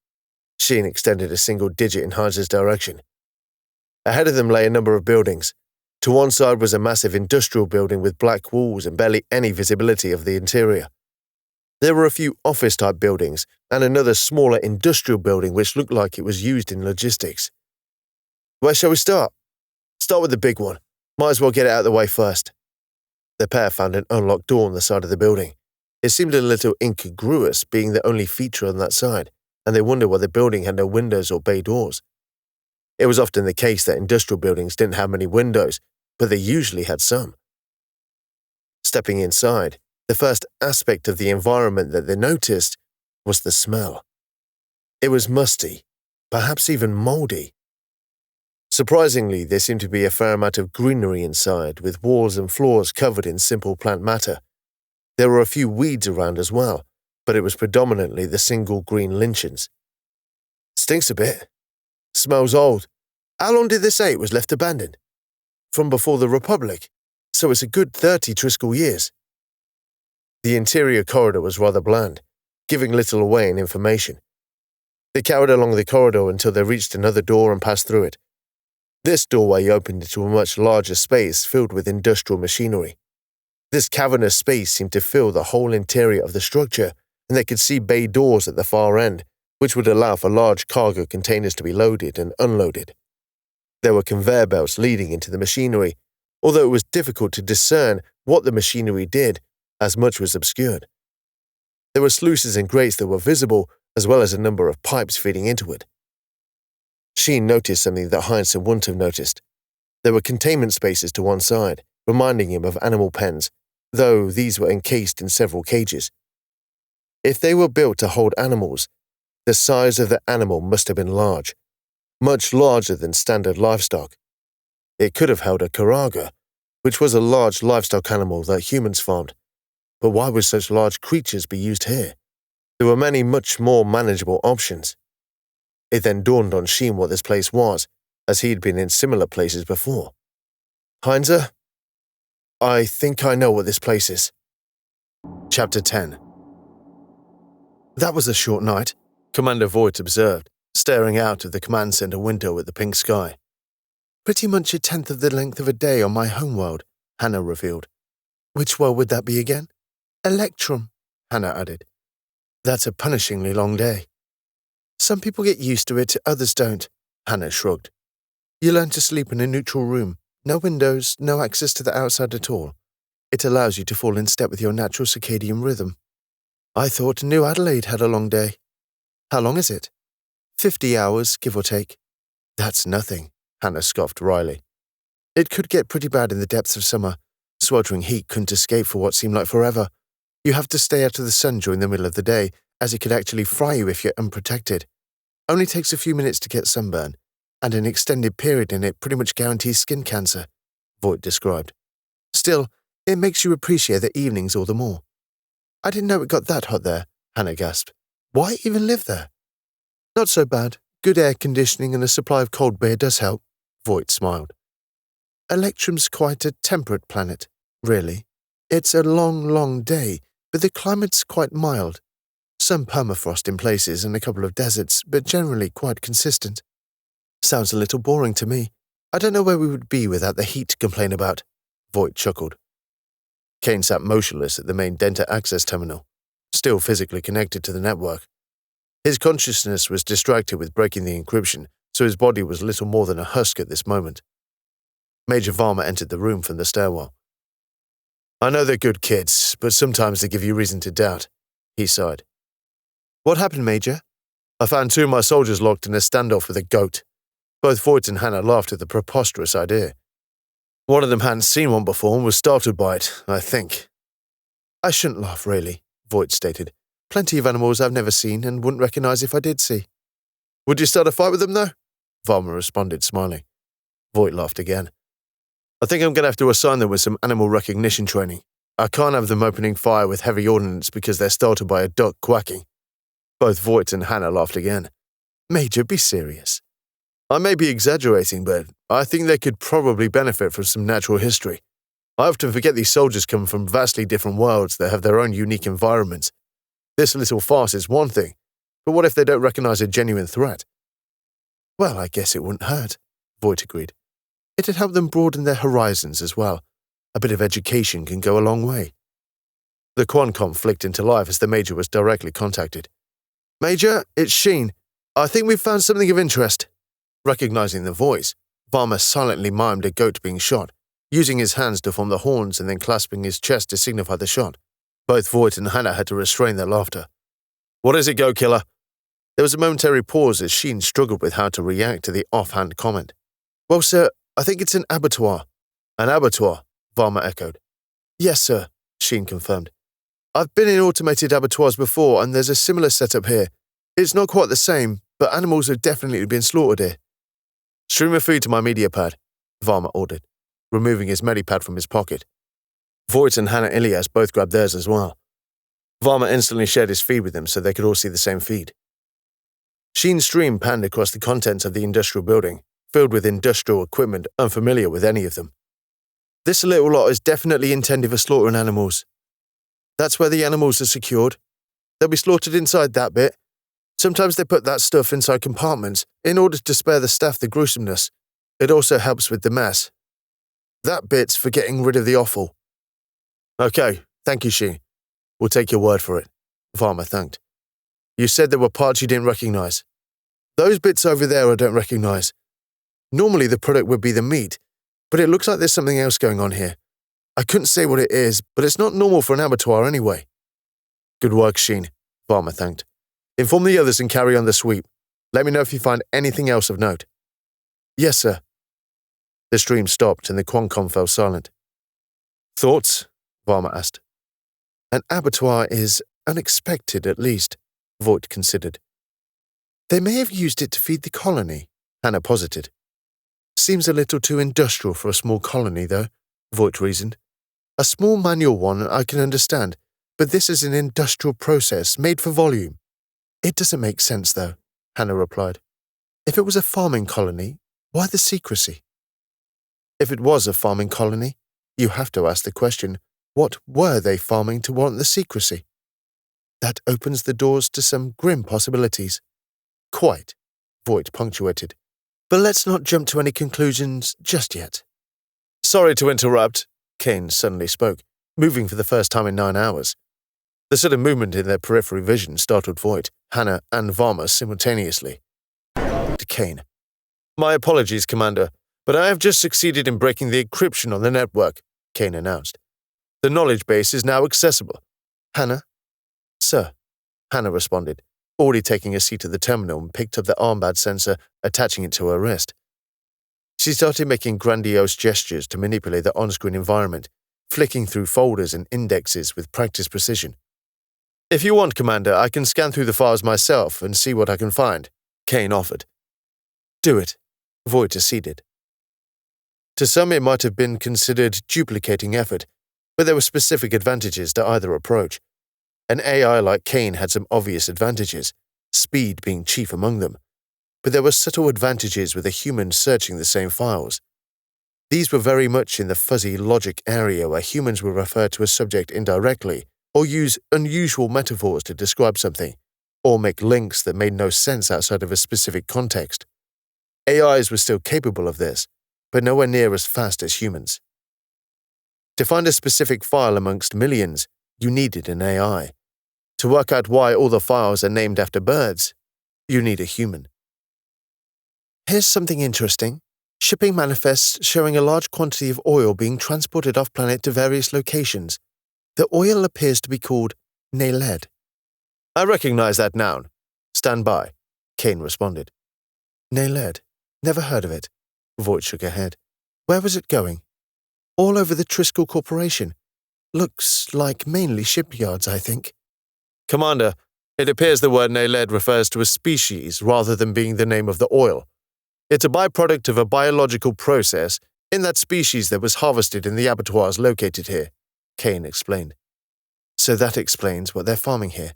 Speaker 2: Sheen extended a single digit in Heinzer's direction. Ahead of them lay a number of buildings. To one side was a massive industrial building with black walls and barely any visibility of the interior. There were a few office-type buildings and another smaller industrial building which looked like it was used in logistics. Where shall we start? Start with the big one. Might as well get it out of the way first. The pair found an unlocked door on the side of the building. It seemed a little incongruous being the only feature on that side, and they wondered why the building had no windows or bay doors. It was often the case that industrial buildings didn't have many windows, but they usually had some. Stepping inside, the first aspect of the environment that they noticed was the smell. It was musty, perhaps even moldy. Surprisingly, there seemed to be a fair amount of greenery inside, with walls and floors covered in simple plant matter. There were a few weeds around as well, but it was predominantly the single green lichens. Stinks a bit. Smells old. How long did they say it was left abandoned? From before the Republic, so it's a good 30 Triskel years. The interior corridor was rather bland, giving little away in information. They carried along the corridor until they reached another door and passed through it. This doorway opened into a much larger space filled with industrial machinery. This cavernous space seemed to fill the whole interior of the structure, and they could see bay doors at the far end, which would allow for large cargo containers to be loaded and unloaded. There were conveyor belts leading into the machinery, although it was difficult to discern what the machinery did, as much was obscured. There were sluices and grates that were visible, as well as a number of pipes feeding into it. Sheen noticed something that Heinzer wouldn't have noticed. There were containment spaces to one side, reminding him of animal pens, though these were encased in several cages. If they were built to hold animals, the size of the animal must have been large, much larger than standard livestock. It could have held a karaga, which was a large livestock animal that humans farmed. But why would such large creatures be used here? There were many much more manageable options.
Speaker 3: It then dawned on Sheen what this place was, as he'd been in similar places before. Heinzer, I think I know what this place is. Chapter 10. That was a short night, Commander Voight observed, staring out of the command center window at the pink sky. Pretty much a tenth of the length of a day on my homeworld, Hannah revealed. Which world would that be again? Electrum, Hannah added. That's a punishingly long day. Some people get used to it, others don't, Hannah shrugged. You learn to sleep in a neutral room, no windows, no access to the outside at all. It allows you to fall in step with your natural circadian rhythm. I thought New Adelaide had a long day. How long is it? 50 hours, give or take. That's nothing, Hannah scoffed wryly. It could get pretty bad in the depths of summer. Sweltering heat couldn't escape for what seemed like forever. You have to stay out of the sun during the middle of the day, as it could actually fry you if you're unprotected. Only takes a few minutes to get sunburn, and an extended period in it pretty much guarantees skin cancer, Voight described. Still, it makes you appreciate the evenings all the more. I didn't know it got that hot there, Hannah gasped. Why even live there? Not so bad. Good air conditioning and a supply of cold beer does help, Voight smiled. Electrum's quite a temperate planet, really. It's a long, long day, but the climate's quite mild. Some permafrost in places and a couple of deserts, but generally quite consistent. Sounds a little boring to me. I don't know where we would be without the heat to complain about, Voight chuckled. Kane sat motionless at the main Denta access terminal, still physically connected to the network. His consciousness was distracted with breaking the encryption, so his body was little more than a husk at this moment. Major Varma entered the room from the stairwell. I know they're good kids, but sometimes they give you reason to doubt, he sighed. What happened, Major? I found 2 of my soldiers locked in a standoff with a goat. Both Voight and Hannah laughed at the preposterous idea. One of them hadn't seen one before and was startled by it, I think. I shouldn't laugh, really, Voight stated. Plenty of animals I've never seen and wouldn't recognize if I did see. Would you start a fight with them, though? Varma responded, smiling. Voight laughed again. I think I'm going to have to assign them with some animal recognition training. I can't have them opening fire with heavy ordnance because they're startled by a duck quacking. Both Voight and Hannah laughed again. Major, be serious. I may be exaggerating, but I think they could probably benefit from some natural history. I often forget these soldiers come from vastly different worlds that have their own unique environments. This little farce is one thing, but what if they don't recognize a genuine threat? Well, I guess it wouldn't hurt, Voight agreed. It'd help them broaden their horizons as well. A bit of education can go a long way. The Quancom flicked into life as the Major was directly contacted. Major, it's Sheen. I think we've found something of interest. Recognizing the voice, Varma silently mimed a goat being shot, using his hands to form the horns and then clasping his chest to signify the shot. Both Voight and Hannah had to restrain their laughter. What is it, Goat Killer? There was a momentary pause as Sheen struggled with how to react to the offhand comment. Well, sir, I think it's an abattoir. An abattoir, Varma echoed. Yes, sir, Sheen confirmed. I've been in automated abattoirs before and there's a similar setup here. It's not quite the same, but animals have definitely been slaughtered here. Stream of food to my media pad, Varma ordered, removing his medipad from his pocket. Voight and Hannah Ilias both grabbed theirs as well. Varma instantly shared his feed with them so they could all see the same feed. Sheen's stream panned across the contents of the industrial building, filled with industrial equipment unfamiliar with any of them. This little lot is definitely intended for slaughtering animals. That's where the animals are secured. They'll be slaughtered inside that bit. Sometimes they put that stuff inside compartments in order to spare the staff the gruesomeness. It also helps with the mess. That bit's for getting rid of the offal. Okay, thank you, Sheen. We'll take your word for it, Varma thanked. You said there were parts you didn't recognize. Those bits over there I don't recognize. Normally the product would be the meat, but it looks like there's something else going on here. I couldn't say what it is, but it's not normal for an abattoir anyway. Good work, Sheen, Varma thanked. Inform the others and carry on the sweep. Let me know if you find anything else of note. Yes, sir. The stream stopped and the Quancom fell silent. Thoughts? Varma asked. An abattoir is unexpected, at least, Voight considered. They may have used it to feed the colony, Hannah posited. Seems a little too industrial for a small colony, though, Voight reasoned. A small manual one I can understand, but this is an industrial process made for volume. It doesn't make sense, though, Hannah replied.
Speaker 2: If it was a farming colony, why the secrecy? If it was a farming colony, you have to ask the question, what were they farming to warrant the secrecy? That opens the doors to some grim possibilities. Quite, Voight punctuated. But let's not jump to any conclusions just yet.
Speaker 3: Sorry to interrupt, Kane suddenly spoke, moving for the first time in 9 hours. The sudden movement in their periphery vision startled Voight, Hannah, and Varma simultaneously. Kane. My apologies, Commander, but I have just succeeded in breaking the encryption on the network, Kane announced. The knowledge base is now accessible.
Speaker 2: Hannah?
Speaker 3: Sir, Hannah responded, already taking a seat at the terminal and picked up the armband sensor, attaching it to her wrist. She started making grandiose gestures to manipulate the on-screen environment, flicking through folders and indexes with practiced precision. If you want, Commander, I can scan through the files myself and see what I can find, Kane offered.
Speaker 2: Do it,
Speaker 3: Voight acceded. To some, it might have been considered duplicating effort, but there were specific advantages to either approach. An AI like Kane had some obvious advantages, speed being chief among them, but there were subtle advantages with a human searching the same files. These were very much in the fuzzy logic area where humans will refer to a subject indirectly or use unusual metaphors to describe something, or make links that made no sense outside of a specific context. AIs were still capable of this, but nowhere near as fast as humans. To find a specific file amongst millions, you needed an AI. To work out why all the files are named after birds, you need a human.
Speaker 2: Here's something interesting. Shipping manifests showing a large quantity of oil being transported off-planet to various locations. The oil appears to be called Naled.
Speaker 3: I recognize that noun. Stand by, Kane responded.
Speaker 2: Naled. Never heard of it. Voight shook her head. Where was it going? All over the Triskel Corporation. Looks like mainly shipyards, I think.
Speaker 3: Commander, it appears the word Naled refers to a species rather than being the name of the oil. It's a byproduct of a biological process in that species that was harvested in the abattoirs located here, Kane explained.
Speaker 2: So that explains what they're farming here.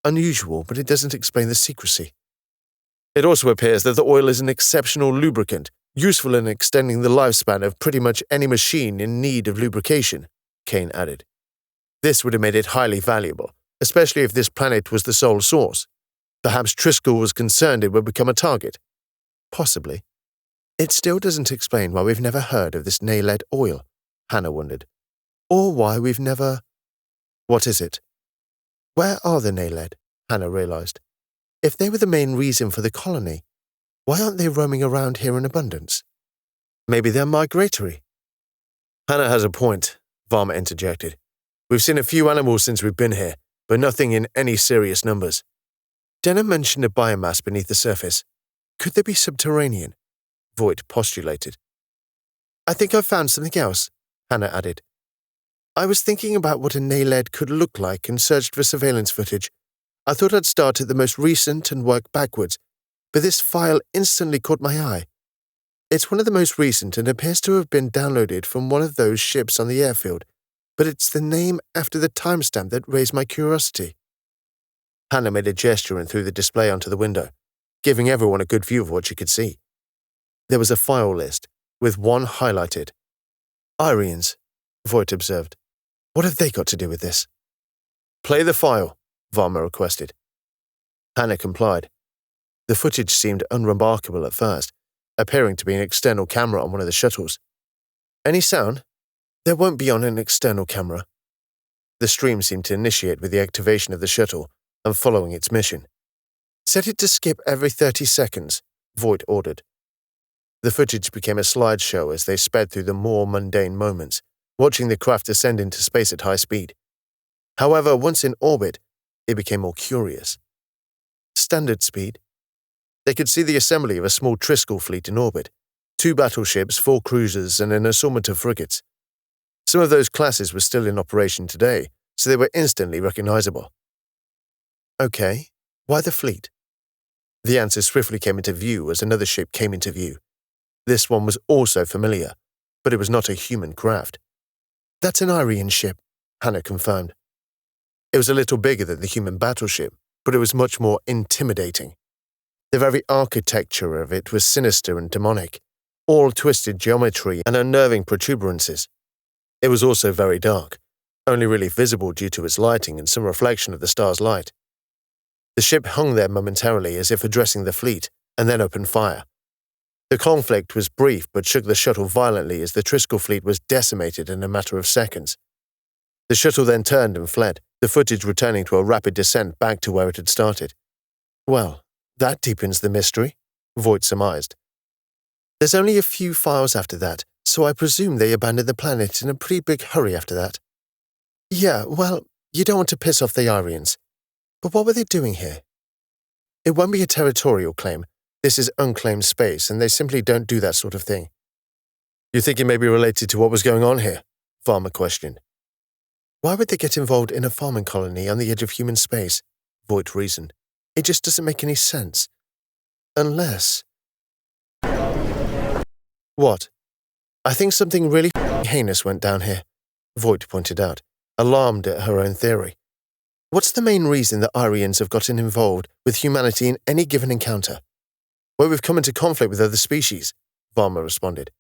Speaker 2: Unusual, but it doesn't explain the secrecy.
Speaker 3: It also appears that the oil is an exceptional lubricant, useful in extending the lifespan of pretty much any machine in need of lubrication, Kane added. This would have made it highly valuable, especially if this planet was the sole source. Perhaps Triskel was concerned it would become a target.
Speaker 2: Possibly. It still doesn't explain why we've never heard of this Naled oil, Hannah wondered. Or why we've never... What is it? Where are the Naled? Hannah realized. If they were the main reason for the colony, why aren't they roaming around here in abundance? Maybe they're migratory.
Speaker 3: Hannah has a point, Varma interjected. We've seen a few animals since we've been here, but nothing in any serious numbers.
Speaker 2: Denner mentioned a biomass beneath the surface. Could they be subterranean? Voight postulated. I think I've found something else, Hannah added. I was thinking about what a Naled could look like and searched for surveillance footage. I thought I'd start at the most recent and work backwards, but this file instantly caught my eye. It's one of the most recent and appears to have been downloaded from one of those ships on the airfield, but it's the name after the timestamp that raised my curiosity.
Speaker 3: Hannah made a gesture and threw the display onto the window, giving everyone a good view of what she could see. There was a file list, with one highlighted.
Speaker 2: Eyrians, Voight observed. What have they got to do with this?
Speaker 3: Play the file, Varma requested.
Speaker 2: Hannah complied. The footage seemed unremarkable at first, appearing to be an external camera on one of the shuttles. Any sound? There won't be on an external camera. The stream seemed to initiate with the activation of the shuttle and following its mission. Set it to skip every 30 seconds, Voight ordered. The footage became a slideshow as they sped through the more mundane moments, watching the craft descend into space at high speed. However, once in orbit, it became more curious. Standard speed. They could see the assembly of a small Triskel fleet in orbit, 2 battleships, 4 cruisers, and an assortment of frigates. Some of those classes were still in operation today, so they were instantly recognizable. Okay, why the fleet? The answer swiftly came into view as another ship came into view. This one was also familiar, but it was not a human craft. That's an Eyrian ship, Hannah confirmed. It was a little bigger than the human battleship, but it was much more intimidating.
Speaker 3: The very architecture of it was sinister and demonic, all twisted geometry and unnerving protuberances. It was also very dark, only really visible due to its lighting and some reflection of the star's light. The ship hung there momentarily as if addressing the fleet, and then opened fire. The conflict was brief but shook the shuttle violently as the Triskel fleet was decimated in a matter of seconds. The shuttle then turned and fled, the footage returning to a rapid descent back to where it had started. Well, that deepens the mystery, Voight surmised. There's only a few files after that, so I presume they abandoned the planet in a pretty big hurry after that. Yeah, well, you don't want to piss off the Eyrians. But what were they doing here? It won't be a territorial claim. This is unclaimed space, and they simply don't do that sort of thing. You think it may be related to what was going on here? Varma questioned. Why would they get involved in a farming colony on the edge of human space? Voight reasoned. It just doesn't make any sense. Unless... What? I think something really heinous went down here, Voight pointed out, alarmed at her own theory. What's the main reason that Eyrians have gotten involved with humanity in any given encounter? Where we've come into conflict with other species, Varma responded.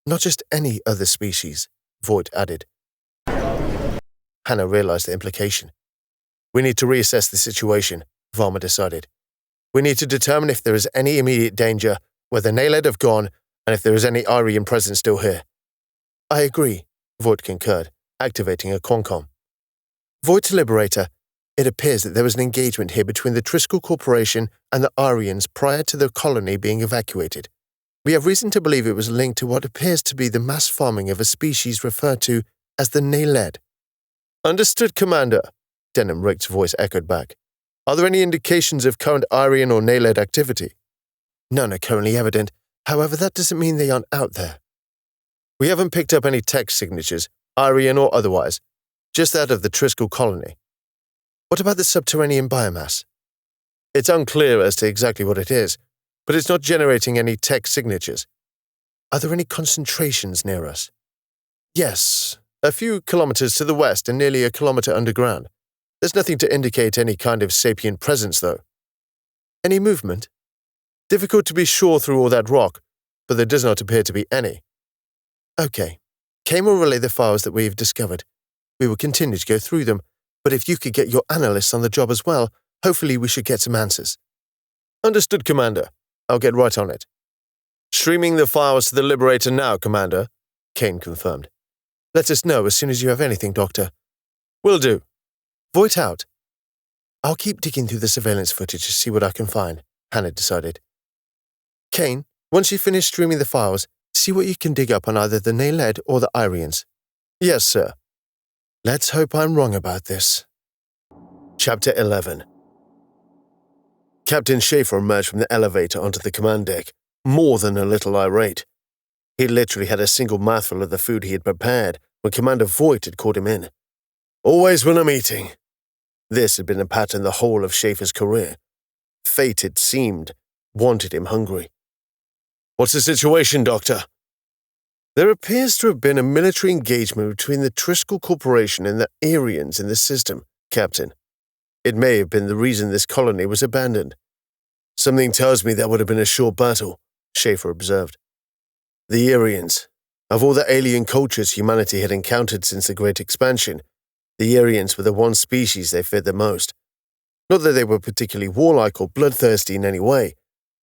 Speaker 3: Not just any other species, Voight added. Hannah realized the implication. We need to reassess the situation, Varma decided. We need to determine if there is any immediate danger, where the Naled have gone, and if there is any Eyrian presence still here. I agree, Voight concurred, activating a Quancom. Voight Liberator, it appears that there was an engagement here between the Triskel Corporation and the Eyrians prior to the colony being evacuated. We have reason to believe it was linked to what appears to be the mass farming of a species referred to as the Naled. Understood, Commander, Denham Rick's voice echoed back. Are there any indications of current Eyrian or Naled activity? None are currently evident. However, that doesn't mean they aren't out there. We haven't picked up any text signatures, Eyrian or otherwise, just that of the Triskel colony. What about the subterranean biomass? It's unclear as to exactly what it is, but it's not generating any text signatures. Are there any concentrations near us? Yes, a few kilometers to the west and nearly a kilometer underground. There's nothing to indicate any kind of sapient presence, though. Any movement? Difficult to be sure through all that rock, but there does not appear to be any. Okay. Kane will relay the files that we've discovered. We will continue to go through them, but if you could get your analysts on the job as well, hopefully we should get some answers. Understood, Commander. I'll get right on it. Streaming the files to the Liberator now, Commander, Kane confirmed. Let us know as soon as you have anything, Doctor. Will do. Voight out. I'll keep digging through the surveillance footage to see what I can find, Hannah decided. Kane, once you finish streaming the files, see what you can dig up on either the Naled or the Eyrians. Yes, sir. Let's hope I'm wrong about this. Chapter 11. Captain Schaefer emerged from the elevator onto the command deck, more than a little irate. He literally had a single mouthful of the food he had prepared when Commander Voight had called him in. Always when I'm eating. This had been a pattern the whole of Schaefer's career. Fate, it seemed, wanted him hungry. What's the situation, Doctor? There appears to have been a military engagement between the Triskel Corporation and the Eyrians in the system, Captain. It may have been the reason this colony was abandoned. Something tells me that would have been a short battle, Schaefer observed. The Eyrians. Of all the alien cultures humanity had encountered since the Great Expansion, the Eyrians were the one species they feared the most. Not that they were particularly warlike or bloodthirsty in any way,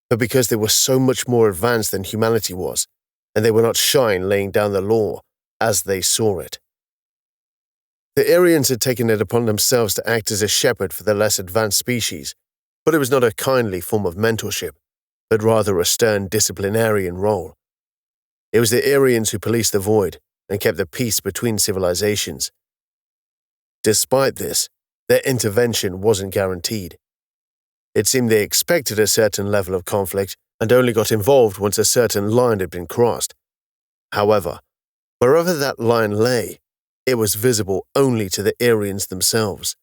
Speaker 3: but because they were so much more advanced than humanity was, and they were not shy in laying down the law as they saw it. The Eyrians had taken it upon themselves to act as a shepherd for the less advanced species, but it was not a kindly form of mentorship, but rather a stern disciplinarian role. It was the Eyrians who policed the void and kept the peace between civilizations. Despite this, their intervention wasn't guaranteed. It seemed they expected a certain level of conflict and only got involved once a certain line had been crossed. However, wherever that line lay, it was visible only to the Eyrians themselves.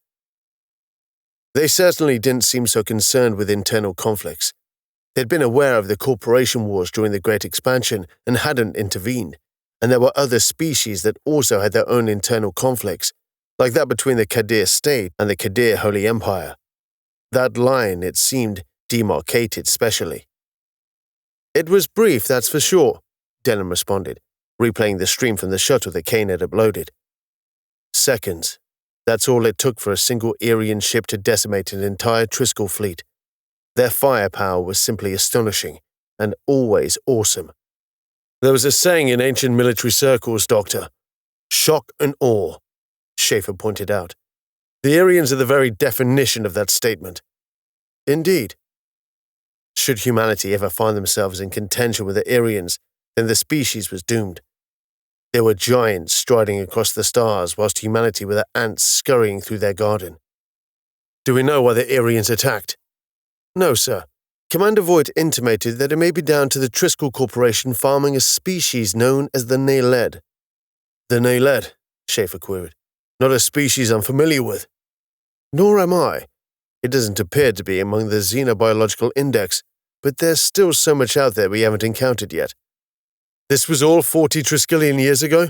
Speaker 3: They certainly didn't seem so concerned with internal conflicts. They'd been aware of the corporation wars during the Great Expansion and hadn't intervened, and there were other species that also had their own internal conflicts, like that between the Kadir state and the Kadir Holy Empire. That line, it seemed, demarcated specially. "It was brief, that's for sure," Denham responded, replaying the stream from the shuttle that Kane had uploaded. "Seconds. That's all it took for a single Eyrian ship to decimate an entire Triskel fleet. Their firepower was simply astonishing, and always awesome. There was a saying in ancient military circles, Doctor. Shock and awe," Schaefer pointed out. "The Eyrians are the very definition of that statement." "Indeed. Should humanity ever find themselves in contention with the Eyrians, then the species was doomed. They were giants striding across the stars whilst humanity were the ants scurrying through their garden." "Do we know why the Eyrians attacked?" "No, sir. Commander Voight intimated that it may be down to the Triskel Corporation farming a species known as the Naled." "The Naled?" Schaefer queried. "Not a species I'm familiar with." "Nor am I. It doesn't appear to be among the Xenobiological Index, but there's still so much out there we haven't encountered yet." "This was all 40 Triskelion years ago?"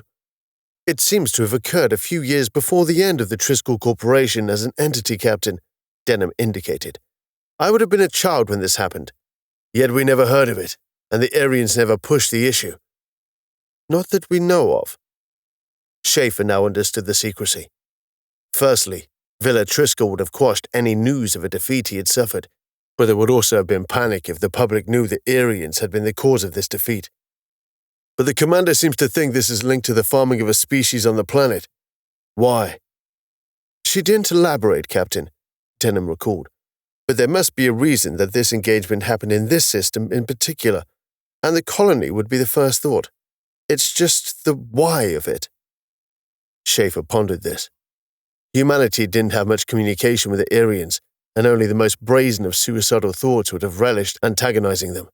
Speaker 3: "It seems to have occurred a few years before the end of the Triskel Corporation as an entity, Captain," Denham indicated. "I would have been a child when this happened. Yet we never heard of it, and the Eyrians never pushed the issue." "Not that we know of." Schaefer now understood the secrecy. Firstly, Villa Triskel would have quashed any news of a defeat he had suffered, but there would also have been panic if the public knew the Eyrians had been the cause of this defeat. "But the commander seems to think this is linked to the farming of a species on the planet. Why?" "She didn't elaborate, Captain," Denham recalled. "But there must be a reason that this engagement happened in this system in particular, and the colony would be the first thought. It's just the why of it." Schaefer pondered this. Humanity didn't have much communication with the Eyrians, and only the most brazen of suicidal thoughts would have relished antagonizing them.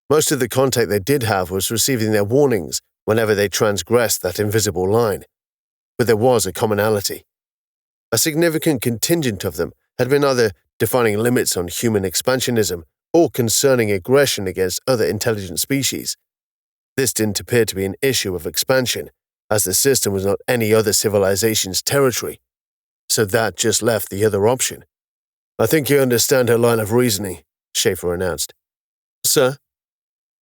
Speaker 3: Most of the contact they did have was receiving their warnings whenever they transgressed that invisible line. But there was a commonality. A significant contingent of them had been either defining limits on human expansionism or concerning aggression against other intelligent species. This didn't appear to be an issue of expansion, as the system was not any other civilization's territory, so that just left the other option. "I think you understand her line of reasoning," Schaefer announced. "Sir?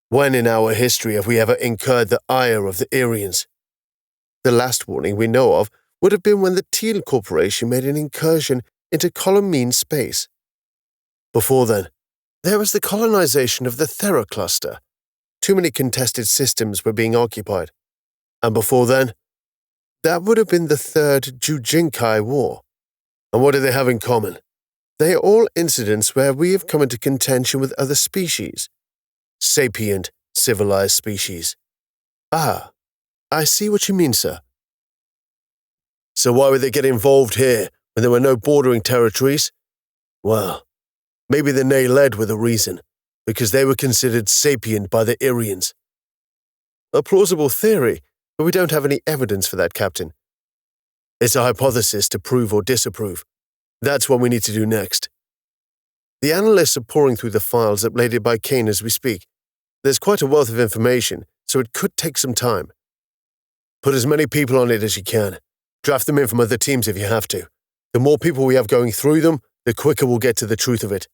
Speaker 3: When in our history have we ever incurred the ire of the Eyrians?" "The last warning we know of would have been when the Teal Corporation made an incursion into Colomine space." "Before then?" "There was the colonization of the Thera cluster. Too many contested systems were being occupied." "And before then?" "That would have been the Third Jujinkai War." "And what do they have in common?" "They are all incidents where we have come into contention with other species. Sapient, civilized species." "Ah, I see what you mean, sir." "So why would they get involved here when there were no bordering territories?" "Well, maybe the Naled were the reason, because they were considered sapient by the Eyrians." "A plausible theory, but we don't have any evidence for that, Captain." "It's a hypothesis to prove or disapprove. That's what we need to do next." "The analysts are pouring through the files uploaded by Kane as we speak. There's quite a wealth of information, so it could take some time." "Put as many people on it as you can. Draft them in from other teams if you have to. The more people we have going through them, the quicker we'll get to the truth of it."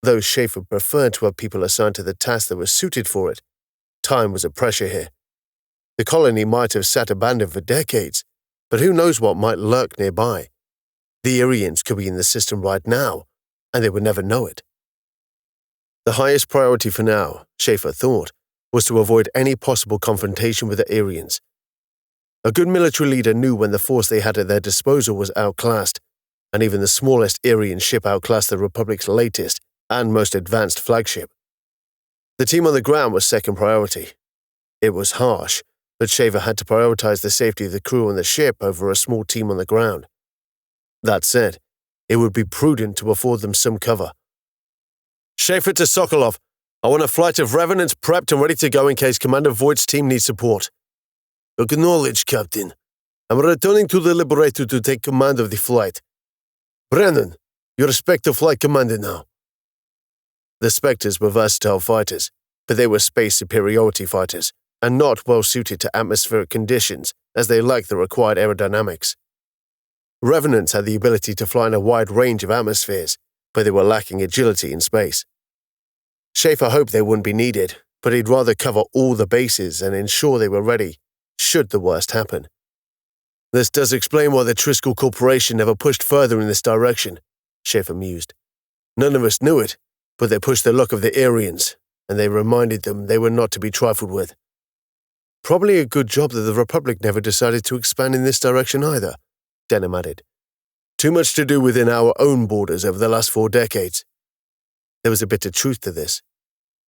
Speaker 3: Though Schaefer preferred to have people assigned to the task that was suited for it, time was a pressure here. The colony might have sat abandoned for decades, but who knows what might lurk nearby. The Eyrians could be in the system right now, and they would never know it. The highest priority for now, Schaefer thought, was to avoid any possible confrontation with the Eyrians. A good military leader knew when the force they had at their disposal was outclassed, and even the smallest Eyrian ship outclassed the Republic's latest and most advanced flagship. The team on the ground was second priority. It was harsh, but Schaefer had to prioritize the safety of the crew on the ship over a small team on the ground. That said, it would be prudent to afford them some cover. "Schaefer to Sokolov. I want a flight of Revenants prepped and ready to go in case Commander Voight's team needs support." "Acknowledged, Captain. I'm returning to the Liberator to take command of the flight. Brennan, you're Spectre flight commander now." The Spectres were versatile fighters, but they were space superiority fighters, and not well suited to atmospheric conditions as they lacked the required aerodynamics. Revenants had the ability to fly in a wide range of atmospheres, but they were lacking agility in space. Schaefer hoped they wouldn't be needed, but he'd rather cover all the bases and ensure they were ready, should the worst happen. This does explain why the Triskel Corporation never pushed further in this direction, Schaefer mused. None of us knew it, but they pushed the luck of the Eyrians, and they reminded them they were not to be trifled with. Probably a good job that the Republic never decided to expand in this direction either, Denham added. Too much to do within our own borders over the last 4 decades. There was a bit of truth to this.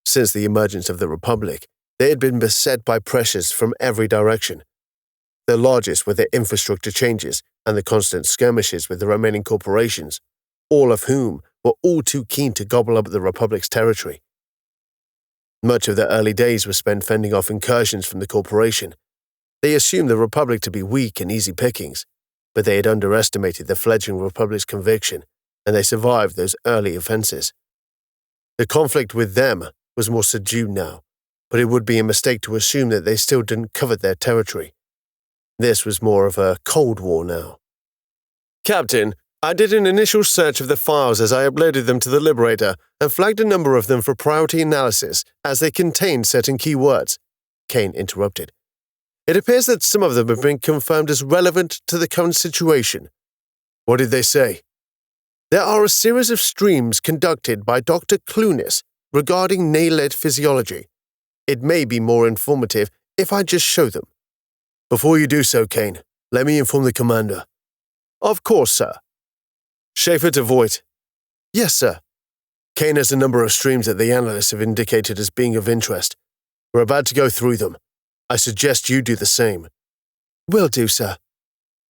Speaker 3: Since the emergence of the Republic, they had been beset by pressures from every direction. The largest were their infrastructure changes and the constant skirmishes with the remaining corporations, all of whom were all too keen to gobble up the Republic's territory. Much of their early days was spent fending off incursions from the corporation. They assumed the Republic to be weak and easy pickings, but they had underestimated the fledgling Republic's conviction, and they survived those early offenses. The conflict with them was more subdued now, but it would be a mistake to assume that they still didn't covet their territory. This was more of a Cold War now. Captain, I did an initial search of the files as I uploaded them to the Liberator and flagged a number of them for priority analysis as they contained certain keywords, Kane interrupted. It appears that some of them have been confirmed as relevant to the current situation. What did they say? There are a series of streams conducted by Dr. Klunis regarding Naled physiology. It may be more informative if I just show them. Before you do so, Kane, let me inform the commander. Of course, sir. Schaefer to Voight. Yes, sir. Kane has a number of streams that the analysts have indicated as being of interest. We're about to go through them. I suggest you do the same. Will do, sir.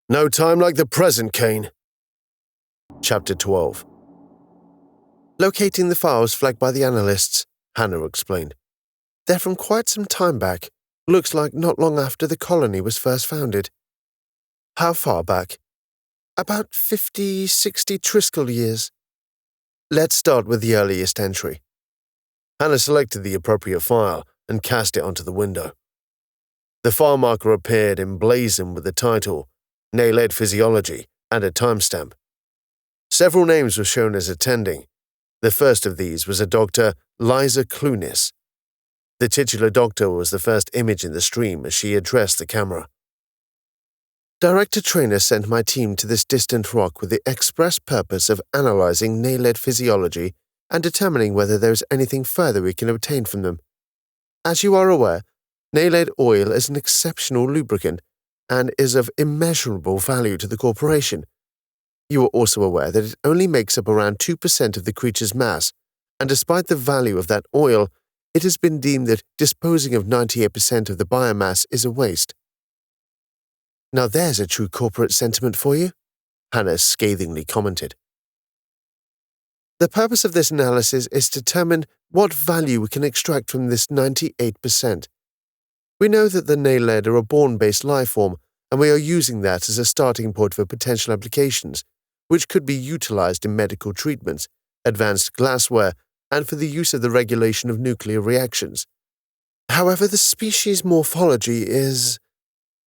Speaker 3: No time like the present, Kane. Chapter 12. Locating the files flagged by the analysts, Hannah explained. They're from quite some time back. Looks like not long after the colony was first founded. How far back? About 50, 60 Triskel years. Let's start with the earliest entry. Hannah selected the appropriate file and cast it onto the window. The file marker appeared emblazoned with the title, Naled Physiology, and a timestamp. Several names were shown as attending. The first of these was a Dr. Liza Klunis. The titular doctor was the first image in the stream as she addressed the camera. Director Trainer sent my team to this distant rock with the express purpose of analyzing Naled physiology and determining whether there is anything further we can obtain from them. As you are aware, Naled oil is an exceptional lubricant and is of immeasurable value to the corporation. You are also aware that it only makes up around 2% of the creature's mass, and despite the value of that oil, it has been deemed that disposing of 98% of the biomass is a waste. Now there's a true corporate sentiment for you, Hannah scathingly commented. The purpose of this analysis is to determine what value we can extract from this 98%. We know that the Naled are a born-based life form, and we are using that as a starting point for potential applications, which could be utilized in medical treatments, advanced glassware, and for the use of the regulation of nuclear reactions. However, the species morphology is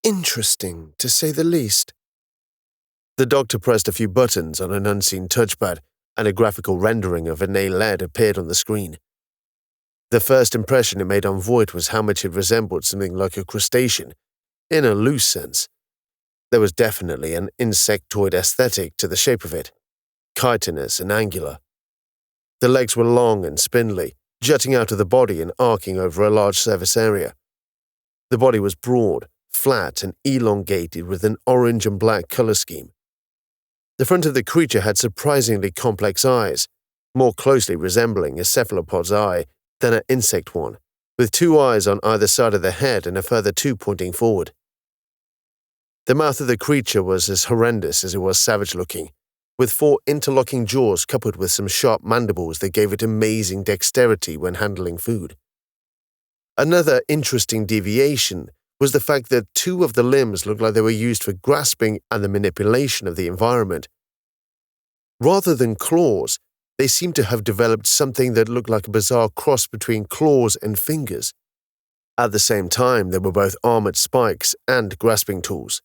Speaker 3: interesting, to say the least. The doctor pressed a few buttons on an unseen touchpad, and a graphical rendering of a Naled appeared on the screen. The first impression it made on Voight was how much it resembled something like a crustacean, in a loose sense. There was definitely an insectoid aesthetic to the shape of it, chitinous and angular. The legs were long and spindly, jutting out of the body and arcing over a large surface area. The body was broad, flat, and elongated with an orange and black color scheme. The front of the creature had surprisingly complex eyes, more closely resembling a cephalopod's eye than an insect one, with 2 eyes on either side of the head and a further 2 pointing forward. The mouth of the creature was as horrendous as it was savage-looking, with 4 interlocking jaws coupled with some sharp mandibles that gave it amazing dexterity when handling food. Another interesting deviation was the fact that 2 of the limbs looked like they were used for grasping and the manipulation of the environment. Rather than claws, they seemed to have developed something that looked like a bizarre cross between claws and fingers. At the same time, they were both armored spikes and grasping tools.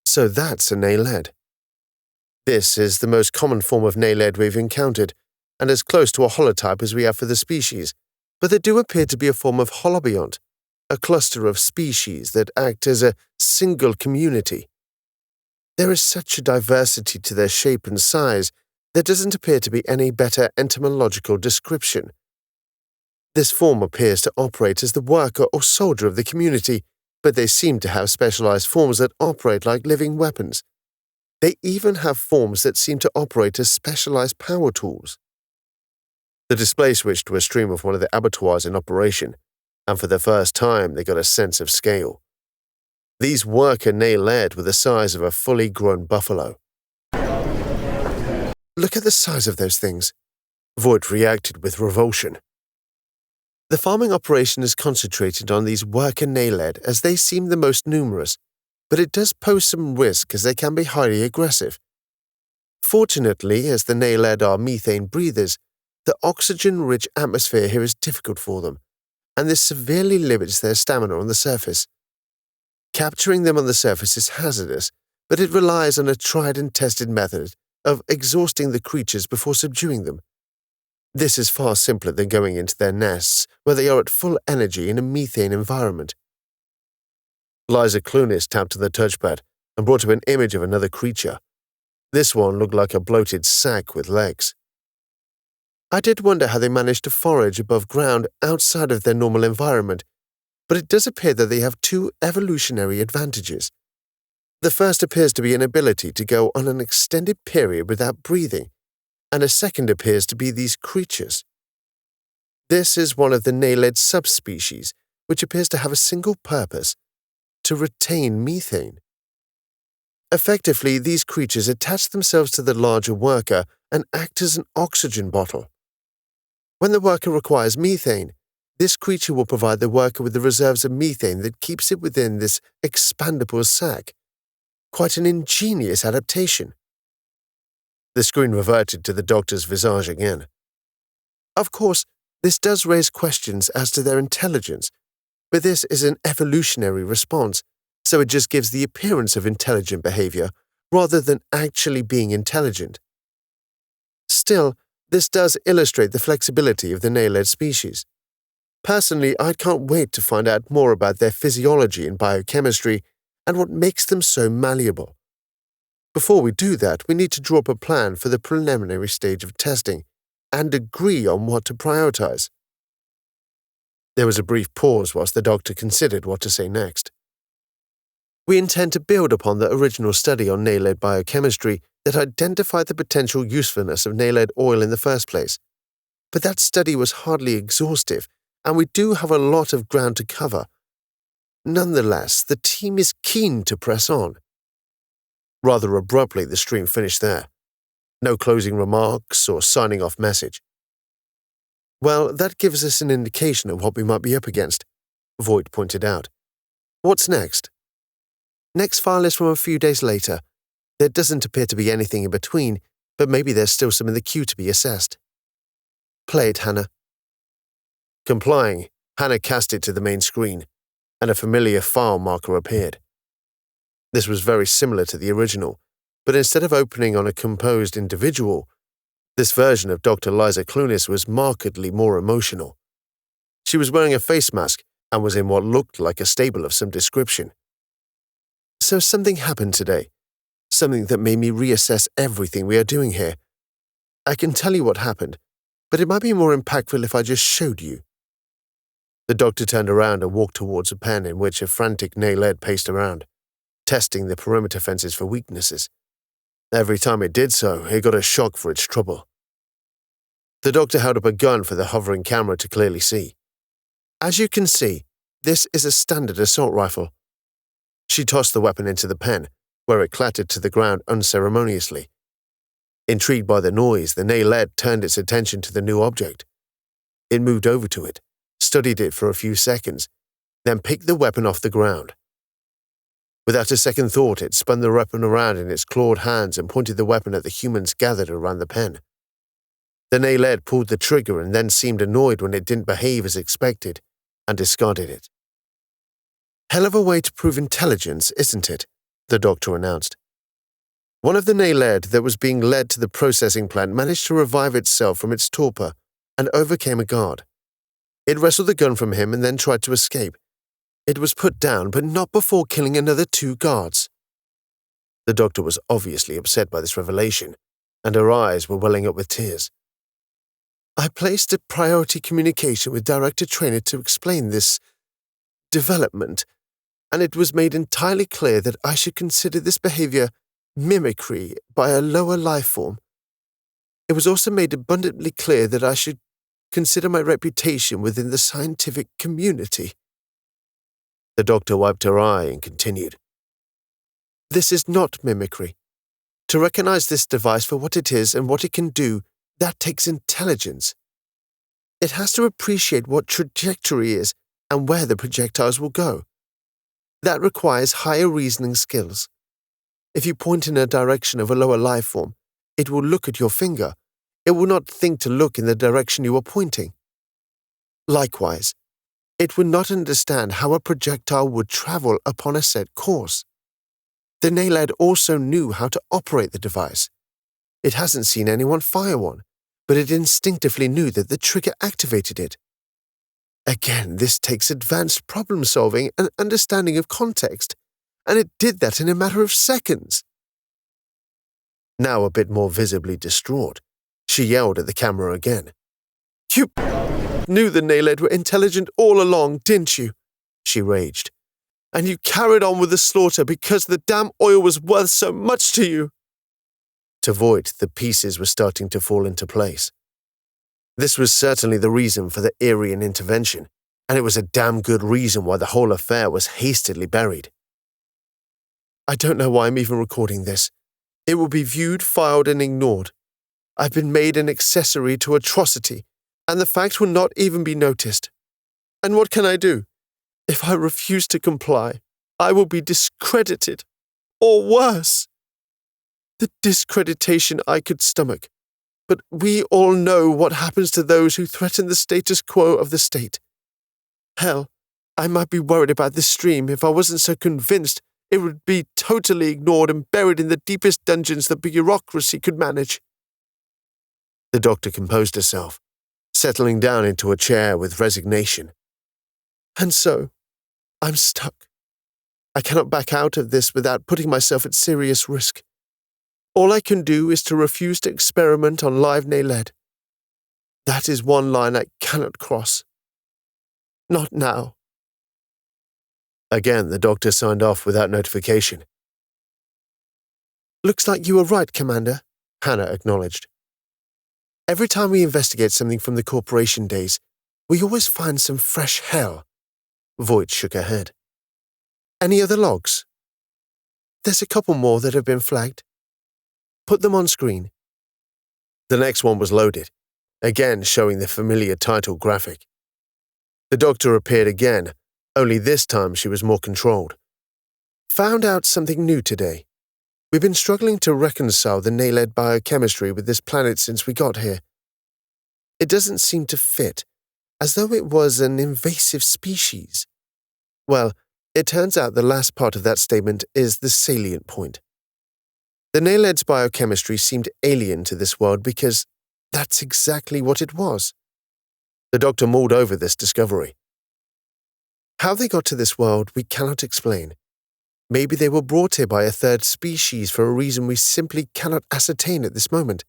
Speaker 3: So that's a Naled.
Speaker 2: This is the most common form of Naled we've encountered, and as close to a holotype as we have for the species, but they do appear to be a form of holobiont, a cluster of species that act as a single community. There is such a diversity to their shape and size, there doesn't appear to be any better entomological description. This form appears to operate as the worker or soldier of the community, but they seem to have specialized forms that operate like living weapons. They even have forms that seem to operate as specialized power tools. The display switched to a stream of one of the abattoirs in operation, and for the first time they got a sense of scale. These worker Naled were the size of a fully grown buffalo. Look at the size of those things. Voight reacted with revulsion. The farming operation is concentrated on these worker Naled as they seem the most numerous, but it does pose some risk as they can be highly aggressive. Fortunately, as the Naled are methane breathers, the oxygen-rich atmosphere here is difficult for them, and this severely limits their stamina on the surface. Capturing them on the surface is hazardous, but it relies on a tried and tested method of exhausting the creatures before subduing them. This is far simpler than going into their nests, where they are at full energy in a methane environment. Klunis tapped on the touchpad and brought up an image of another creature. This one looked like a bloated sack with legs. I did wonder how they managed to forage above ground outside of their normal environment, but it does appear that they have two evolutionary advantages. The first appears to be an ability to go on an extended period without breathing, and a second appears to be these creatures. This is one of the Naled subspecies, which appears to have a single purpose: to retain methane. Effectively, these creatures attach themselves to the larger worker and act as an oxygen bottle. When the worker requires methane, this creature will provide the worker with the reserves of methane that keeps it within this expandable sac. Quite an ingenious adaptation. The screen reverted to the doctor's visage again. Of course, this does raise questions as to their intelligence, but this is an evolutionary response, so it just gives the appearance of intelligent behavior rather than actually being intelligent. Still, this does illustrate the flexibility of the Naled species. Personally, I can't wait to find out more about their physiology and biochemistry and what makes them so malleable. Before we do that, we need to draw up a plan for the preliminary stage of testing and agree on what to prioritize. There was a brief pause whilst the doctor considered what to say next. We intend to build upon the original study on Naled biochemistry that identified the potential usefulness of Naled oil in the first place. But that study was hardly exhaustive, and we do have a lot of ground to cover. Nonetheless, the team is keen to press on. Rather abruptly, the stream finished there. No closing remarks or signing off message. Well, that gives us an indication of what we might be up against, Voight pointed out. What's next? Next file is from a few days later. There doesn't appear to be anything in between, but maybe there's still some in the queue to be assessed. Play it, Hannah. Complying, Hannah cast it to the main screen, and a familiar file marker appeared. This was very similar to the original, but instead of opening on a composed individual, this version of Dr. Liza Klunis was markedly more emotional. She was wearing a face mask and was in what looked like a stable of some description. So something happened today. Something that made me reassess everything we are doing here. I can tell you what happened, but it might be more impactful if I just showed you. The doctor turned around and walked towards a pen in which a frantic Naled paced around, testing the perimeter fences for weaknesses. Every time it did so, it got a shock for its trouble. The doctor held up a gun for the hovering camera to clearly see. As you can see, this is a standard assault rifle. She tossed the weapon into the pen, where it clattered to the ground unceremoniously. Intrigued by the noise, the Naled turned its attention to the new object. It moved over to it, studied it for a few seconds, then picked the weapon off the ground. Without a second thought, it spun the weapon around in its clawed hands and pointed the weapon at the humans gathered around the pen. The Naled pulled the trigger and then seemed annoyed when it didn't behave as expected, and discarded it. Hell of a way to prove intelligence, isn't it? The doctor announced.
Speaker 3: One of the Naled that was being led to the processing plant managed to revive itself from its torpor and overcame a guard. It wrestled the gun from him and then tried to escape. It was put down, but not before killing another 2 guards. The doctor was obviously upset by this revelation, and her eyes were welling up with tears. I placed a priority communication with Director Traynor to explain this development, and it was made entirely clear that I should consider this behavior mimicry by a lower life form. It was also made abundantly clear that I should consider my reputation within the scientific community. The doctor wiped her eye and continued. This is not mimicry. To recognize this device for what it is and what it can do, that takes intelligence. It has to appreciate what trajectory is and where the projectiles will go. That requires higher reasoning skills. If you point in a direction of a lower life form, it will look at your finger. It will not think to look in the direction you are pointing. Likewise, it would not understand how a projectile would travel upon a set course. The Naled also knew how to operate the device. It hasn't seen anyone fire one, but it instinctively knew that the trigger activated it. Again, this takes advanced problem-solving and understanding of context, and it did that in a matter of seconds. Now a bit more visibly distraught, she yelled at the camera again. You knew the Naled were intelligent all along, didn't you? She raged. And you carried on with the slaughter because the damn oil was worth so much to you. To Voight, the pieces were starting to fall into place. This was certainly the reason for the Eyrian intervention, and it was a damn good reason why the whole affair was hastily buried. I don't know why I'm even recording this. It will be viewed, filed, and ignored. I've been made an accessory to atrocity, and the fact will not even be noticed. And what can I do? If I refuse to comply, I will be discredited, or worse. The discreditation I could stomach, but we all know what happens to those who threaten the status quo of the state. Hell, I might be worried about this stream if I wasn't so convinced it would be totally ignored and buried in the deepest dungeons the bureaucracy could manage. The doctor composed herself, settling down into a chair with resignation. And so, I'm stuck. I cannot back out of this without putting myself at serious risk. All I can do is to refuse to experiment on live Naled. That is one line I cannot cross. Not now. Again, the doctor signed off without notification. Looks like you were right, Commander, Hannah acknowledged. Every time we investigate something from the corporation days, we always find some fresh hell. Voight shook her head. Any other logs? There's a couple more that have been flagged. Put them on screen. The next one was loaded, again showing the familiar title graphic. The doctor appeared again, only this time she was more controlled. Found out something new today. We've been struggling to reconcile the Naled biochemistry with this planet since we got here. It doesn't seem to fit, as though it was an invasive species. Well, it turns out the last part of that statement is the salient point. The Naled's biochemistry seemed alien to this world because that's exactly what it was. The doctor mulled over this discovery. How they got to this world we cannot explain. Maybe they were brought here by a third species for a reason we simply cannot ascertain at this moment.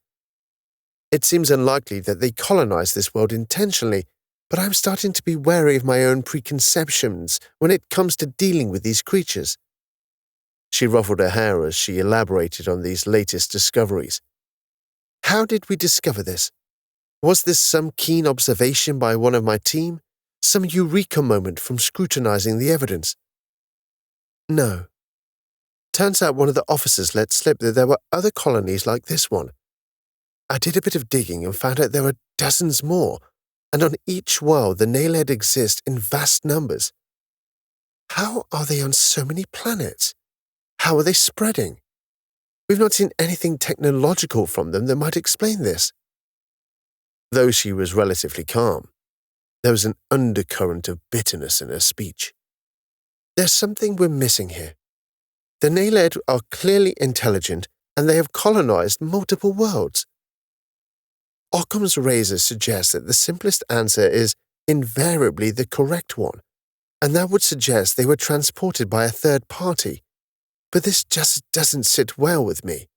Speaker 3: It seems unlikely that they colonized this world intentionally, but I'm starting to be wary of my own preconceptions when it comes to dealing with these creatures. She ruffled her hair as she elaborated on these latest discoveries. How did we discover this? Was this some keen observation by one of my team? Some eureka moment from scrutinizing the evidence? No. Turns out one of the officers let slip that there were other colonies like this one. I did a bit of digging and found out there were dozens more, and on each world the Naled exist in vast numbers. How are they on so many planets? How are they spreading? We've not seen anything technological from them that might explain this. Though she was relatively calm, there was an undercurrent of bitterness in her speech. There's something we're missing here. The Naled are clearly intelligent
Speaker 2: and they have colonized multiple worlds. Occam's razor suggests that the simplest answer is invariably the correct one, and that would suggest they were transported by a third party. But this just doesn't sit well with me.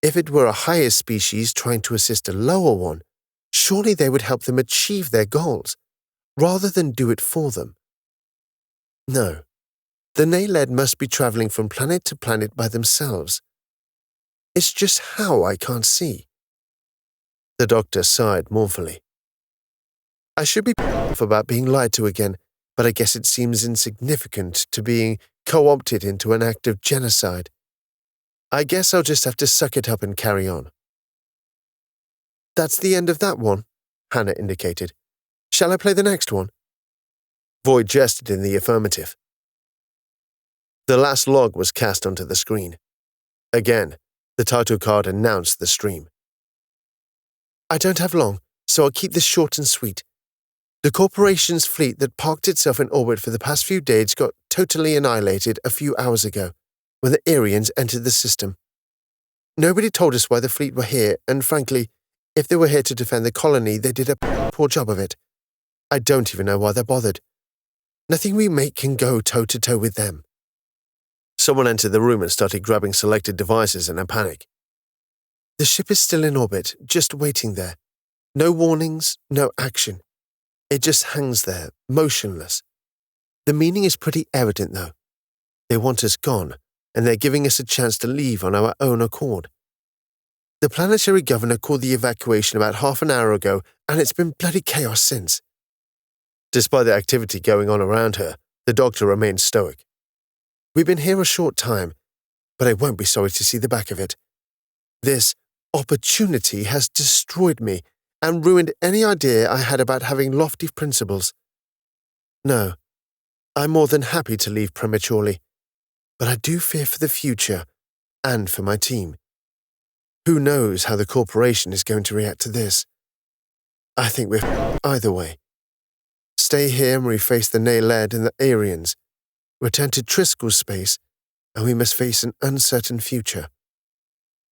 Speaker 2: If it were a higher species trying to assist a lower one, surely they would help them achieve their goals, rather than do it for them. No, the Naled must be traveling from planet to planet by themselves. It's just how I can't see. The doctor sighed mournfully. I should be off about being lied to again, but I guess it seems insignificant to being co-opted into an act of genocide. I guess I'll just have to suck it up and carry on. That's the end of that one, Hannah indicated. Shall I play the next one? Voight gestured in the affirmative. The last log was cast onto the screen. Again, the title card announced the stream. I don't have long, so I'll keep this short and sweet. The corporation's fleet that parked itself in orbit for the past few days got totally annihilated a few hours ago, when the Eyrians entered the system. Nobody told us why the fleet were here, and frankly, if they were here to defend the colony, they did a poor job of it. I don't even know why they're bothered. Nothing we make can go toe-to-toe with them. Someone entered the room and started grabbing selected devices in a panic. The ship is still in orbit, just waiting there. No warnings, no action. It just hangs there, motionless. The meaning is pretty evident, though. They want us gone, and they're giving us a chance to leave on our own accord. The planetary governor called the evacuation about half an hour ago, and it's been bloody chaos since. Despite the activity going on around her, the doctor remained stoic. We've been here a short time, but I won't be sorry to see the back of it. This opportunity has destroyed me and ruined any idea I had about having lofty principles. No, I'm more than happy to leave prematurely, but I do fear for the future and for my team. Who knows how the corporation is going to react to this? I think we're either way. Stay here and we face the Naled and the Eyrians, return to Triskel's space, and we must face an uncertain future.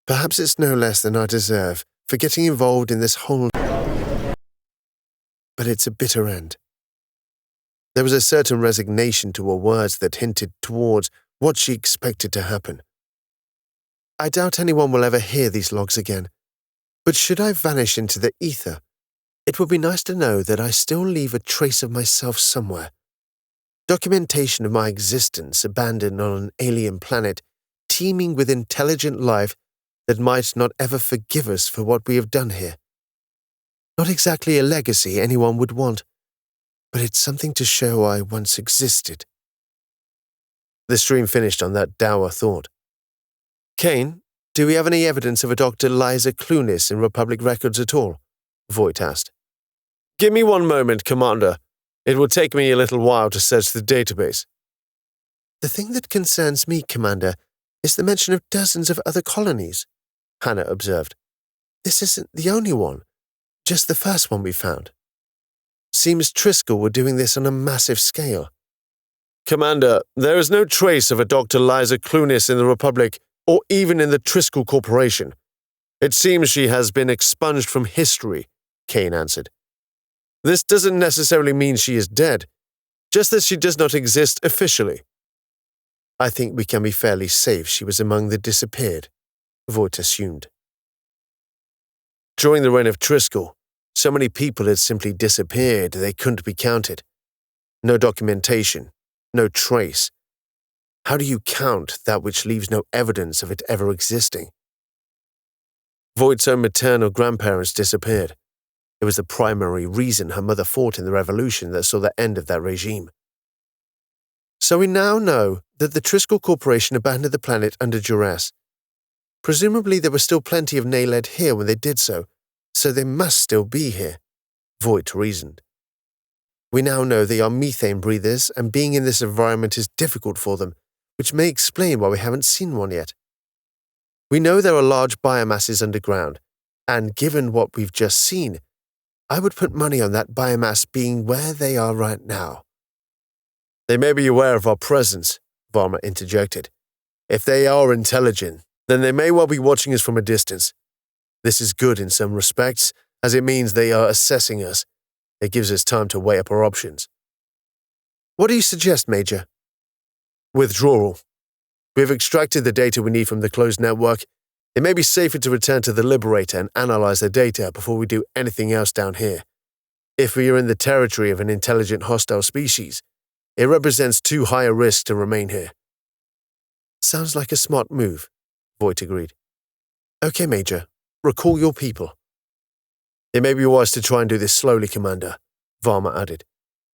Speaker 2: Perhaps it's no less than I deserve for getting involved in this whole... But it's a bitter end. There was a certain resignation to her words that hinted towards what she expected to happen. I doubt anyone will ever hear these logs again, but should I vanish into the ether, it would be nice to know that I still leave a trace of myself somewhere. Documentation of my existence abandoned on an alien planet teeming with intelligent life that might not ever forgive us for what we have done here. Not exactly a legacy anyone would want, but it's something to show I once existed. The stream finished on that dour thought. Kane, do we have any evidence of a Dr. Liza Klunis in Republic records at all? Voight asked. Give me one moment, Commander. It will take me a little while to search the database. The thing that concerns me, Commander, is the mention of dozens of other colonies, Hannah observed. This isn't the only one, just the first one we found. Seems Triskel were doing this on a massive scale. Commander, there is no trace of a Dr. Liza Klunis in the Republic or even in the Triskel Corporation. It seems she has been expunged from history, Kane answered. This doesn't necessarily mean she is dead, just that she does not exist officially. I think we can be fairly safe she was among the disappeared, Voight assumed. During the reign of Triskel, so many people had simply disappeared they couldn't be counted. No documentation, no trace. How do you count that which leaves no evidence of it ever existing? Voight's own maternal grandparents disappeared. It was the primary reason her mother fought in the revolution that saw the end of that regime. So we now know that the Triskel Corporation abandoned the planet under duress. Presumably there were still plenty of Naled here when they did so they must still be here, Voight reasoned. We now know they are methane breathers, and being in this environment is difficult for them, which may explain why we haven't seen one yet. We know there are large biomasses underground, and given what we've just seen, I would put money on that biomass being where they are right now. They may be aware of our presence, Varma interjected. If they are intelligent,
Speaker 1: Then they may well be watching us from a distance. This is good in some respects, as it means they are assessing us. It gives us time to weigh up our options. What do you suggest, Major? Withdrawal. We've extracted the data we need from the closed network. It may be safer to return to the Liberator and analyze the data before we do anything else down here. If we are in the territory of an intelligent hostile species, it represents too high a risk to remain here.
Speaker 2: Sounds like a smart move, Voight agreed. Okay, Major. Recall your people.
Speaker 1: It may be wise to try and do this slowly, Commander, Varma added.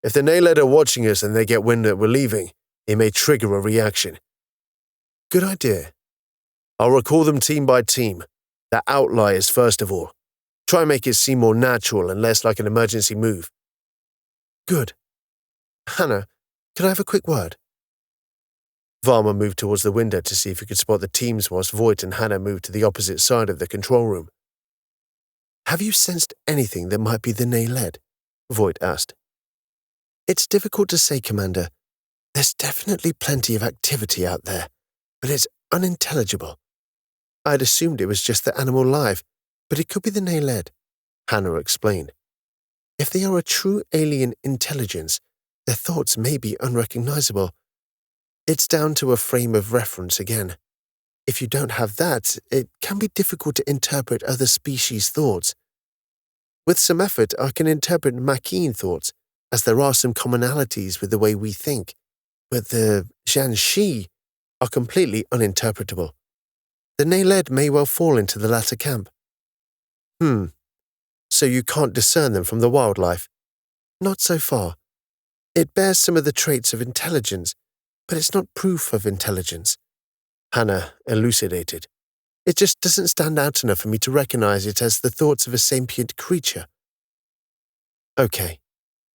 Speaker 1: If the Naled are watching us and they get wind that we're leaving, it may trigger a reaction.
Speaker 2: Good idea.
Speaker 1: I'll recall them team by team. The outliers first of all. Try and make it seem more natural and less like an emergency move.
Speaker 2: Good. Hannah, can I have a quick word?
Speaker 1: Varma moved towards the window to see if he could spot the teams whilst Voight and Hannah moved to the opposite side of the control room.
Speaker 2: Have you sensed anything that might be the Naled? Voight asked. It's difficult to say, Commander. There's definitely plenty of activity out there, but it's unintelligible. I'd assumed it was just the animal life, but it could be the Naled, Hannah explained. If they are a true alien intelligence, their thoughts may be unrecognizable. It's down to a frame of reference again. If you don't have that, it can be difficult to interpret other species' thoughts. With some effort, I can interpret Maquis thoughts, as there are some commonalities with the way we think, but the Jiangxi are completely uninterpretable. The Naled may well fall into the latter camp. So you can't discern them from the wildlife? Not so far. It bears some of the traits of intelligence, but it's not proof of intelligence. Hannah elucidated. It just doesn't stand out enough for me to recognize it as the thoughts of a sapient creature. Okay.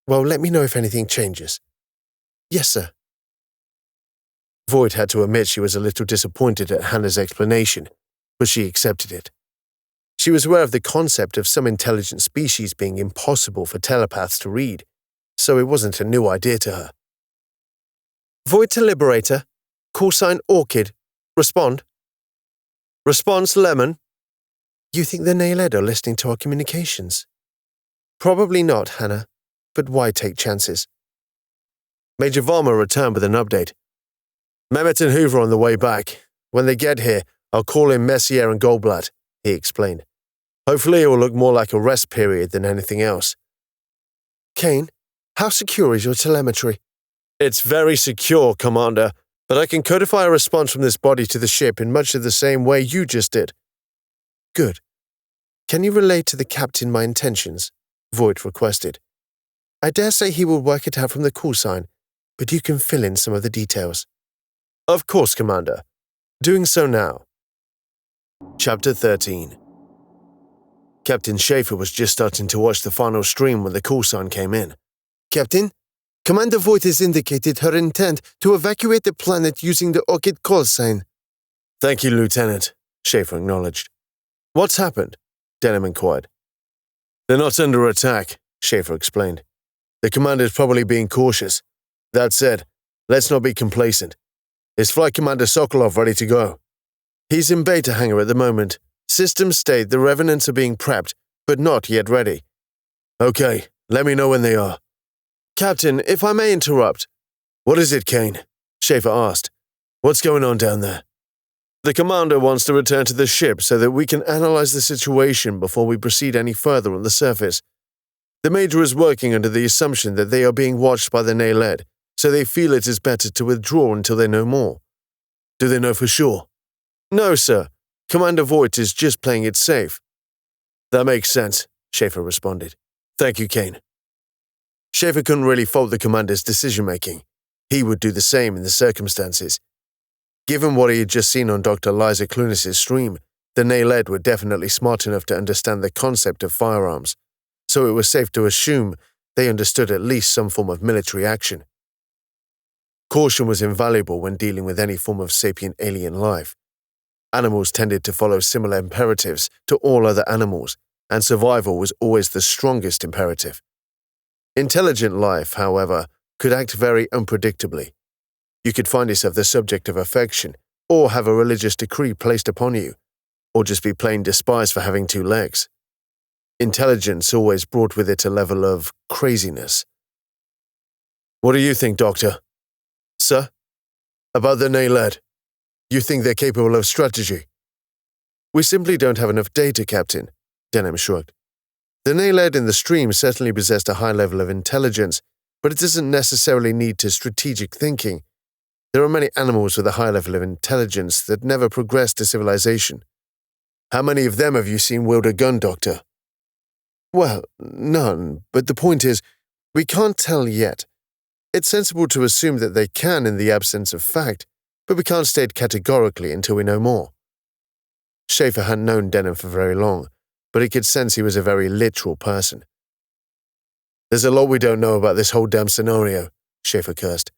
Speaker 2: Well, let me know if anything changes. Yes, sir.
Speaker 1: Voight had to admit she was a little disappointed at Hannah's explanation, but she accepted it. She was aware of the concept of some intelligent species being impossible for telepaths to read, so it wasn't a new idea to her.
Speaker 3: Voight to Liberator. Call sign Orchid. Respond. Response Lemon.
Speaker 2: You think the Naled are listening to our communications?
Speaker 3: Probably not, Hannah, but why take chances? Major Varma returned with an update. Mehmet and Hoover on the way back. When they get here, I'll call in Messier and Goldblatt, he explained. Hopefully it will look more like a rest period than anything else.
Speaker 2: Kane, how secure is your telemetry?
Speaker 3: It's very secure, Commander, but I can codify a response from this body to the ship in much of the same way you just did.
Speaker 2: Good. Can you relay to the captain my intentions? Voight requested. I dare say he will work it out from the call sign, but you can fill in some of the details.
Speaker 3: Of course, Commander. Doing so now. Chapter 13. Captain Schaefer was just starting to watch the final stream when the call sign came in.
Speaker 2: Captain, Commander Voight has indicated her intent to evacuate the planet using the Orchid call sign.
Speaker 3: Thank you, Lieutenant, Schaefer acknowledged. What's happened? Denham inquired. They're not under attack, Schaefer explained. The commander's probably being cautious. That said, let's not be complacent. Is Flight Commander Sokolov ready to go? He's in beta hangar at the moment. Systems state the revenants are being prepped, but not yet ready. Okay, let me know when they are. Captain, if I may interrupt. What is it, Kane? Schaefer asked. What's going on down there? The commander wants to return to the ship so that we can analyze the situation before we proceed any further on the surface. The Major is working under the assumption that they are being watched by the Naled, so they feel it is better to withdraw until they know more. Do they know for sure? No, sir. Commander Voight is just playing it safe. That makes sense, Schaefer responded. Thank you, Kane. Schaefer couldn't really fault the commander's decision-making. He would do the same in the circumstances. Given what he had just seen on Dr. Liza Klunis' stream, the Naled were definitely smart enough to understand the concept of firearms, so it was safe to assume they understood at least some form of military action. Caution was invaluable when dealing with any form of sapient alien life. Animals tended to follow similar imperatives to all other animals, and survival was always the strongest imperative. Intelligent life, however, could act very unpredictably. You could find yourself the subject of affection, or have a religious decree placed upon you, or just be plain despised for having 2 legs. Intelligence always brought with it a level of craziness. What do you think, Doctor? Sir? About the Naled. You think they're capable of strategy? We simply don't have enough data, Captain, Denham shrugged. The Naled in the stream certainly possessed a high level of intelligence, but it doesn't necessarily need to strategic thinking. There are many animals with a high level of intelligence that never progressed to civilization. How many of them have you seen wield a gun, Doctor? Well, none, but the point is, we can't tell yet. It's sensible to assume that they can in the absence of fact, but we can't state categorically until we know more. Schaefer hadn't known Denham for very long, but he could sense he was a very literal person. There's a lot we don't know about this whole damn scenario, Schaefer cursed.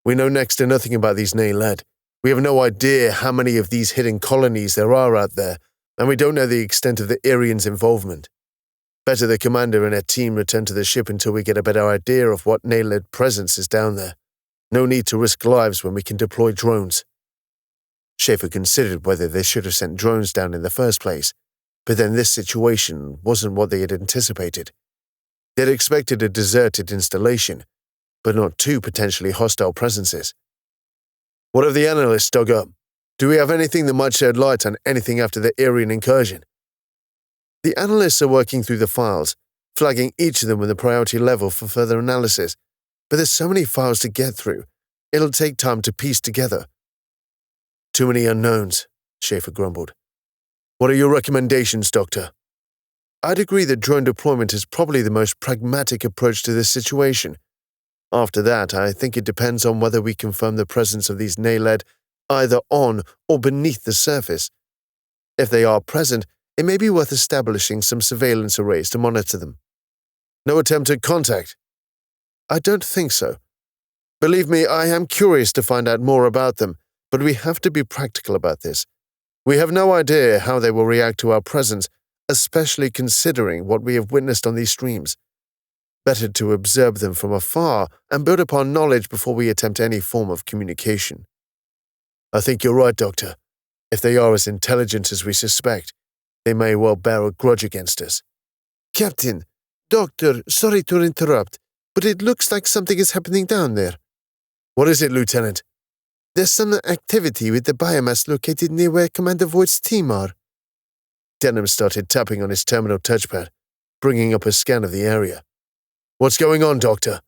Speaker 3: We know next to nothing about these Naled. We have no idea how many of these hidden colonies there are out there, and we don't know the extent of the Eyrians' involvement. Better the commander and her team return to the ship until we get a better idea of what Naled presence is down there. No need to risk lives when we can deploy drones. Schaefer considered whether they should have sent drones down in the first place, but then this situation wasn't what they had anticipated. They'd expected a deserted installation, but not 2 potentially hostile presences. What have the analysts dug up? Do we have anything that might shed light on anything after the Eyrian incursion? The analysts are working through the files, flagging each of them with a priority level for further analysis, but there's so many files to get through, it'll take time to piece together. Too many unknowns, Schaefer grumbled. What are your recommendations, Doctor? I'd agree that drone deployment is probably the most pragmatic approach to this situation. After that, I think it depends on whether we confirm the presence of these Naled either on or beneath the surface. If they are present, it may be worth establishing some surveillance arrays to monitor them. No attempt at contact? I don't think so. Believe me, I am curious to find out more about them, but we have to be practical about this. We have no idea how they will react to our presence, especially considering what we have witnessed on these streams. Better to observe them from afar and build upon knowledge before we attempt any form of communication. I think you're right, Doctor. If they are as intelligent as we suspect, they may well bear a grudge against us. Captain, Doctor, sorry to interrupt, but it looks like something is happening down there. What is it, Lieutenant? There's some activity with the biomass located near where Commander Voight's team are. Denham started tapping on his terminal touchpad, bringing up a scan of the area. What's going on, Doctor?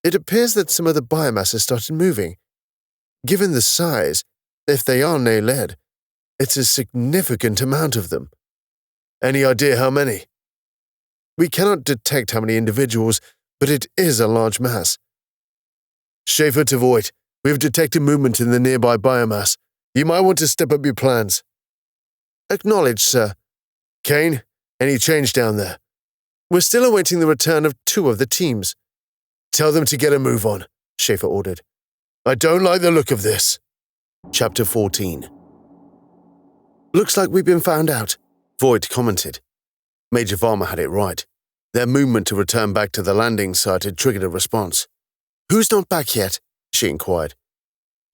Speaker 3: It appears that some of the biomass has started moving. Given the size, if they are Naled, it's a significant amount of them. Any idea how many? We cannot detect how many individuals, but it is a large mass. Schaefer to Voight, we have detected movement in the nearby biomass. You might want to step up your plans. Acknowledged, sir. Kane, any change down there? We're still awaiting the return of 2 of the teams. Tell them to get a move on, Schaefer ordered. I don't like the look of this. Chapter 14. Looks like we've been found out, Voight commented. Major Varma had it right. Their movement to return back to the landing site had triggered a response. Who's not back yet? She inquired.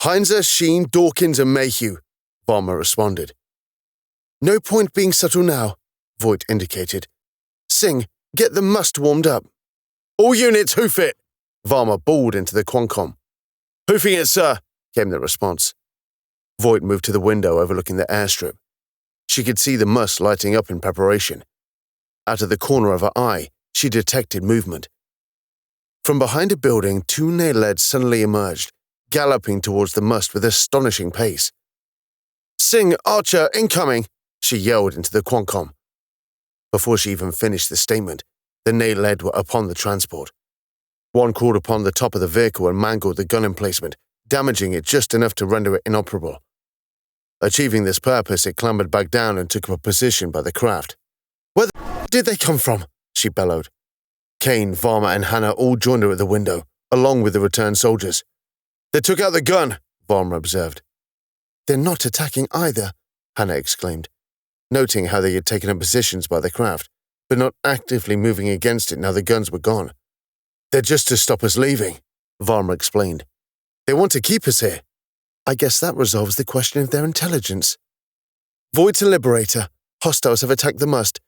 Speaker 3: Heinzer, Sheen, Dawkins, and Mayhew, Varma responded. No point being subtle now, Voight indicated. Singh, get the must warmed up. All units, hoof it! Varma bawled into the quancom. Hoofing it, sir, came the response. Voight moved to the window overlooking the airstrip. She could see the must lighting up in preparation. Out of the corner of her eye, she detected movement. From behind a building, 2 Naled suddenly emerged, galloping towards the must with astonishing pace. Singh, Archer, incoming, she yelled into the quancom. Before she even finished the statement, the Naled were upon the transport. One crawled upon the top of the vehicle and mangled the gun emplacement, damaging it just enough to render it inoperable. Achieving this purpose, it clambered back down and took up a position by the craft. Where the did they come from? She bellowed. Kane, Varma, and Hannah all joined her at the window, along with the returned soldiers. They took out the gun, Varma observed. They're not attacking either, Hannah exclaimed, noting how they had taken up positions by the craft, but not actively moving against it now the guns were gone. They're just to stop us leaving, Varma explained. They want to keep us here.
Speaker 2: I guess that resolves the question of their intelligence. Voight and Liberator. Hostiles have attacked the must.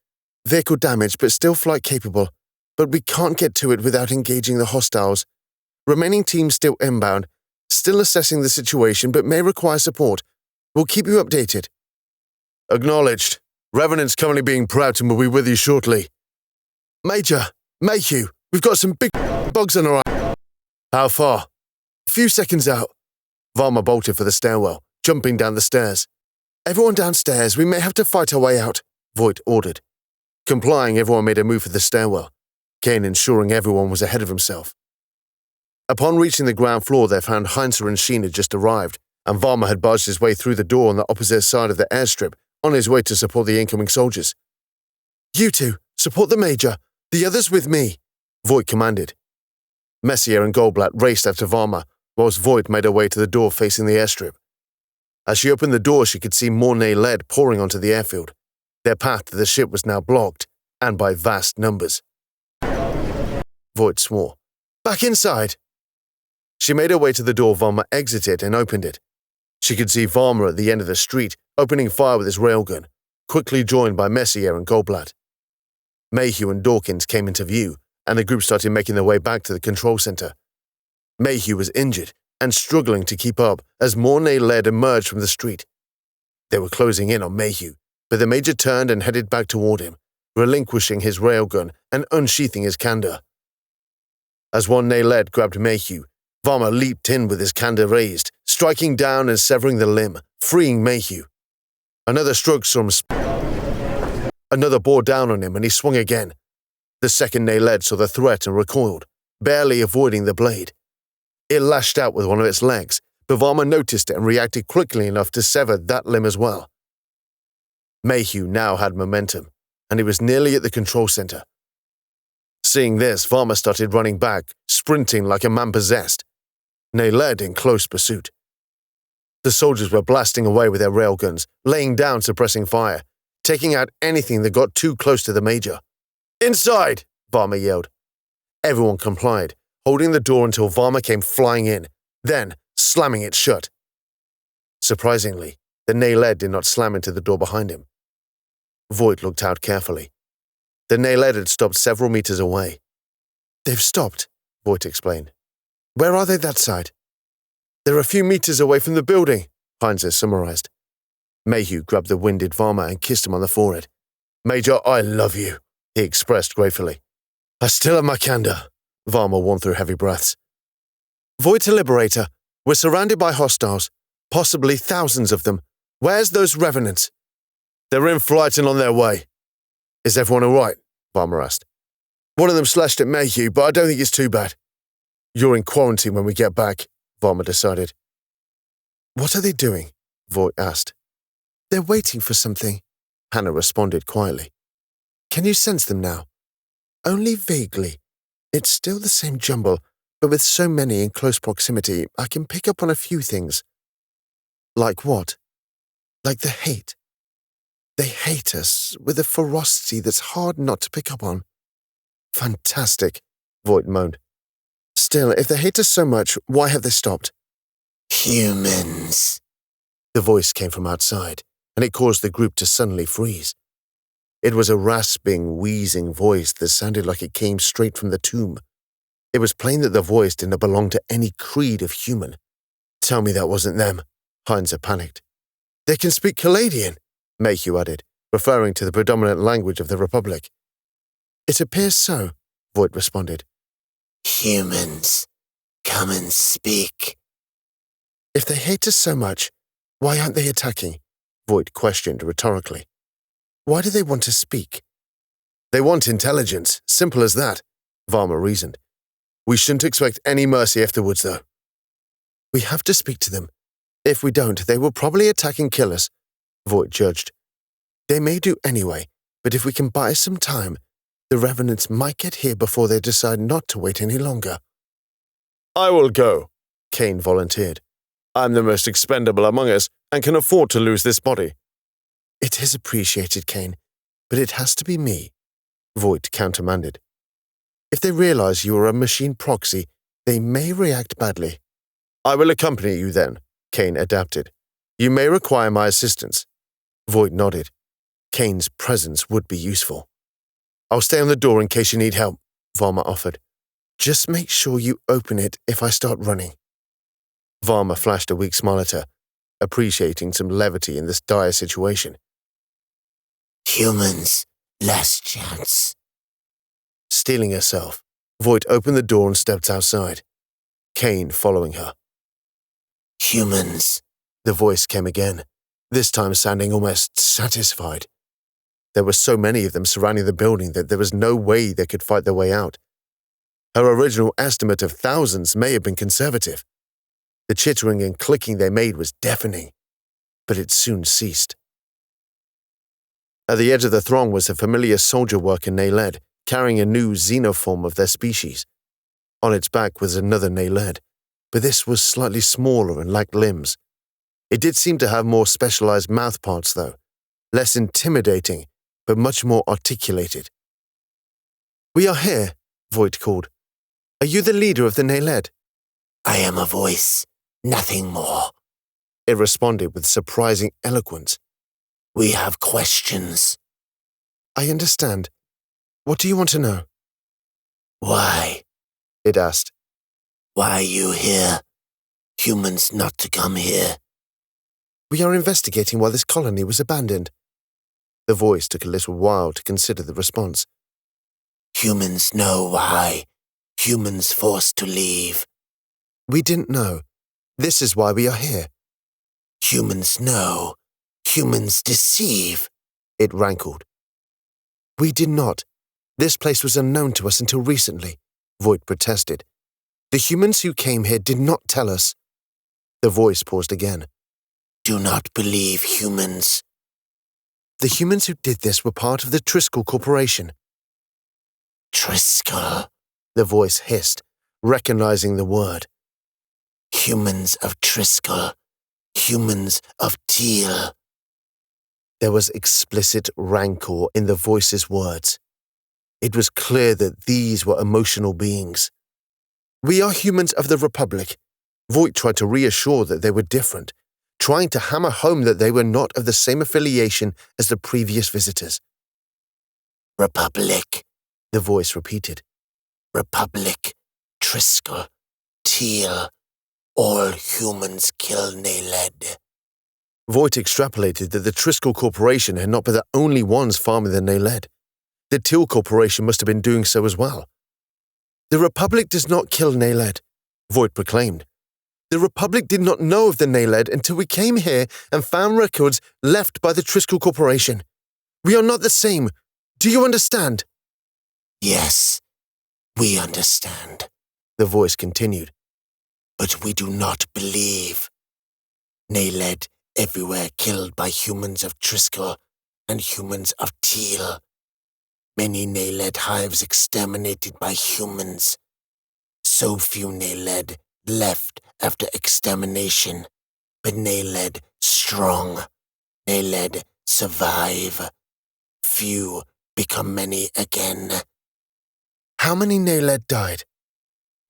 Speaker 2: Vehicle damaged but still flight capable. But we can't get to it without engaging the hostiles. Remaining teams still inbound. Still assessing the situation but may require support. We'll keep you updated.
Speaker 3: Acknowledged. Revenant's currently being prepped and will be with you shortly.
Speaker 2: Major, Mayhew, we've got some big bugs on our eye.
Speaker 3: How far?
Speaker 2: A few seconds out.
Speaker 3: Varma bolted for the stairwell, jumping down the stairs.
Speaker 2: Everyone downstairs, we may have to fight our way out,
Speaker 3: Voight ordered. Complying, everyone made a move for the stairwell, Kane ensuring everyone was ahead of himself. Upon reaching the ground floor, they found Heinzer and Sheen had just arrived, and Varma had barged his way through the door on the opposite side of the airstrip, on his way to support the incoming soldiers.
Speaker 2: You two, support the Major. The others with me,
Speaker 3: Voight commanded. Messier and Goldblatt raced after Varma, whilst Voight made her way to the door facing the airstrip. As she opened the door, she could see more Naled pouring onto the airfield. Their path to the ship was now blocked, and by vast numbers. Voight swore.
Speaker 2: Back inside.
Speaker 3: She made her way to the door Varma exited and opened it. She could see Varma at the end of the street, opening fire with his railgun, quickly joined by Messier and Goldblatt. Mayhew and Dawkins came into view, and the group started making their way back to the control center. Mayhew was injured and struggling to keep up as more Naled emerged from the street. They were closing in on Mayhew, but the Major turned and headed back toward him, relinquishing his railgun and unsheathing his candor. As one Naled grabbed Mayhew, Varma leaped in with his candor raised, striking down and severing the limb, freeing Mayhew. Another stroke saw him Another bore down on him and he swung again. The second Naled saw the threat and recoiled, barely avoiding the blade. It lashed out with one of its legs, but Varma noticed it and reacted quickly enough to sever that limb as well. Mayhew now had momentum, and he was nearly at the control center. Seeing this, Varma started running back, sprinting like a man possessed. Naled in close pursuit. The soldiers were blasting away with their railguns, laying down suppressing fire, taking out anything that got too close to the Major.
Speaker 2: Inside,
Speaker 3: Varma yelled. Everyone complied, holding the door until Varma came flying in, then slamming it shut. Surprisingly, the Naled did not slam into the door behind him. Voight looked out carefully. The Naled had stopped several meters away.
Speaker 2: They've stopped,
Speaker 3: Voight explained.
Speaker 2: Where are they that side?
Speaker 3: They're a few meters away from the building, Heinzer summarized. Mayhew grabbed the winded Varma and kissed him on the forehead. Major, I love you, he expressed gratefully.
Speaker 2: I still have my candor,
Speaker 3: Varma warned through heavy breaths.
Speaker 2: Voight and Liberator, we're surrounded by hostiles, possibly thousands of them. Where's those revenants?
Speaker 3: They're in flight and on their way. Is everyone all right? Varma asked.
Speaker 2: One of them slashed at Mayhew, but I don't think it's too bad.
Speaker 3: You're in quarantine when we get back, Varma decided.
Speaker 2: What are they doing?
Speaker 3: Voight asked.
Speaker 2: They're waiting for something,
Speaker 3: Hannah responded quietly.
Speaker 2: Can you sense them now? Only vaguely. It's still the same jumble, but with so many in close proximity, I can pick up on a few things.
Speaker 3: Like what?
Speaker 2: Like the hate. They hate us with a ferocity that's hard not to pick up on.
Speaker 3: Fantastic, Voight moaned.
Speaker 2: Still, if they hate us so much, why have they stopped?
Speaker 3: Humans. The voice came from outside, and it caused the group to suddenly freeze. It was a rasping, wheezing voice that sounded like it came straight from the tomb. It was plain that the voice didn't belong to any creed of human.
Speaker 2: Tell me that wasn't them,
Speaker 3: Heinzer panicked.
Speaker 2: They can speak Caladian,
Speaker 3: Mayhew added, referring to the predominant language of the Republic.
Speaker 2: It appears so,
Speaker 3: Voight responded.
Speaker 4: Humans, come and speak.
Speaker 2: If they hate us so much, why aren't they attacking?
Speaker 3: Voight questioned rhetorically.
Speaker 2: Why do they want to speak?
Speaker 3: They want intelligence, simple as that, Varma reasoned. We shouldn't expect any mercy afterwards, though.
Speaker 2: We have to speak to them. If we don't, they will probably attack and kill us,
Speaker 3: Voight judged.
Speaker 2: They may do anyway, but if we can buy some time, the Revenants might get here before they decide not to wait any longer.
Speaker 3: I will go, Kane volunteered. I'm the most expendable among us and can afford to lose this body.
Speaker 2: It is appreciated, Kane, but it has to be me,
Speaker 3: Voight countermanded.
Speaker 2: If they realize you are a machine proxy, they may react badly.
Speaker 3: I will accompany you then, Kane adapted. You may require my assistance. Voight nodded. Kane's presence would be useful. I'll stay on the door in case you need help, Varma offered. Just make sure you open it if I start running. Varma flashed a weak smile at her, appreciating some levity in this dire situation.
Speaker 4: Humans, last chance.
Speaker 3: Steeling herself, Voight opened the door and stepped outside, Kane following her.
Speaker 4: Humans.
Speaker 3: The voice came again, this time sounding almost satisfied. There were so many of them surrounding the building that there was no way they could fight their way out. Her original estimate of thousands may have been conservative. The chittering and clicking they made was deafening, but it soon ceased. At the edge of the throng was a familiar soldier worker Naled, carrying a new xenoform of their species. On its back was another Naled, but this was slightly smaller and lacked limbs. It did seem to have more specialized mouthparts, though, less intimidating, but much more articulated. We are here, Voight called. Are you the leader of the Naled?
Speaker 4: I am a voice, nothing more.
Speaker 3: It responded with surprising eloquence.
Speaker 4: We have questions.
Speaker 3: I understand. What do you want to know?
Speaker 4: Why?
Speaker 3: It asked.
Speaker 4: Why are you here? Humans not to come here.
Speaker 3: We are investigating why this colony was abandoned. The voice took a little while to consider the response.
Speaker 4: Humans know why. Humans forced to leave.
Speaker 3: We didn't know. This is why we are here.
Speaker 4: Humans know. Humans deceive.
Speaker 3: It rankled. We did not. This place was unknown to us until recently, Voight protested. The humans who came here did not tell us. The voice paused again.
Speaker 4: Do not believe humans.
Speaker 3: The humans who did this were part of the Triskel Corporation.
Speaker 4: Triskel.
Speaker 3: The voice hissed, recognizing the word.
Speaker 4: Humans of Triskel. Humans of Teal.
Speaker 3: There was explicit rancor in the voice's words. It was clear that these were emotional beings. We are humans of the Republic. Voight tried to reassure that they were different, trying to hammer home that they were not of the same affiliation as the previous visitors.
Speaker 4: Republic,
Speaker 3: the voice repeated.
Speaker 4: Republic, Triskel, Teal, all humans kill Naled.
Speaker 3: Voight extrapolated that the Triskel Corporation had not been the only ones farming the Naled. The Teal Corporation must have been doing so as well. The Republic does not kill Naled, Voight proclaimed. The Republic did not know of the Naled until we came here and found records left by the Triskel Corporation. We are not the same. Do you understand?
Speaker 4: Yes, we understand,
Speaker 3: the voice continued.
Speaker 4: But we do not believe. Naled everywhere killed by humans of Triskel and humans of Teal. Many Naled hives exterminated by humans. So few Naled left after extermination. But Naled strong. Naled survive. Few become many again.
Speaker 3: How many Naled died?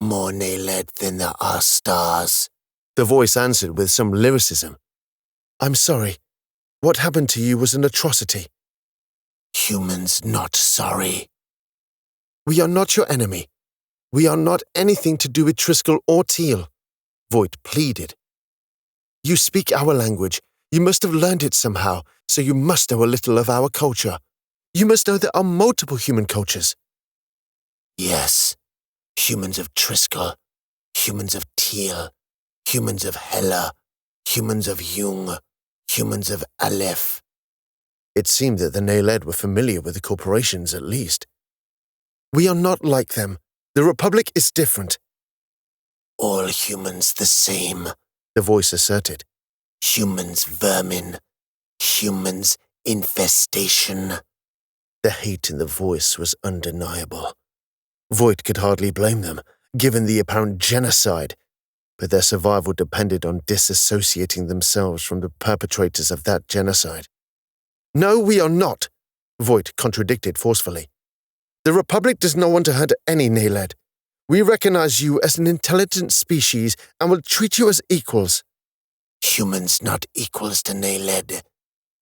Speaker 4: More Naled than there are stars.
Speaker 3: The voice answered with some lyricism. I'm sorry. What happened to you was an atrocity.
Speaker 4: Humans not sorry.
Speaker 3: We are not your enemy. We are not anything to do with Triskel or Teal, Voight pleaded. You speak our language. You must have learned it somehow, so you must know a little of our culture. You must know there are multiple human cultures.
Speaker 4: Yes. Humans of Triskel, humans of Teal, humans of Hela, humans of Jung, humans of Aleph.
Speaker 3: It seemed that the Naled were familiar with the corporations at least. We are not like them. The Republic is different.
Speaker 4: All humans the same,
Speaker 3: the voice asserted.
Speaker 4: Humans vermin, humans infestation.
Speaker 3: The hate in the voice was undeniable. Voight could hardly blame them, given the apparent genocide, but their survival depended on disassociating themselves from the perpetrators of that genocide. No, we are not, Voight contradicted forcefully. The Republic does not want to hurt any Naled. We recognize you as an intelligent species and will treat you as equals.
Speaker 4: Humans not equals to Naled.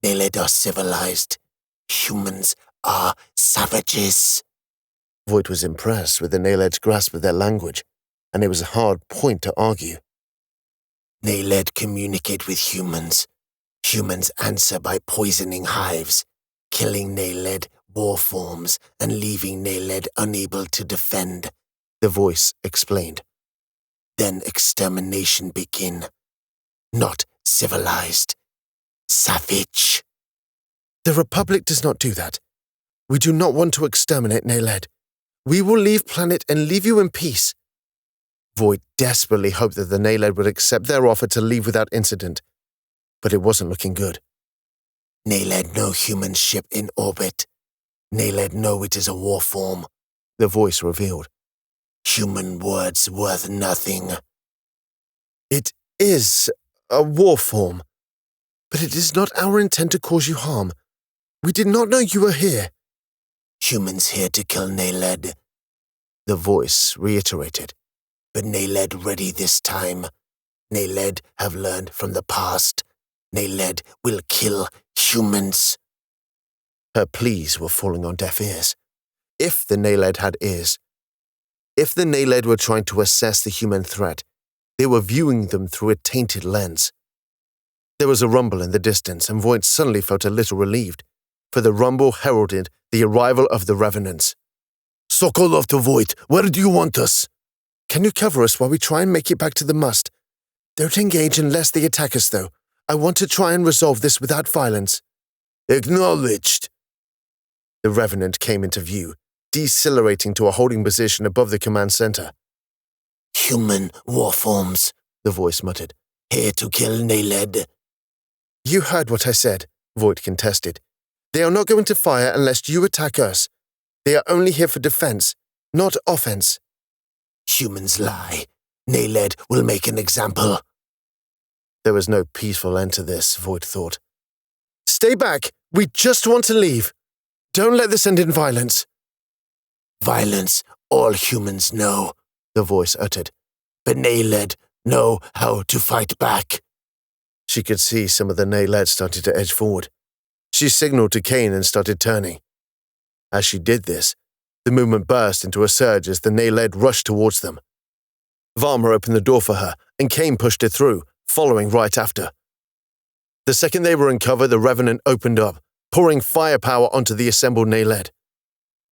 Speaker 4: Naled are civilized. Humans are savages.
Speaker 3: Voight was impressed with the Naled's grasp of their language, and it was a hard point to argue.
Speaker 4: Naled communicate with humans. Humans answer by poisoning hives, killing Naled war forms and leaving Naled unable to defend,
Speaker 3: the voice explained.
Speaker 4: Then extermination begin. Not civilized. Savage.
Speaker 2: The Republic does not do that. We do not want to exterminate Naled. We will leave planet and leave you in peace.
Speaker 3: Voight desperately hoped that the Naled would accept their offer to leave without incident, but it wasn't looking good.
Speaker 4: Naled no human ship in orbit. Naled know it is a war form,
Speaker 3: the voice revealed.
Speaker 4: Human words worth nothing.
Speaker 2: It is a war form, but it is not our intent to cause you harm. We did not know you were here.
Speaker 4: Humans here to kill Naled,
Speaker 3: the voice reiterated.
Speaker 4: But Naled ready this time. Naled have learned from the past. Naled will kill humans.
Speaker 3: Her pleas were falling on deaf ears. If the Naled had ears. If the Naled were trying to assess the human threat, they were viewing them through a tainted lens. There was a rumble in the distance, and Voight suddenly felt a little relieved, for the rumble heralded the arrival of the Revenants.
Speaker 1: Sokolov to Voight, where do you want us?
Speaker 2: Can you cover us while we try and make it back to the must? Don't engage unless they attack us, though. I want to try and resolve this without violence.
Speaker 1: Acknowledged.
Speaker 3: The Revenant came into view, decelerating to a holding position above the command center.
Speaker 4: Human war forms,
Speaker 3: the voice muttered.
Speaker 4: Here to kill Naled.
Speaker 2: You heard what I said, Voight contested. They are not going to fire unless you attack us. They are only here for defense, not offense.
Speaker 4: Humans lie. Naled will make an example.
Speaker 3: There was no peaceful end to this, Voight thought.
Speaker 2: Stay back. We just want to leave. Don't let this end in violence.
Speaker 4: Violence, all humans know,
Speaker 3: the voice uttered.
Speaker 4: But Naled know how to fight back.
Speaker 3: She could see some of the Naled starting to edge forward. She signaled to Kane and started turning. As she did this, the movement burst into a surge as the Naled rushed towards them. Varma opened the door for her, and Kane pushed it through, following right after. The second they were in cover, the Revenant opened up, pouring firepower onto the assembled Naled.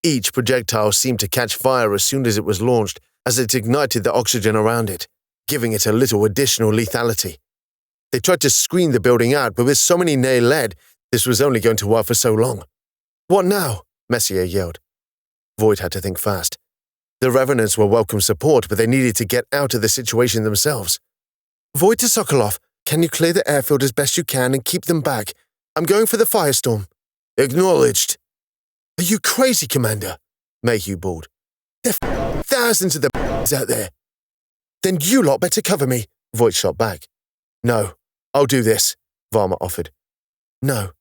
Speaker 3: Each projectile seemed to catch fire as soon as it was launched, as it ignited the oxygen around it, giving it a little additional lethality. They tried to screen the building out, but with so many Naled, this was only going to work for so long.
Speaker 2: What now?
Speaker 3: Messier yelled. Voight had to think fast. The Revenants were welcome support, but they needed to get out of the situation themselves.
Speaker 2: Voight to Sokolov, can you clear the airfield as best you can and keep them back? I'm going for the Firestorm.
Speaker 1: Acknowledged.
Speaker 2: Are you crazy, Commander?
Speaker 3: Mayhew bawled.
Speaker 2: There are thousands of them out there. Then you lot better cover me,
Speaker 3: Voight shot back. No, I'll do this, Varma offered.
Speaker 2: No,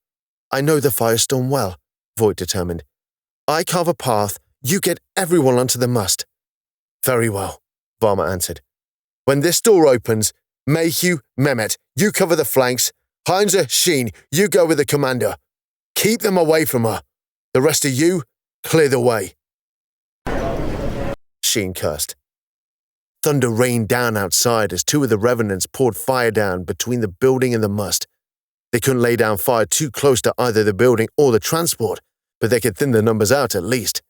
Speaker 2: I know the Firestorm well, Voight determined. I carve a path, you get everyone onto the must.
Speaker 3: Very well, Varma answered. When this door opens, Mayhew, Mehmet, you cover the flanks. Heinze, Sheen, you go with the commander. Keep them away from her. The rest of you, clear the way. Sheen cursed. Thunder rained down outside as two of the Revenants poured fire down between the building and the must. They couldn't lay down fire too close to either the building or the transport, but they could thin the numbers out at least.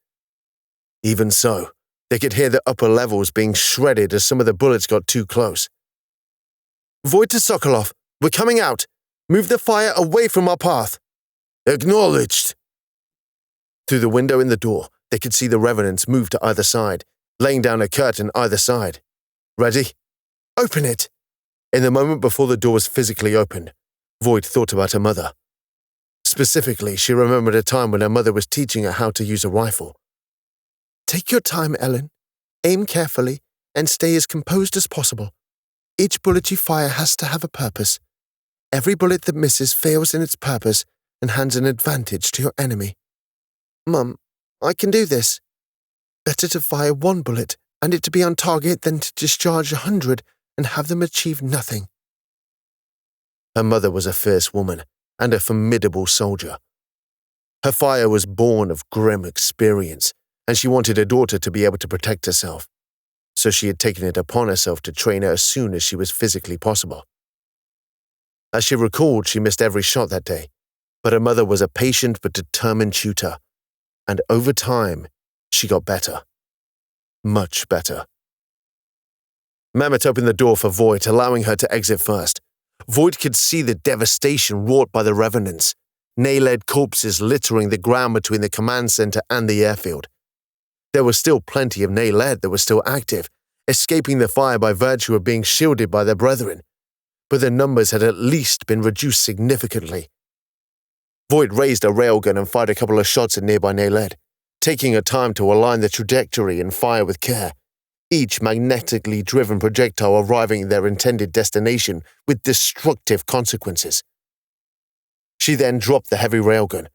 Speaker 3: Even so, they could hear the upper levels being shredded as some of the bullets got too close.
Speaker 2: Voight to Sokolov, we're coming out. Move the fire away from our path.
Speaker 1: Acknowledged.
Speaker 3: Through the window in the door, they could see the Revenants move to either side, laying down a curtain either side. Ready?
Speaker 2: Open it.
Speaker 3: In the moment before the door was physically opened, Voight thought about her mother. Specifically, she remembered a time when her mother was teaching her how to use a rifle.
Speaker 2: Take your time, Ellen. Aim carefully and stay as composed as possible. Each bullet you fire has to have a purpose. Every bullet that misses fails in its purpose and hands an advantage to your enemy. Mum, I can do this. Better to fire one bullet and it to be on target than to discharge 100 and have them achieve nothing.
Speaker 3: Her mother was a fierce woman and a formidable soldier. Her fire was born of grim experience, and she wanted her daughter to be able to protect herself, so she had taken it upon herself to train her as soon as she was physically possible. As she recalled, she missed every shot that day, but her mother was a patient but determined tutor, and over time, she got better. Much better. Mehmet opened the door for Voight, allowing her to exit first. Voight could see the devastation wrought by the revenants, Naled corpses littering the ground between the command center and the airfield. There was still plenty of Naled that were still active, escaping the fire by virtue of being shielded by their brethren, but their numbers had at least been reduced significantly. Voight raised a railgun and fired a couple of shots at nearby Naled, taking her time to align the trajectory and fire with care, each magnetically driven projectile arriving at their intended destination with destructive consequences. She then dropped the heavy railgun.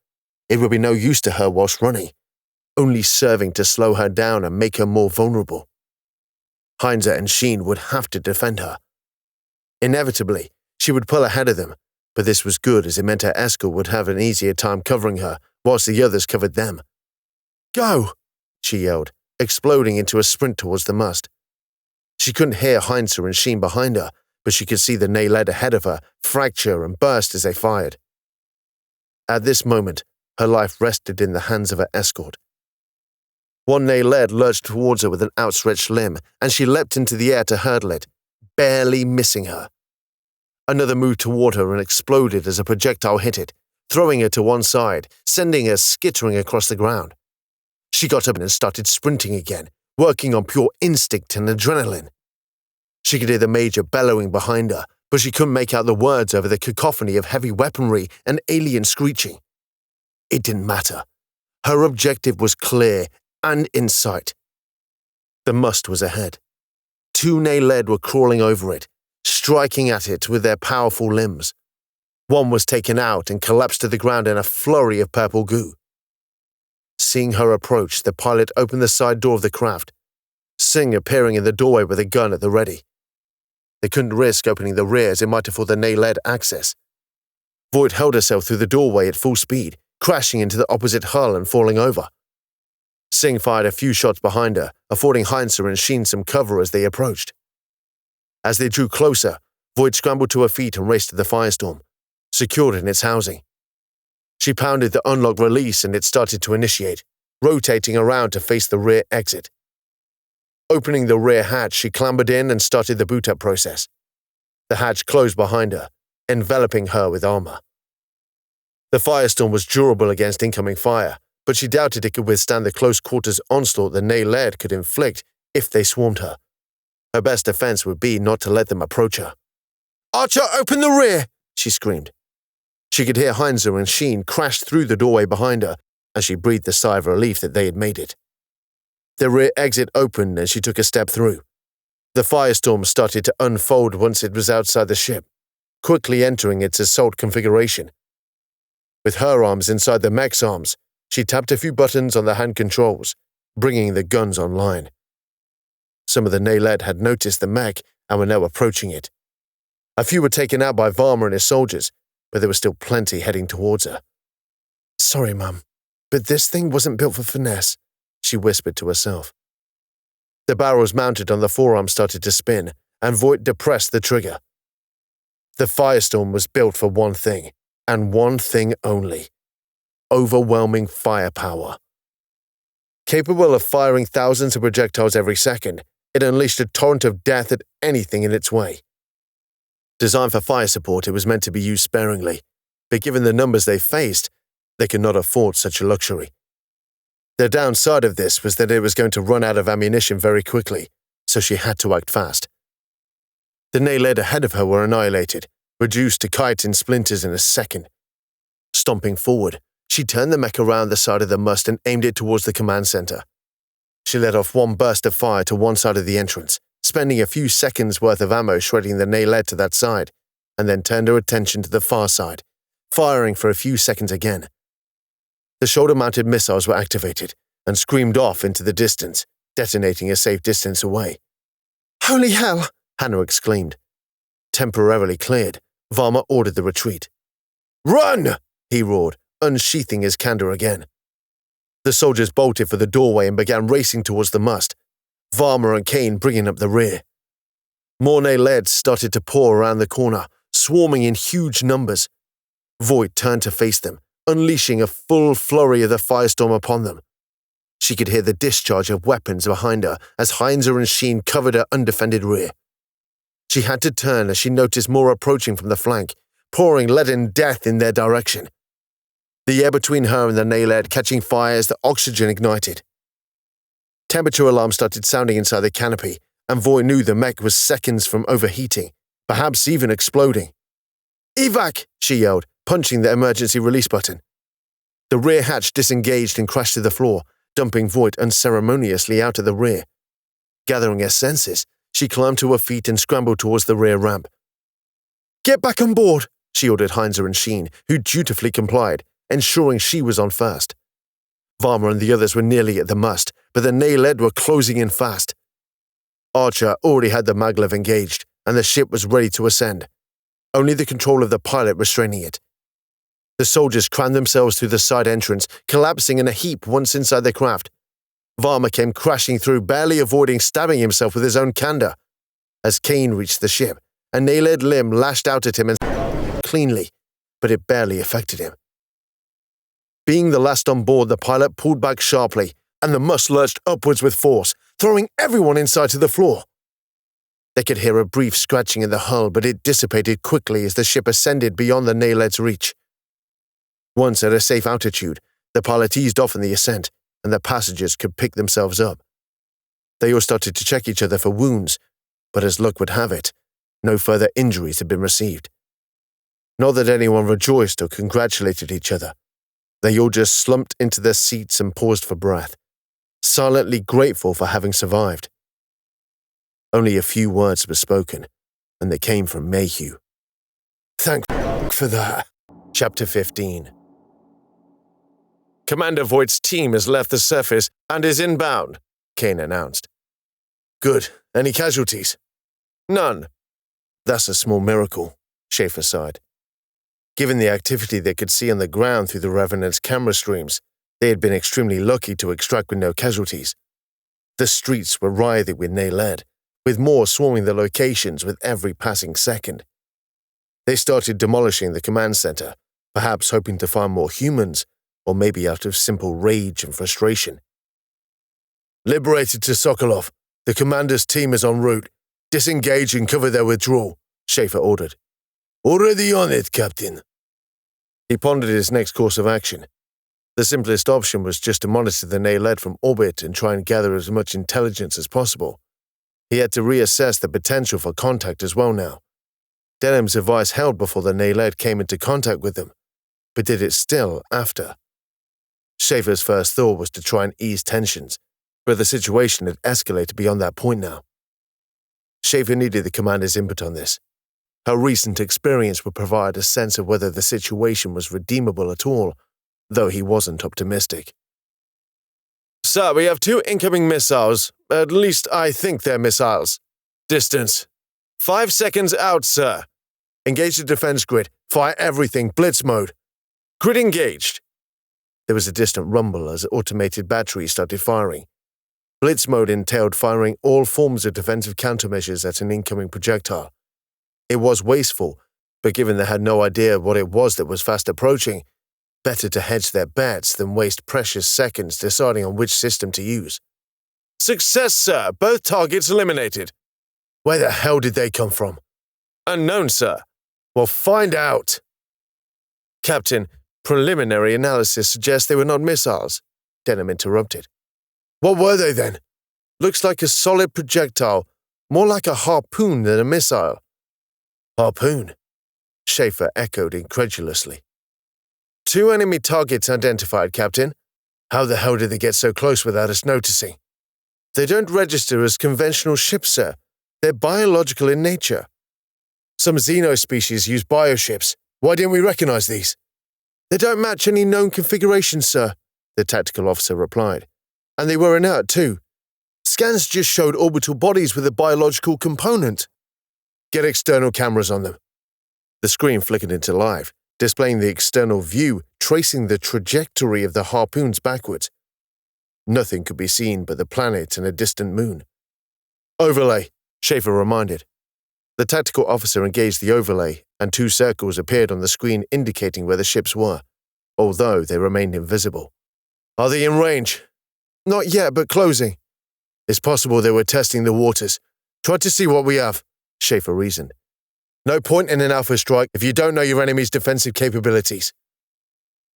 Speaker 3: It would be no use to her whilst running, only serving to slow her down and make her more vulnerable. Heinzer and Sheen would have to defend her. Inevitably, she would pull ahead of them, but this was good as it meant her escort would have an easier time covering her whilst the others covered them. "Go!" she yelled, exploding into a sprint towards the mast. She couldn't hear Heinzer and Sheen behind her, but she could see the Naled ahead of her fracture and burst as they fired. At this moment, her life rested in the hands of her escort. One Naled lurched towards her with an outstretched limb, and she leapt into the air to hurdle it, barely missing her. Another moved toward her and exploded as a projectile hit it, throwing her to one side, sending her skittering across the ground. She got up and started sprinting again, working on pure instinct and adrenaline. She could hear the Major bellowing behind her, but she couldn't make out the words over the cacophony of heavy weaponry and alien screeching. It didn't matter. Her objective was clear and in sight. The must was ahead. Two Naled were crawling over it, striking at it with their powerful limbs. One was taken out and collapsed to the ground in a flurry of purple goo. Seeing her approach, the pilot opened the side door of the craft, Singh appearing in the doorway with a gun at the ready. They couldn't risk opening the rear as it might afford the Naled access. Voight held herself through the doorway at full speed, crashing into the opposite hull and falling over. Singh fired a few shots behind her, affording Heinzer and Sheen some cover as they approached. As they drew closer, Voight scrambled to her feet and raced to the Firestorm, secured in its housing. She pounded the unlock release and it started to initiate, rotating around to face the rear exit. Opening the rear hatch, she clambered in and started the boot-up process. The hatch closed behind her, enveloping her with armor. The Firestorm was durable against incoming fire, but she doubted it could withstand the close-quarters onslaught the Naled could inflict if they swarmed her. Her best defense would be not to let them approach her. "Archer, open the rear!" she screamed. She could hear Heinzer and Sheen crash through the doorway behind her as she breathed a sigh of relief that they had made it. The rear exit opened and she took a step through. The Firestorm started to unfold once it was outside the ship, quickly entering its assault configuration. With her arms inside the mech's arms, she tapped a few buttons on the hand controls, bringing the guns online. Some of the Naled had noticed the mech and were now approaching it. A few were taken out by Varma and his soldiers, but there was still plenty heading towards her. "Sorry, Mum, but this thing wasn't built for finesse," she whispered to herself. The barrels mounted on the forearm started to spin, and Voight depressed the trigger. The Firestorm was built for one thing, and one thing only: overwhelming firepower. Capable of firing thousands of projectiles every second, it unleashed a torrent of death at anything in its way. Designed for fire support, it was meant to be used sparingly, but given the numbers they faced, they could not afford such a luxury. The downside of this was that it was going to run out of ammunition very quickly, so she had to act fast. The Naled ahead of her were annihilated, reduced to chitin splinters in a second. Stomping forward, she turned the mech around the side of the mast and aimed it towards the command center. She let off one burst of fire to one side of the entrance, spending a few seconds' worth of ammo shredding the Naled to that side, and then turned her attention to the far side, firing for a few seconds again. The shoulder-mounted missiles were activated and screamed off into the distance, detonating a safe distance away. "Holy hell!" Hannah exclaimed. Temporarily cleared, Varma ordered the retreat. "Run!" he roared, unsheathing his candor again. The soldiers bolted for the doorway and began racing towards the mast, Varma and Kane bringing up the rear. More Naleds started to pour around the corner, swarming in huge numbers. Voight turned to face them, unleashing a full flurry of the Firestorm upon them. She could hear the discharge of weapons behind her as Heinzer and Sheen covered her undefended rear. She had to turn as she noticed more approaching from the flank, pouring leaden death in their direction. The air between her and the Naled catching fire as the oxygen ignited. Temperature alarms started sounding inside the canopy, and Voight knew the mech was seconds from overheating, perhaps even exploding. "Evac!" she yelled, punching the emergency release button. The rear hatch disengaged and crashed to the floor, dumping Voight unceremoniously out of the rear. Gathering her senses, she climbed to her feet and scrambled towards the rear ramp. "Get back on board," she ordered Heinzer and Sheen, who dutifully complied, ensuring she was on first. Varma and the others were nearly at the mast, but the Naled were closing in fast. Archer already had the maglev engaged, and the ship was ready to ascend, only the control of the pilot restraining it. The soldiers crammed themselves through the side entrance, collapsing in a heap once inside the craft. Varma came crashing through, barely avoiding stabbing himself with his own candor. As Kane reached the ship, a Naled limb lashed out at him and cleanly, but it barely affected him. Being the last on board, the pilot pulled back sharply, and the mast lurched upwards with force, throwing everyone inside to the floor. They could hear a brief scratching in the hull, but it dissipated quickly as the ship ascended beyond the Naled's reach. Once at a safe altitude, the pilot eased off in the ascent, and the passengers could pick themselves up. They all started to check each other for wounds, but as luck would have it, no further injuries had been received. Not that anyone rejoiced or congratulated each other. They all just slumped into their seats and paused for breath, silently grateful for having survived. Only a few words were spoken, and they came from Mayhew. "Thank for that." Chapter 15. "Commander Voight's team has left the surface and is inbound," Kane announced. "Good. Any casualties?" "None." "That's a small miracle," Schaefer sighed. Given the activity they could see on the ground through the Revenant's camera streams, they had been extremely lucky to extract with no casualties. The streets were writhing with Naled, with more swarming the locations with every passing second. They started demolishing the command center, perhaps hoping to find more humans, or maybe out of simple rage and frustration. "Liberated to Sokolov. The commander's team is en route. Disengage and cover their withdrawal," Schaefer ordered. "Already on it, Captain." He pondered his next course of action. The simplest option was just to monitor the Naled from orbit and try and gather as much intelligence as possible. He had to reassess the potential for contact as well now. Denham's advice held before the Naled came into contact with them, but did it still after? Schaefer's first thought was to try and ease tensions, but the situation had escalated beyond that point now. Schaefer needed the commander's input on this. Her recent experience would provide a sense of whether the situation was redeemable at all, though he wasn't optimistic. "Sir, we have 2 incoming missiles. At least I think they're missiles. Distance. 5 seconds out, sir. Engage the defense grid. Fire everything. Blitz mode. Grid engaged." There was a distant rumble as automated batteries started firing. Blitz mode entailed firing all forms of defensive countermeasures at an incoming projectile. It was wasteful, but given they had no idea what it was that was fast approaching, better to hedge their bets than waste precious seconds deciding on which system to use. "Success, sir. Both targets eliminated." "Where the hell did they come from?" "Unknown, sir." "Well, find out." "Captain, preliminary analysis suggests they were not missiles," Denham interrupted. "What were they then?" "Looks like a solid projectile, more like a harpoon than a missile." "Harpoon?" Schaefer echoed incredulously. 2 enemy targets identified, Captain. How the hell did they get so close without us noticing?" "They don't register as conventional ships, sir. They're biological in nature." "Some xenospecies use bioships. Why didn't we recognize these?" "They don't match any known configurations, sir," the tactical officer replied. "And they were inert, too. Scans just showed orbital bodies with a biological component." "Get external cameras on them." The screen flickered into life, displaying the external view, tracing the trajectory of the harpoons backwards. Nothing could be seen but the planet and a distant moon. Overlay, Schaefer reminded. The tactical officer engaged the overlay, and 2 circles appeared on the screen indicating where the ships were, although they remained invisible. Are they in range? Not yet, but closing. It's possible they were testing the waters. Try to see what we have, Schaefer reasoned. No point in an alpha strike if you don't know your enemy's defensive capabilities.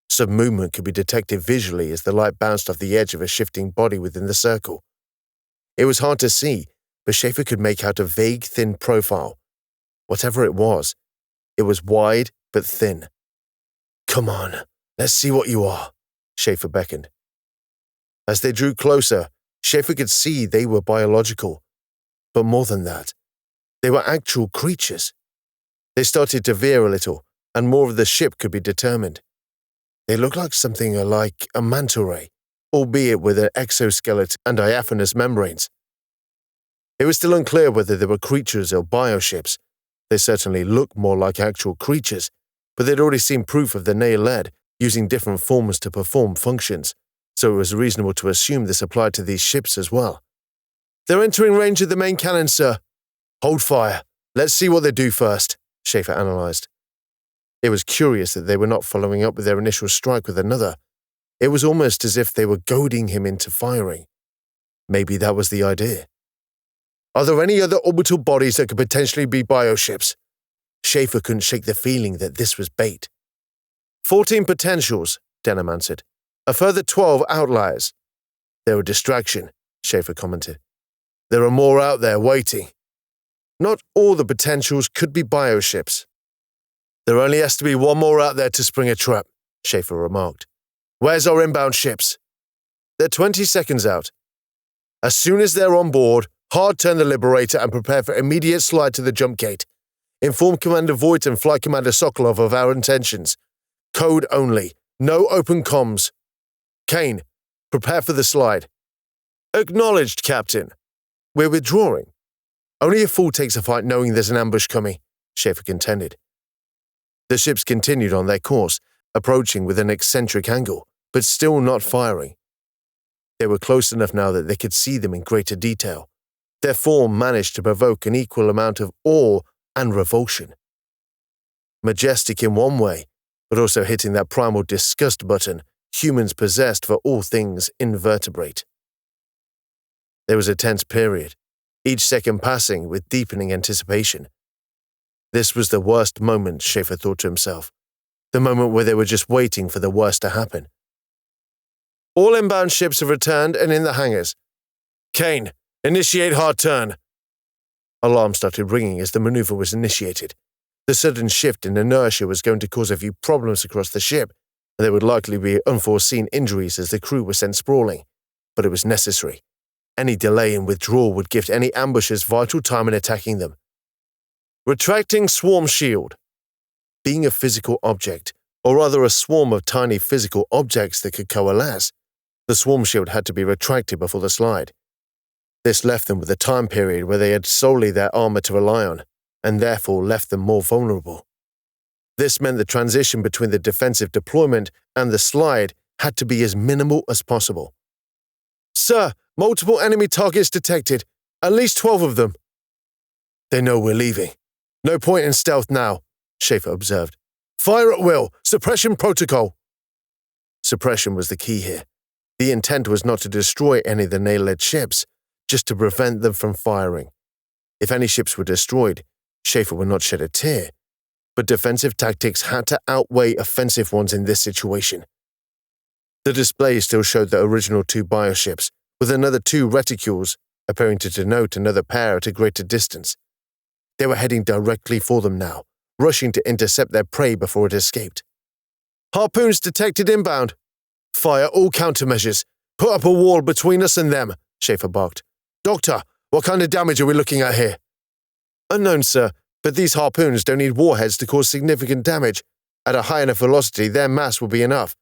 Speaker 3: Some movement could be detected visually as the light bounced off the edge of a shifting body within the circle. It was hard to see, but Schaefer could make out a vague, thin profile. Whatever it was wide but thin. Come on, let's see what you are, Schaefer beckoned. As they drew closer, Schaefer could see they were biological. But more than that, they were actual creatures. They started to veer a little, and more of the ship could be determined. They looked like something like a manta ray, albeit with an exoskeleton and diaphanous membranes. It was still unclear whether they were creatures or bioships. They certainly looked more like actual creatures, but they'd already seen proof of the Naled using different forms to perform functions, so it was reasonable to assume this applied to these ships as well. They're entering range of the main cannon, sir. Hold fire. Let's see what they do first, Schaefer analyzed. It was curious that they were not following up with their initial strike with another. It was almost as if they were goading him into firing. Maybe that was the idea. Are there any other orbital bodies that could potentially be bioships? Schaefer couldn't shake the feeling that this was bait. 14 potentials, Denham answered. A further 12 outliers. They're a distraction, Schaefer commented. There are more out there waiting. Not all the potentials could be bioships. There only has to be one more out there to spring a trap, Schaefer remarked. Where's our inbound ships? They're 20 seconds out. As soon as they're on board, hard turn the Liberator and prepare for immediate slide to the jump gate. Inform Commander Voight and Flight Commander Sokolov of our intentions. Code only. No open comms. Kane, prepare for the slide. Acknowledged, Captain. We're withdrawing. Only a fool takes a fight knowing there's an ambush coming, Schaefer contended. The ships continued on their course, approaching with an eccentric angle, but still not firing. They were close enough now that they could see them in greater detail. Their form managed to provoke an equal amount of awe and revulsion. Majestic in one way, but also hitting that primal disgust button humans possessed for all things invertebrate. There was a tense period, each second passing with deepening anticipation. This was the worst moment, Schaefer thought to himself, the moment where they were just waiting for the worst to happen. All inbound ships have returned and in the hangars. Kane, initiate hard turn. Alarm started ringing as the maneuver was initiated. The sudden shift in inertia was going to cause a few problems across the ship, and there would likely be unforeseen injuries as the crew were sent sprawling, but it was necessary. Any delay in withdrawal would give any ambushers vital time in attacking them. Retracting swarm shield. Being a physical object, or rather a swarm of tiny physical objects that could coalesce, the swarm shield had to be retracted before the slide. This left them with a time period where they had solely their armor to rely on, and therefore left them more vulnerable. This meant the transition between the defensive deployment and the slide had to be as minimal as possible. Sir, multiple enemy targets detected, at least 12 of them. They know we're leaving. No point in stealth now, Schaefer observed. Fire at will, suppression protocol. Suppression was the key here. The intent was not to destroy any of the Naled ships, just to prevent them from firing. If any ships were destroyed, Schaefer would not shed a tear, but defensive tactics had to outweigh offensive ones in this situation. The display still showed the original 2 bioships, with another 2 reticules, appearing to denote another pair at a greater distance. They were heading directly for them now, rushing to intercept their prey before it escaped. Harpoons detected inbound. Fire all countermeasures. Put up a wall between us and them, Schaefer barked. Doctor, what kind of damage are we looking at here? Unknown, sir, but these harpoons don't need warheads to cause significant damage. At a high enough velocity, their mass will be enough.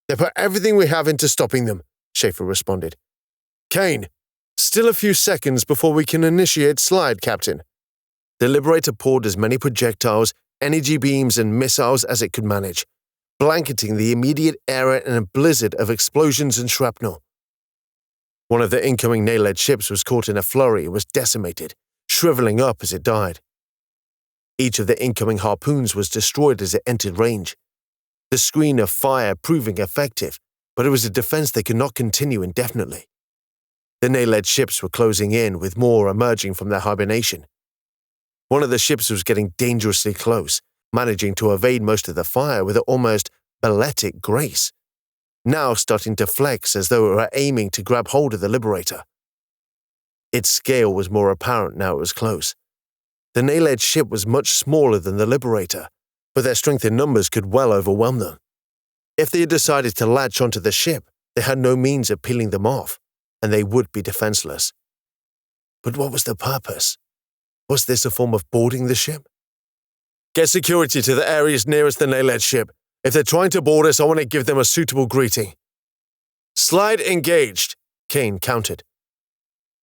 Speaker 3: They put everything we have into stopping them, Schaefer responded. Kane, still a few seconds before we can initiate slide, Captain. The Liberator poured as many projectiles, energy beams and missiles as it could manage, blanketing the immediate area in a blizzard of explosions and shrapnel. One of the incoming Naled ships was caught in a flurry and was decimated, shriveling up as it died. Each of the incoming harpoons was destroyed as it entered range, the screen of fire proving effective, but it was a defense they could not continue indefinitely. The Naled ships were closing in, with more emerging from their hibernation. One of the ships was getting dangerously close, managing to evade most of the fire with an almost balletic grace, now starting to flex as though it were aiming to grab hold of the Liberator. Its scale was more apparent now it was close. The Naled ship was much smaller than the Liberator, but their strength in numbers could well overwhelm them. If they had decided to latch onto the ship, they had no means of peeling them off, and they would be defenseless. But what was the purpose? Was this a form of boarding the ship? Get security to the areas nearest the Naled ship. If they're trying to board us, I want to give them a suitable greeting. Slide engaged, Kane countered.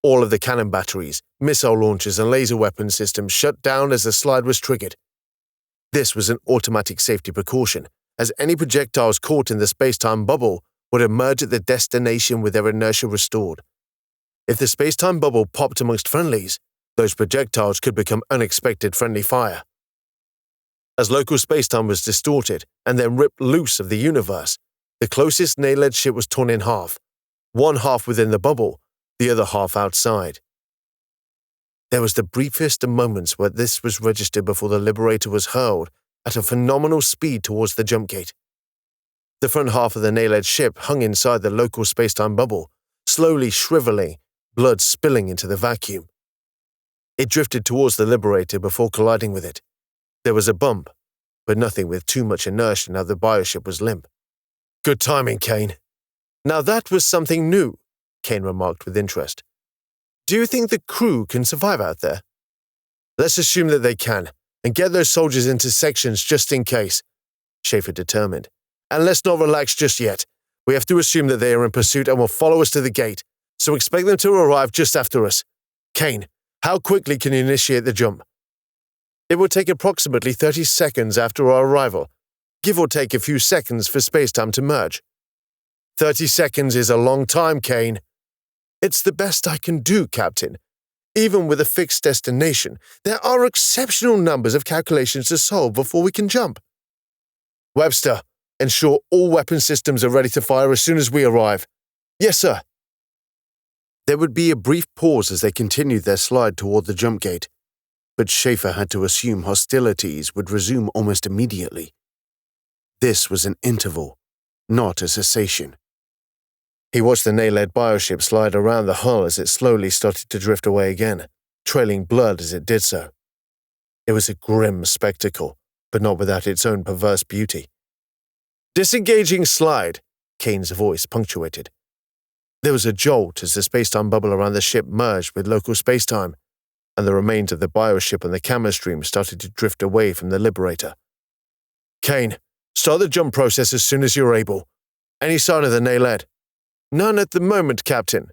Speaker 3: All of the cannon batteries, missile launchers, and laser weapon systems shut down as the slide was triggered. This was an automatic safety precaution, as any projectiles caught in the space-time bubble would emerge at the destination with their inertia restored. If the space-time bubble popped amongst friendlies, those projectiles could become unexpected friendly fire. As local space-time was distorted and then ripped loose of the universe, the closest Naled ship was torn in half, one half within the bubble, the other half outside. There was the briefest of moments where this was registered before the Liberator was hurled at a phenomenal speed towards the jump gate. The front half of the Naled ship hung inside the local space-time bubble, slowly shriveling, blood spilling into the vacuum. It drifted towards the Liberator before colliding with it. There was a bump, but nothing with too much inertia now the bioship was limp. Good timing, Kane. Now that was something new, Kane remarked with interest. Do you think the crew can survive out there? Let's assume that they can, and get those soldiers into sections just in case, Schaefer determined. And let's not relax just yet. We have to assume that they are in pursuit and will follow us to the gate, so expect them to arrive just after us. Kane, how quickly can you initiate the jump? It will take approximately 30 seconds after our arrival, give or take a few seconds for space-time to merge. 30 seconds is a long time, Kane. It's the best I can do, Captain. Even with a fixed destination, there are exceptional numbers of calculations to solve before we can jump. Webster, ensure all weapon systems are ready to fire as soon as we arrive. Yes, sir. There would be a brief pause as they continued their slide toward the jump gate, but Schaefer had to assume hostilities would resume almost immediately. This was an interval, not a cessation. He watched the Naled bioship slide around the hull as it slowly started to drift away again, trailing blood as it did so. It was a grim spectacle, but not without its own perverse beauty. Disengaging slide, Kane's voice punctuated. There was a jolt as the space-time bubble around the ship merged with local space-time, and the remains of the bioship and the camera stream started to drift away from the Liberator. Kane, start the jump process as soon as you're able. Any sign of the Naled? None at the moment, Captain.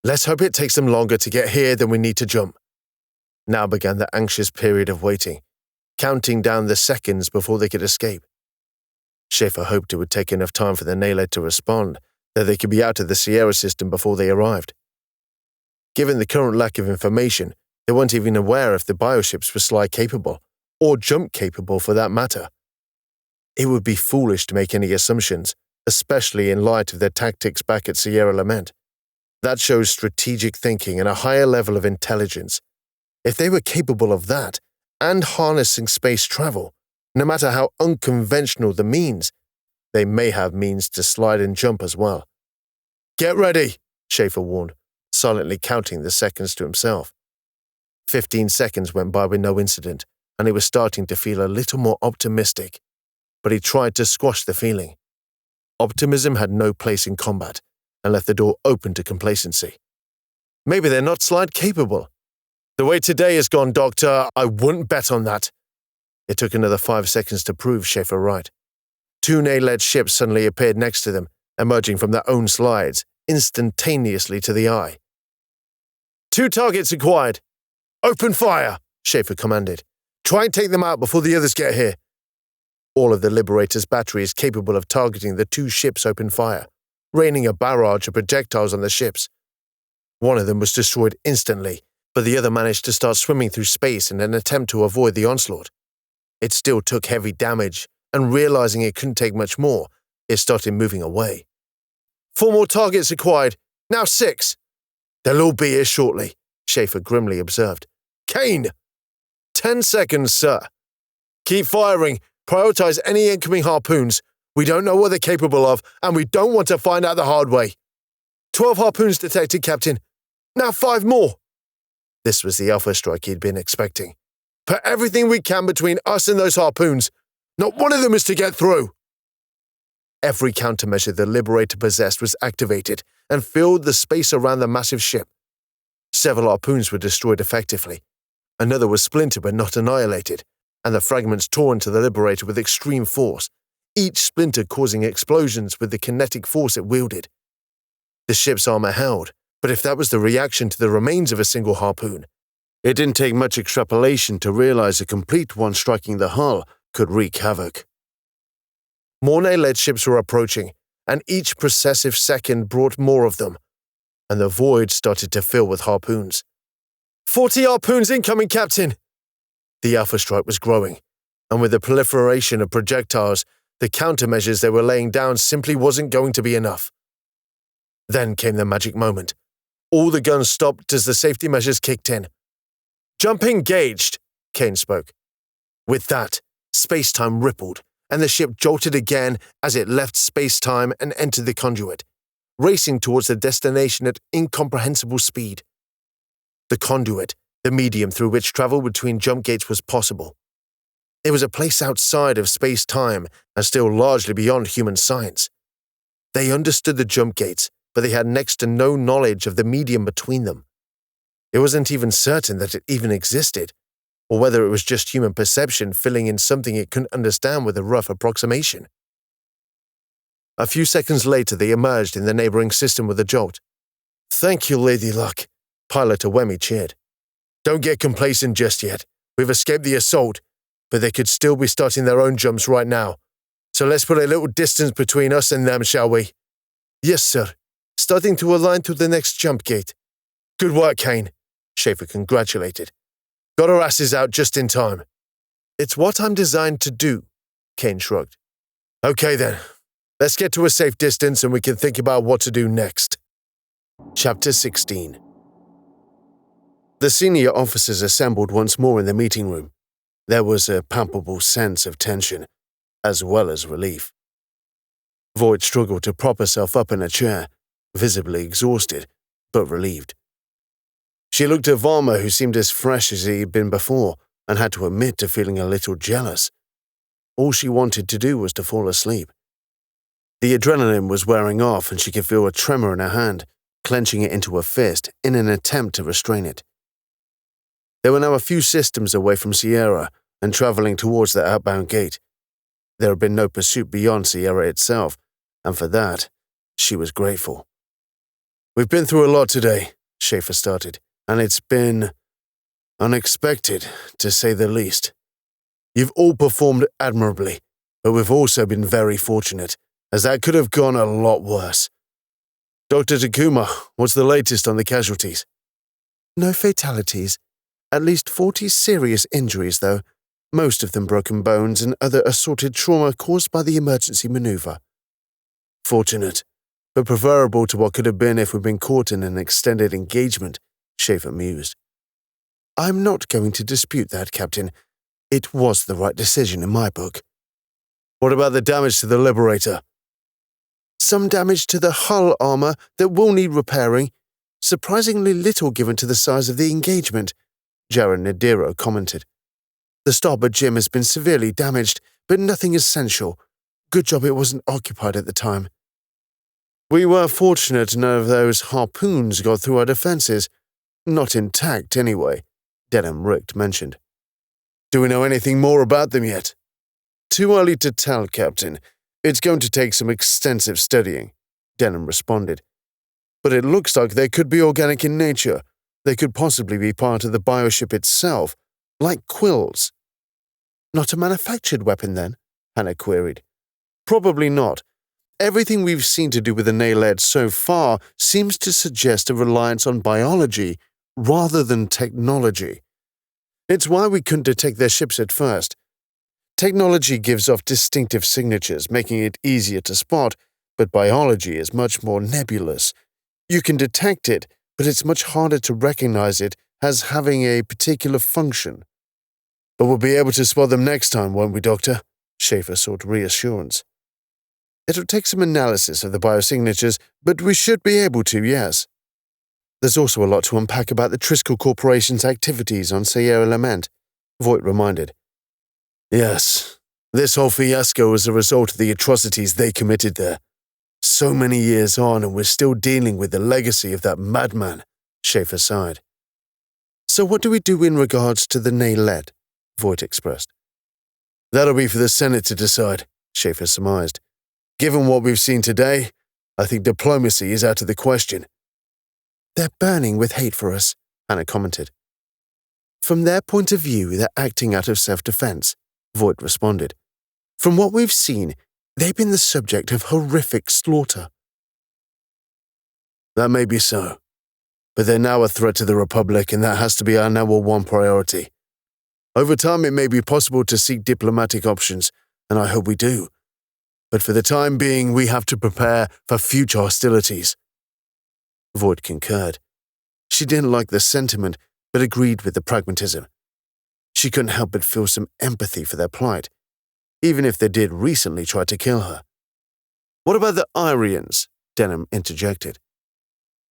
Speaker 3: Let's hope it takes them longer to get here than we need to jump. Now began the anxious period of waiting, counting down the seconds before they could escape. Schaefer hoped it would take enough time for the Naled to respond, that they could be out of the Sierra system before they arrived. Given the current lack of information, they weren't even aware if the bioships were slide-capable, or jump-capable for that matter. It would be foolish to make any assumptions, especially in light of their tactics back at Sierra Lament. That shows strategic thinking and a higher level of intelligence. If they were capable of that, and harnessing space travel, no matter how unconventional the means, they may have means to slide and jump as well. Get ready, Schaefer warned, silently counting the seconds to himself. 15 seconds went by with no incident, and he was starting to feel a little more optimistic, but he tried to squash the feeling. Optimism had no place in combat, and left the door open to complacency. Maybe they're not slide-capable. The way today has gone, Doctor, I wouldn't bet on that. It took another 5 seconds to prove Schaefer right. 2 Naled ships suddenly appeared next to them, emerging from their own slides, instantaneously to the eye. 2 targets acquired. Open fire, Schaefer commanded. Try and take them out before the others get here. All of the Liberator's batteries capable of targeting the two ships opened fire, raining a barrage of projectiles on the ships. One of them was destroyed instantly, but the other managed to start swimming through space in an attempt to avoid the onslaught. It still took heavy damage, and realizing it couldn't take much more, it started moving away. 4 more targets acquired, now 6. They'll all be here shortly, Schaefer grimly observed. Kane! 10 seconds, sir. Keep firing. Prioritize any incoming harpoons. We don't know what they're capable of, and we don't want to find out the hard way. 12 harpoons detected, Captain. Now 5 more. This was the alpha strike he'd been expecting. Put everything we can between us and those harpoons. Not one of them is to get through. Every countermeasure the Liberator possessed was activated and filled the space around the massive ship. Several harpoons were destroyed effectively. Another was splintered but not annihilated, and the fragments tore into the Liberator with extreme force, each splinter causing explosions with the kinetic force it wielded. The ship's armor held, but if that was the reaction to the remains of a single harpoon, it didn't take much extrapolation to realize a complete one striking the hull could wreak havoc. More Naled ships were approaching, and each processive second brought more of them, and the void started to fill with harpoons. 40 harpoons incoming, Captain! The alpha strike was growing, and with the proliferation of projectiles, the countermeasures they were laying down simply wasn't going to be enough. Then came the magic moment. All the guns stopped as the safety measures kicked in. Jump engaged, Kane spoke. With that, space-time rippled, and the ship jolted again as it left space-time and entered the conduit, racing towards the destination at incomprehensible speed. The conduit, the medium through which travel between jump gates was possible. It was a place outside of space-time and still largely beyond human science. They understood the jump gates, but they had next to no knowledge of the medium between them. It wasn't even certain that it even existed, or whether it was just human perception filling in something it couldn't understand with a rough approximation. A few seconds later, they emerged in the neighboring system with a jolt. Thank you, Lady Luck, Pilot Awemi cheered. Don't get complacent just yet. We've escaped the assault, but they could still be starting their own jumps right now. So let's put a little distance between us and them, shall we? Yes, sir. Starting to align to the next jump gate. Good work, Kane, Schaefer congratulated. Got our asses out just in time. It's what I'm designed to do, Kane shrugged. Okay then, let's get to a safe distance and we can think about what to do next. Chapter 16. The senior officers assembled once more in the meeting room. There was a palpable sense of tension, as well as relief. Voight struggled to prop herself up in a chair, visibly exhausted, but relieved. She looked at Varma, who seemed as fresh as he had been before, and had to admit to feeling a little jealous. All she wanted to do was to fall asleep. The adrenaline was wearing off, and she could feel a tremor in her hand, clenching it into a fist in an attempt to restrain it. They were now a few systems away from Sierra and traveling towards the outbound gate. There had been no pursuit beyond Sierra itself, and for that, she was grateful. We've been through a lot today, Schaefer started, and it's been unexpected, to say the least. You've all performed admirably, but we've also been very fortunate, as that could have gone a lot worse. Dr. Takuma, what's the latest on the casualties?
Speaker 2: No fatalities. At least 40 serious injuries, though, most of them broken bones and other assorted trauma caused by the emergency maneuver.
Speaker 3: Fortunate, but preferable to what could have been if we'd been caught in an extended engagement, Schaefer mused.
Speaker 2: I'm not going to dispute that, Captain. It was the right decision in my book.
Speaker 3: What about the damage to the Liberator?
Speaker 2: Some damage to the hull armor that will need repairing. Surprisingly little given to the size of the engagement, Jaron Nadiro commented. The starboard gym has been severely damaged, but nothing essential. Good job it wasn't occupied at the time.
Speaker 3: We were fortunate none of those harpoons got through our defenses. Not intact, anyway, Denham Richt mentioned. Do we know anything more about them yet? Too early to tell, Captain. It's going to take some extensive studying, Denham responded. But it looks like they could be organic in nature. They could possibly be part of the bioship itself, like quills.
Speaker 1: Not a manufactured weapon, then? Hannah queried. Probably not. Everything we've seen to do with the Naled so far seems to suggest a reliance on biology rather than technology. It's why we couldn't detect their ships at first. Technology gives off distinctive signatures, making it easier to spot, but biology is much more nebulous. You can detect it, but it's much harder to recognize it as having a particular function. But we'll be able to spot them next time, won't we, Doctor? Schaefer sought reassurance. It'll take some analysis of the biosignatures, but we should be able to, yes. There's also a lot to unpack about the Triskel Corporation's activities on Sierra Lament, Voight reminded. Yes, this whole fiasco was a result of the atrocities they committed there. So many years on, and we're still dealing with the legacy of that madman, Schaefer sighed. So what do we do in regards to the Naled? Voight expressed. That'll be for the Senate to decide, Schaefer surmised. Given what we've seen today, I think diplomacy is out of the question. They're burning with hate for us, Hannah commented. From their point of view, they're acting out of self-defense, Voight responded. From what we've seen, they've been the subject of horrific slaughter. That may be so, but they're now a threat to the Republic, and that has to be our number one priority. Over time, it may be possible to seek diplomatic options, and I hope we do. But for the time being, we have to prepare for future hostilities. Voight concurred. She didn't like the sentiment, but agreed with the pragmatism. She couldn't help but feel some empathy for their plight, even if they did recently try to kill her. What about the Eyrians? Denham interjected.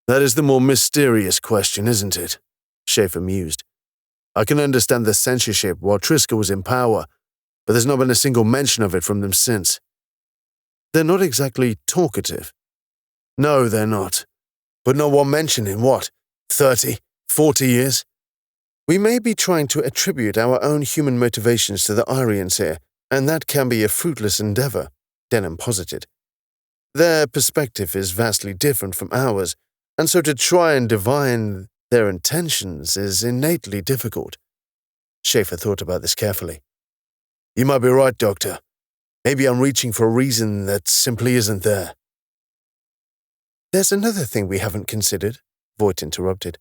Speaker 1: That is the more mysterious question, isn't it? Schaefer mused. I can understand the censorship while Triskel was in power, but there's not been a single mention of it from them since. They're not exactly talkative. No, they're not. But not one mention in what, 30, 40 years? We may be trying to attribute our own human motivations to the Eyrians here, and that can be a fruitless endeavor, Denham posited. Their perspective is vastly different from ours, and so to try and divine their intentions is innately difficult. Schaefer thought about this carefully. You might be right, Doctor. Maybe I'm reaching for a reason that simply isn't there. There's another thing we haven't considered, Voight interrupted.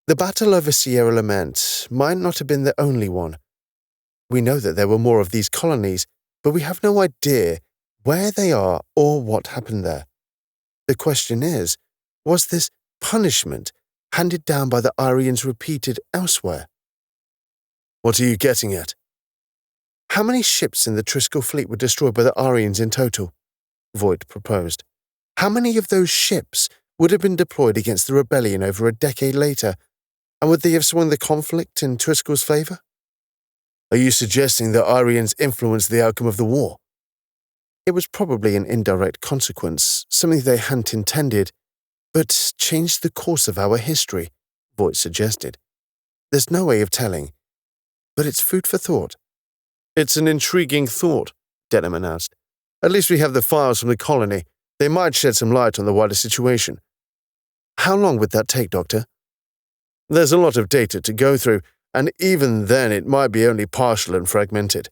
Speaker 1: The battle over Sierra Lament might not have been the only one. We know that there were more of these colonies, but we have no idea where they are or what happened there. The question is, was this punishment handed down by the Eyrians repeated elsewhere? What are you getting at? How many ships in the Triskel fleet were destroyed by the Eyrians in total? Voight proposed. How many of those ships would have been deployed against the rebellion over a decade later, and would they have swung the conflict in Triskel's favor? Are you suggesting that Eyrians influenced the outcome of the war? It was probably an indirect consequence, something they hadn't intended, but changed the course of our history, Voight suggested. There's no way of telling, but it's food for thought. It's an intriguing thought, Denham announced. At least we have the files from the colony. They might shed some light on the wider situation. How long would that take, Doctor? There's a lot of data to go through, and even then it might be only partial and fragmented.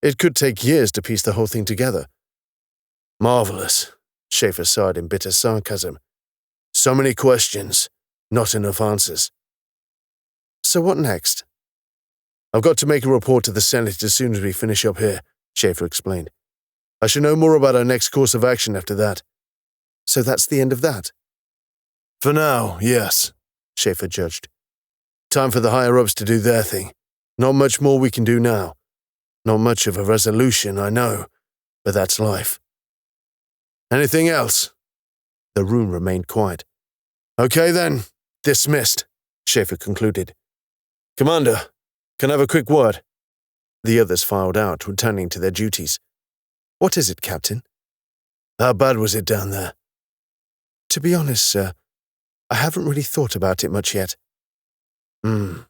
Speaker 1: It could take years to piece the whole thing together. Marvelous, Schaefer sighed in bitter sarcasm. So many questions, not enough answers. So what next? I've got to make a report to the Senate as soon as we finish up here, Schaefer explained. I should know more about our next course of action after that. So that's the end of that? For now, yes, Schaefer judged. Time for the higher-ups to do their thing. Not much more we can do now. Not much of a resolution, I know, but that's life. Anything else? The room remained quiet. Okay then, dismissed, Schaefer concluded. Commander, can I have a quick word? The others filed out, returning to their duties. What is it, Captain? How bad was it down there? To be honest, sir, I haven't really thought about it much yet. I've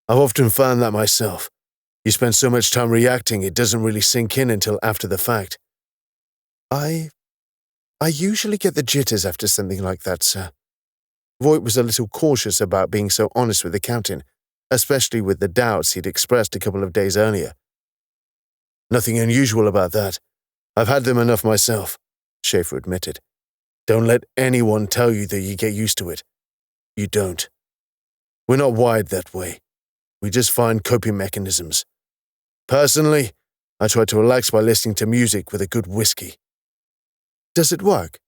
Speaker 1: often found that myself. You spend so much time reacting, it doesn't really sink in until after the fact. I usually get the jitters after something like that, sir. Voight was a little cautious about being so honest with the captain, especially with the doubts he'd expressed a couple of days earlier. Nothing unusual about that. I've had them enough myself, Schaefer admitted. Don't let anyone tell you that you get used to it. You don't. We're not wired that way. We just find coping mechanisms. Personally, I try to relax by listening to music with a good whiskey.
Speaker 2: Does it work?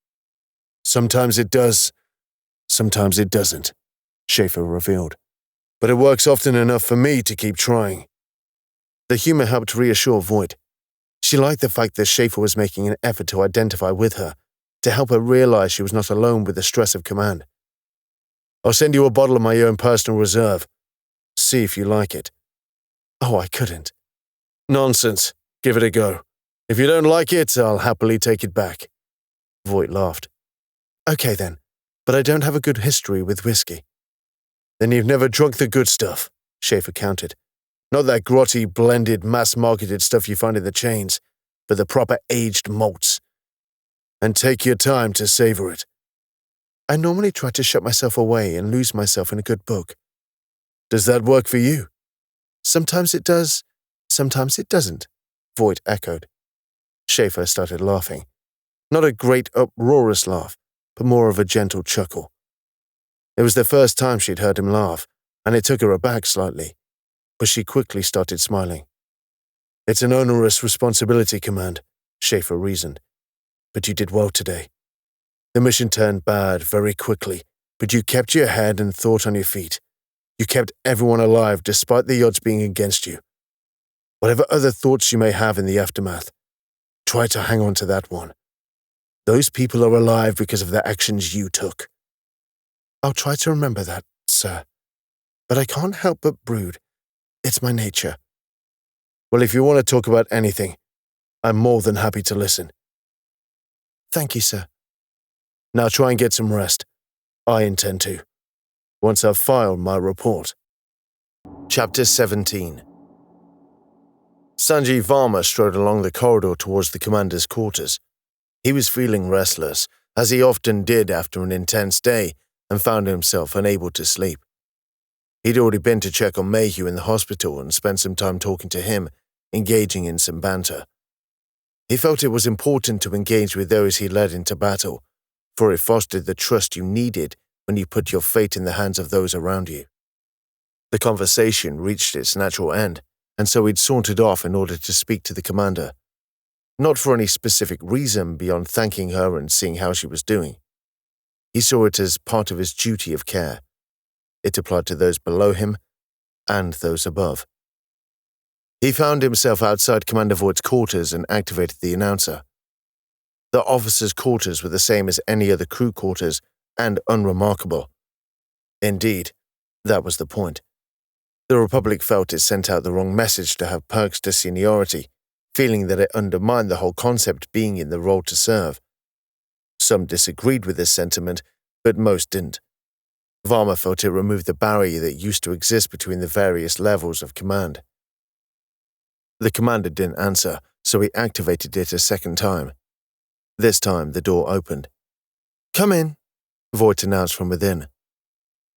Speaker 1: Sometimes it does, sometimes it doesn't, Schaefer revealed. But it works often enough for me to keep trying.
Speaker 2: The humor helped reassure Voight. She liked the fact that Schaefer was making an effort to identify with her, to help her realize she was not alone with the stress of command.
Speaker 1: I'll send you a bottle of my own personal reserve. See if you like it.
Speaker 2: Oh, I couldn't.
Speaker 1: Nonsense. Give it a go. If you don't like it, I'll happily take it back.
Speaker 2: Voight laughed. Okay then, but I don't have a good history with whiskey.
Speaker 1: Then you've never drunk the good stuff, Schaefer countered. Not that grotty, blended, mass-marketed stuff you find in the chains, but the proper aged malts. And take your time to savor it.
Speaker 2: I normally try to shut myself away and lose myself in a good book.
Speaker 1: Does that work for you?
Speaker 2: Sometimes it does, sometimes it doesn't, Voight echoed. Schaefer started laughing. Not a great uproarious laugh, but more of a gentle chuckle. It was the first time she'd heard him laugh, and it took her aback slightly, but she quickly started smiling.
Speaker 1: It's an onerous responsibility, Command, Schaefer reasoned. But you did well today. The mission turned bad very quickly, but you kept your head and thought on your feet. You kept everyone alive despite the odds being against you. Whatever other thoughts you may have in the aftermath, try to hang on to that one. Those people are alive because of the actions you took.
Speaker 2: I'll try to remember that, sir. But I can't help but brood. It's my nature.
Speaker 1: Well, if you want to talk about anything, I'm more than happy to listen.
Speaker 2: Thank you, sir.
Speaker 1: Now try and get some rest. I intend to. Once I've filed my report.
Speaker 3: Chapter 17. Sanjeev Varma strode along the corridor towards the commander's quarters. He was feeling restless, as he often did after an intense day, and found himself unable to sleep. He'd already been to check on Mayhew in the hospital and spent some time talking to him, engaging in some banter. He felt it was important to engage with those he led into battle, for it fostered the trust you needed when you put your fate in the hands of those around you. The conversation reached its natural end, and so he'd sauntered off in order to speak to the commander. Not for any specific reason beyond thanking her and seeing how she was doing. He saw it as part of his duty of care. It applied to those below him and those above. He found himself outside Commander Voight's quarters and activated the announcer. The officers' quarters were the same as any other crew quarters and unremarkable. Indeed, that was the point. The Republic felt it sent out the wrong message to have perks to seniority, feeling that it undermined the whole concept being in the role to serve. Some disagreed with this sentiment, but most didn't. Varma felt it removed the barrier that used to exist between the various levels of command. The commander didn't answer, so he activated it a second time. This time, the door opened. "Come in," Voight announced from within.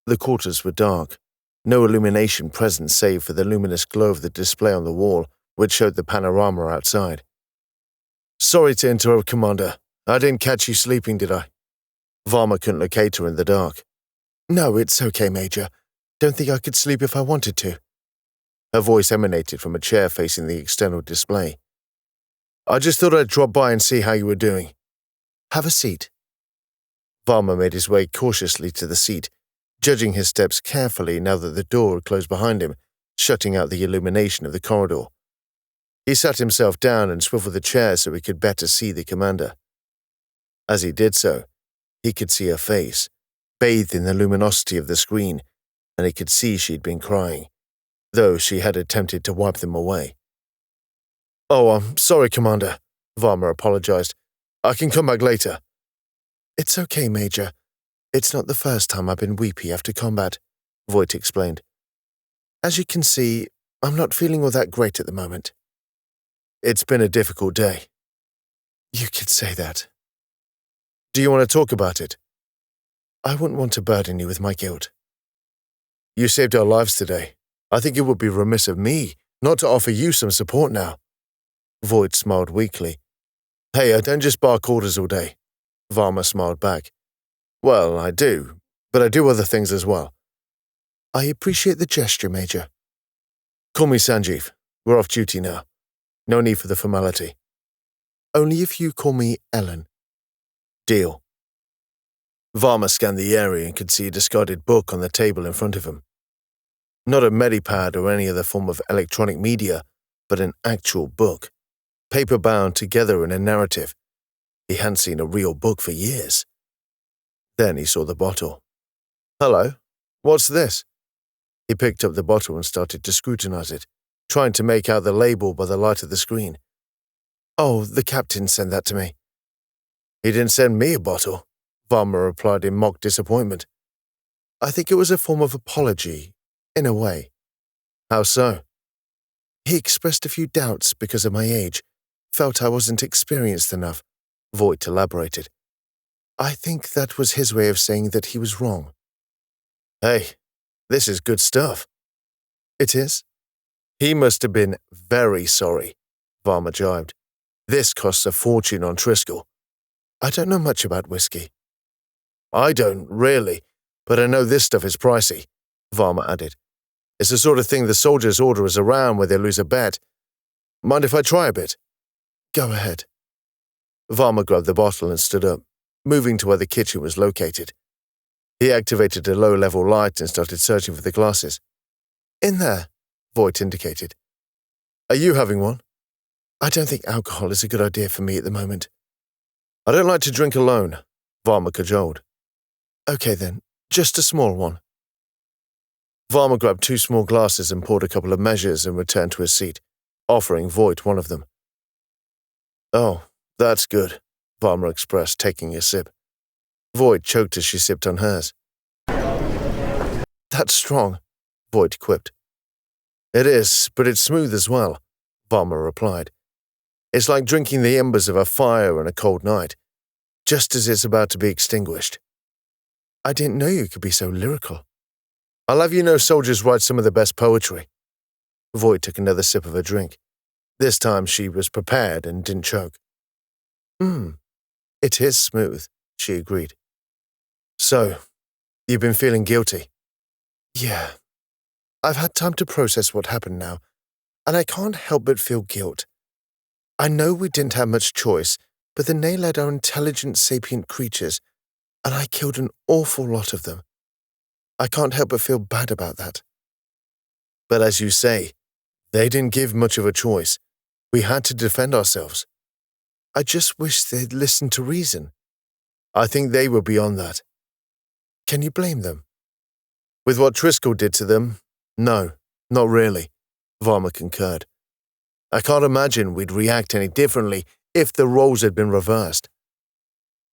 Speaker 3: The quarters were dark, no illumination present save for the luminous glow of the display on the wall, which showed the panorama outside. "Sorry to interrupt, Commander. I didn't catch you sleeping, did I?" Varma couldn't locate her in the dark.
Speaker 2: "No, it's okay, Major. Don't think I could sleep if I wanted to."
Speaker 3: Her voice emanated from a chair facing the external display.
Speaker 1: "I just thought I'd drop by and see how you were doing."
Speaker 2: "Have a seat."
Speaker 3: Varma made his way cautiously to the seat, judging his steps carefully now that the door had closed behind him, shutting out the illumination of the corridor. He sat himself down and swiveled the chair so he could better see the commander. As he did so, he could see her face, bathed in the luminosity of the screen, and he could see she'd been crying, though she had attempted to wipe them away.
Speaker 1: "Oh, I'm sorry, Commander," Varma apologized. "I can come back later."
Speaker 2: "It's okay, Major. It's not the first time I've been weepy after combat," Voight explained. "As you can see, I'm not feeling all that great at the moment."
Speaker 1: "It's been a difficult day."
Speaker 2: "You could say that."
Speaker 1: "Do you want to talk about it?"
Speaker 2: "I wouldn't want to burden you with my guilt."
Speaker 1: "You saved our lives today. I think it would be remiss of me not to offer you some support now."
Speaker 3: Voight smiled weakly. Hey, I don't just bark orders all day. Varma smiled back. Well, I do, but I do other things as well.
Speaker 2: I appreciate the gesture, Major.
Speaker 3: Call me Sanjeev. We're off duty now. No need for the formality.
Speaker 2: Only if you call me Ellen.
Speaker 3: Deal. Varma scanned the area and could see a discarded book on the table in front of him. Not a medipad or any other form of electronic media, but an actual book, paper bound together in a narrative. He hadn't seen a real book for years. Then he saw the bottle. Hello, what's this? He picked up the bottle and started to scrutinize it, trying to make out the label by the light of the screen.
Speaker 2: Oh, the captain sent that to me.
Speaker 3: He didn't send me a bottle, Varma replied in mock disappointment.
Speaker 2: I think it was a form of apology, in a way.
Speaker 3: How so?
Speaker 2: He expressed a few doubts because of my age, felt I wasn't experienced enough, Voight elaborated. I think that was his way of saying that he was wrong.
Speaker 3: Hey, this is good stuff.
Speaker 2: It is?
Speaker 3: He must have been very sorry, Varma jibed. This costs a fortune on Triskel.
Speaker 2: I don't know much about whiskey.
Speaker 3: I don't, really, but I know this stuff is pricey, Varma added. It's the sort of thing the soldiers order us around where they lose a bet. Mind if I try a bit?
Speaker 2: Go ahead.
Speaker 3: Varma grabbed the bottle and stood up, moving to where the kitchen was located. He activated a low-level light and started searching for the glasses.
Speaker 2: In there, Voight indicated.
Speaker 3: Are you having one?
Speaker 2: I don't think alcohol is a good idea for me at the moment.
Speaker 3: I don't like to drink alone, Varma cajoled.
Speaker 2: Okay then, just a small one.
Speaker 3: Varma grabbed 2 small glasses and poured a couple of measures and returned to his seat, offering Voight one of them. Oh, that's good, Varma expressed, taking a sip. Voight choked as she sipped on hers.
Speaker 2: That's strong, Voight quipped.
Speaker 3: It is, but it's smooth as well, Varma replied. It's like drinking the embers of a fire on a cold night, just as it's about to be extinguished.
Speaker 2: I didn't know you could be so lyrical.
Speaker 3: I'll have you know soldiers write some of the best poetry. Voight took another sip of her drink. This time she was prepared and didn't choke.
Speaker 2: It is smooth, she agreed.
Speaker 3: So, you've been feeling guilty?
Speaker 2: Yeah. I've had time to process what happened now, and I can't help but feel guilt. I know we didn't have much choice, but the Naled are intelligent, sapient creatures, and I killed an awful lot of them. I can't help but feel bad about that.
Speaker 3: But as you say, they didn't give much of a choice. We had to defend ourselves.
Speaker 2: I just wish they'd listened to reason.
Speaker 3: I think they were beyond that.
Speaker 2: Can you blame them?
Speaker 3: With what Triskel did to them, no, not really, Varma concurred. I can't imagine we'd react any differently if the roles had been reversed.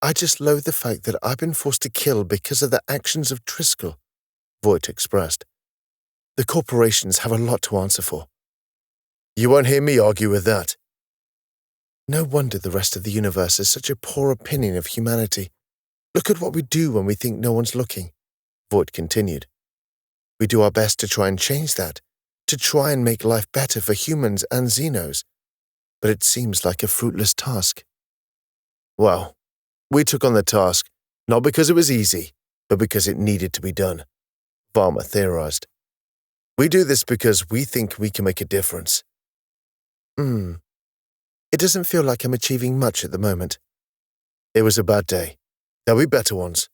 Speaker 2: I just loathe the fact that I've been forced to kill because of the actions of Triskel, Voight expressed. The corporations have a lot to answer for.
Speaker 3: You won't hear me argue with that.
Speaker 2: No wonder the rest of the universe has such a poor opinion of humanity. Look at what we do when we think no one's looking, Voight continued. We do our best to try and change that, to try and make life better for humans and Xenos, but it seems like a fruitless task.
Speaker 3: Well, we took on the task, not because it was easy, but because it needed to be done, Varma theorized. We do this because we think we can make a difference.
Speaker 2: It doesn't feel like I'm achieving much at the moment.
Speaker 3: It was a bad day. There'll be better ones.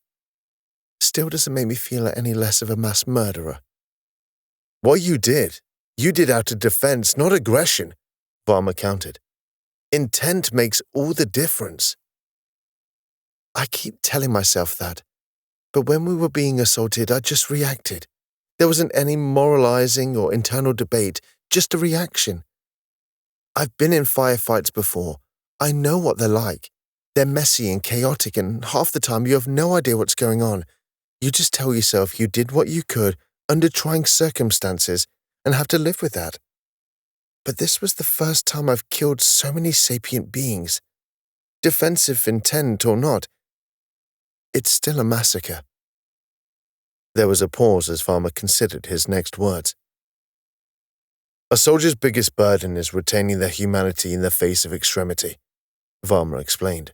Speaker 2: Still doesn't make me feel any less of a mass murderer.
Speaker 3: What you did out of defense, not aggression, Varma countered. Intent makes all the difference.
Speaker 2: I keep telling myself that, but when we were being assaulted, I just reacted. There wasn't any moralizing or internal debate, just a reaction. I've been in firefights before. I know what they're like. They're messy and chaotic, and half the time you have no idea what's going on. You just tell yourself you did what you could under trying circumstances and have to live with that. But this was the first time I've killed so many sapient beings. Defensive intent or not, it's still a massacre.
Speaker 3: There was a pause as Varma considered his next words. A soldier's biggest burden is retaining their humanity in the face of extremity, Varma explained.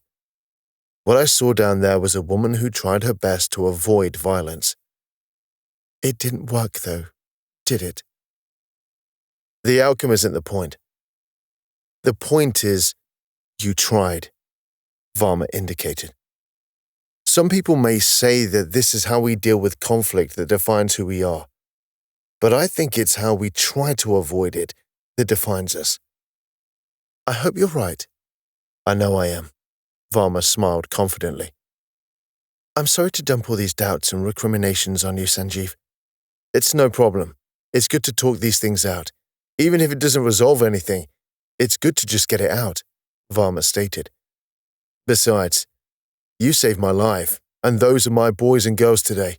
Speaker 3: What I saw down there was a woman who tried her best to avoid violence.
Speaker 2: It didn't work, though, did it?
Speaker 3: The outcome isn't the point. The point is, you tried, Varma indicated. Some people may say that this is how we deal with conflict that defines who we are, but I think it's how we try to avoid it that defines us.
Speaker 2: I hope you're right.
Speaker 3: I know I am, Varma smiled confidently.
Speaker 2: I'm sorry to dump all these doubts and recriminations on you, Sanjeev.
Speaker 3: It's no problem. It's good to talk these things out. Even if it doesn't resolve anything, it's good to just get it out, Varma stated. Besides, you saved my life, and those are my boys and girls today.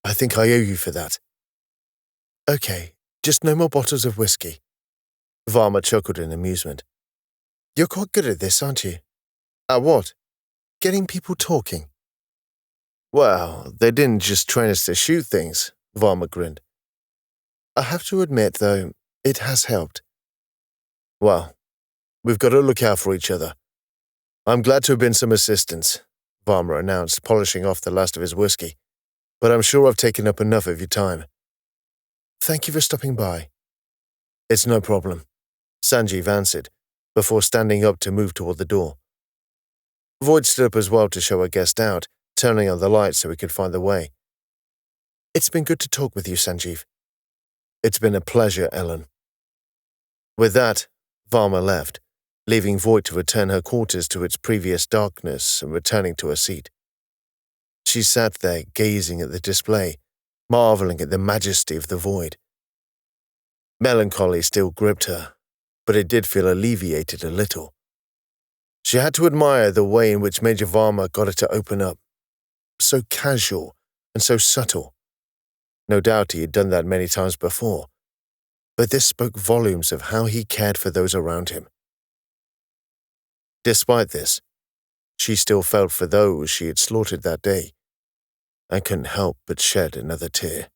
Speaker 3: I think I owe you for that.
Speaker 2: Okay, just no more bottles of whiskey.
Speaker 3: Varma chuckled in amusement.
Speaker 2: You're quite good at this, aren't you?
Speaker 3: At what?
Speaker 2: Getting people talking.
Speaker 3: Well, they didn't just train us to shoot things, Varma grinned.
Speaker 2: I have to admit, though, it has helped.
Speaker 3: Well, we've got to look out for each other. I'm glad to have been some assistance, Varma announced, polishing off the last of his whiskey. But I'm sure I've taken up enough of your time.
Speaker 2: Thank you for stopping by.
Speaker 3: It's no problem, Sanjeev answered, before standing up to move toward the door. Voight stood up as well to show her guest out, turning on the light so he could find the way.
Speaker 2: It's been good to talk with you, Sanjeev.
Speaker 3: It's been a pleasure, Ellen. With that, Varma left, leaving Voight to return her quarters to its previous darkness and returning to her seat. She sat there gazing at the display, marveling at the majesty of the void. Melancholy still gripped her, but it did feel alleviated a little. She had to admire the way in which Major Varma got it to open up. So casual and so subtle. No doubt he had done that many times before, but this spoke volumes of how he cared for those around him. Despite this, she still felt for those she had slaughtered that day, and couldn't help but shed another tear.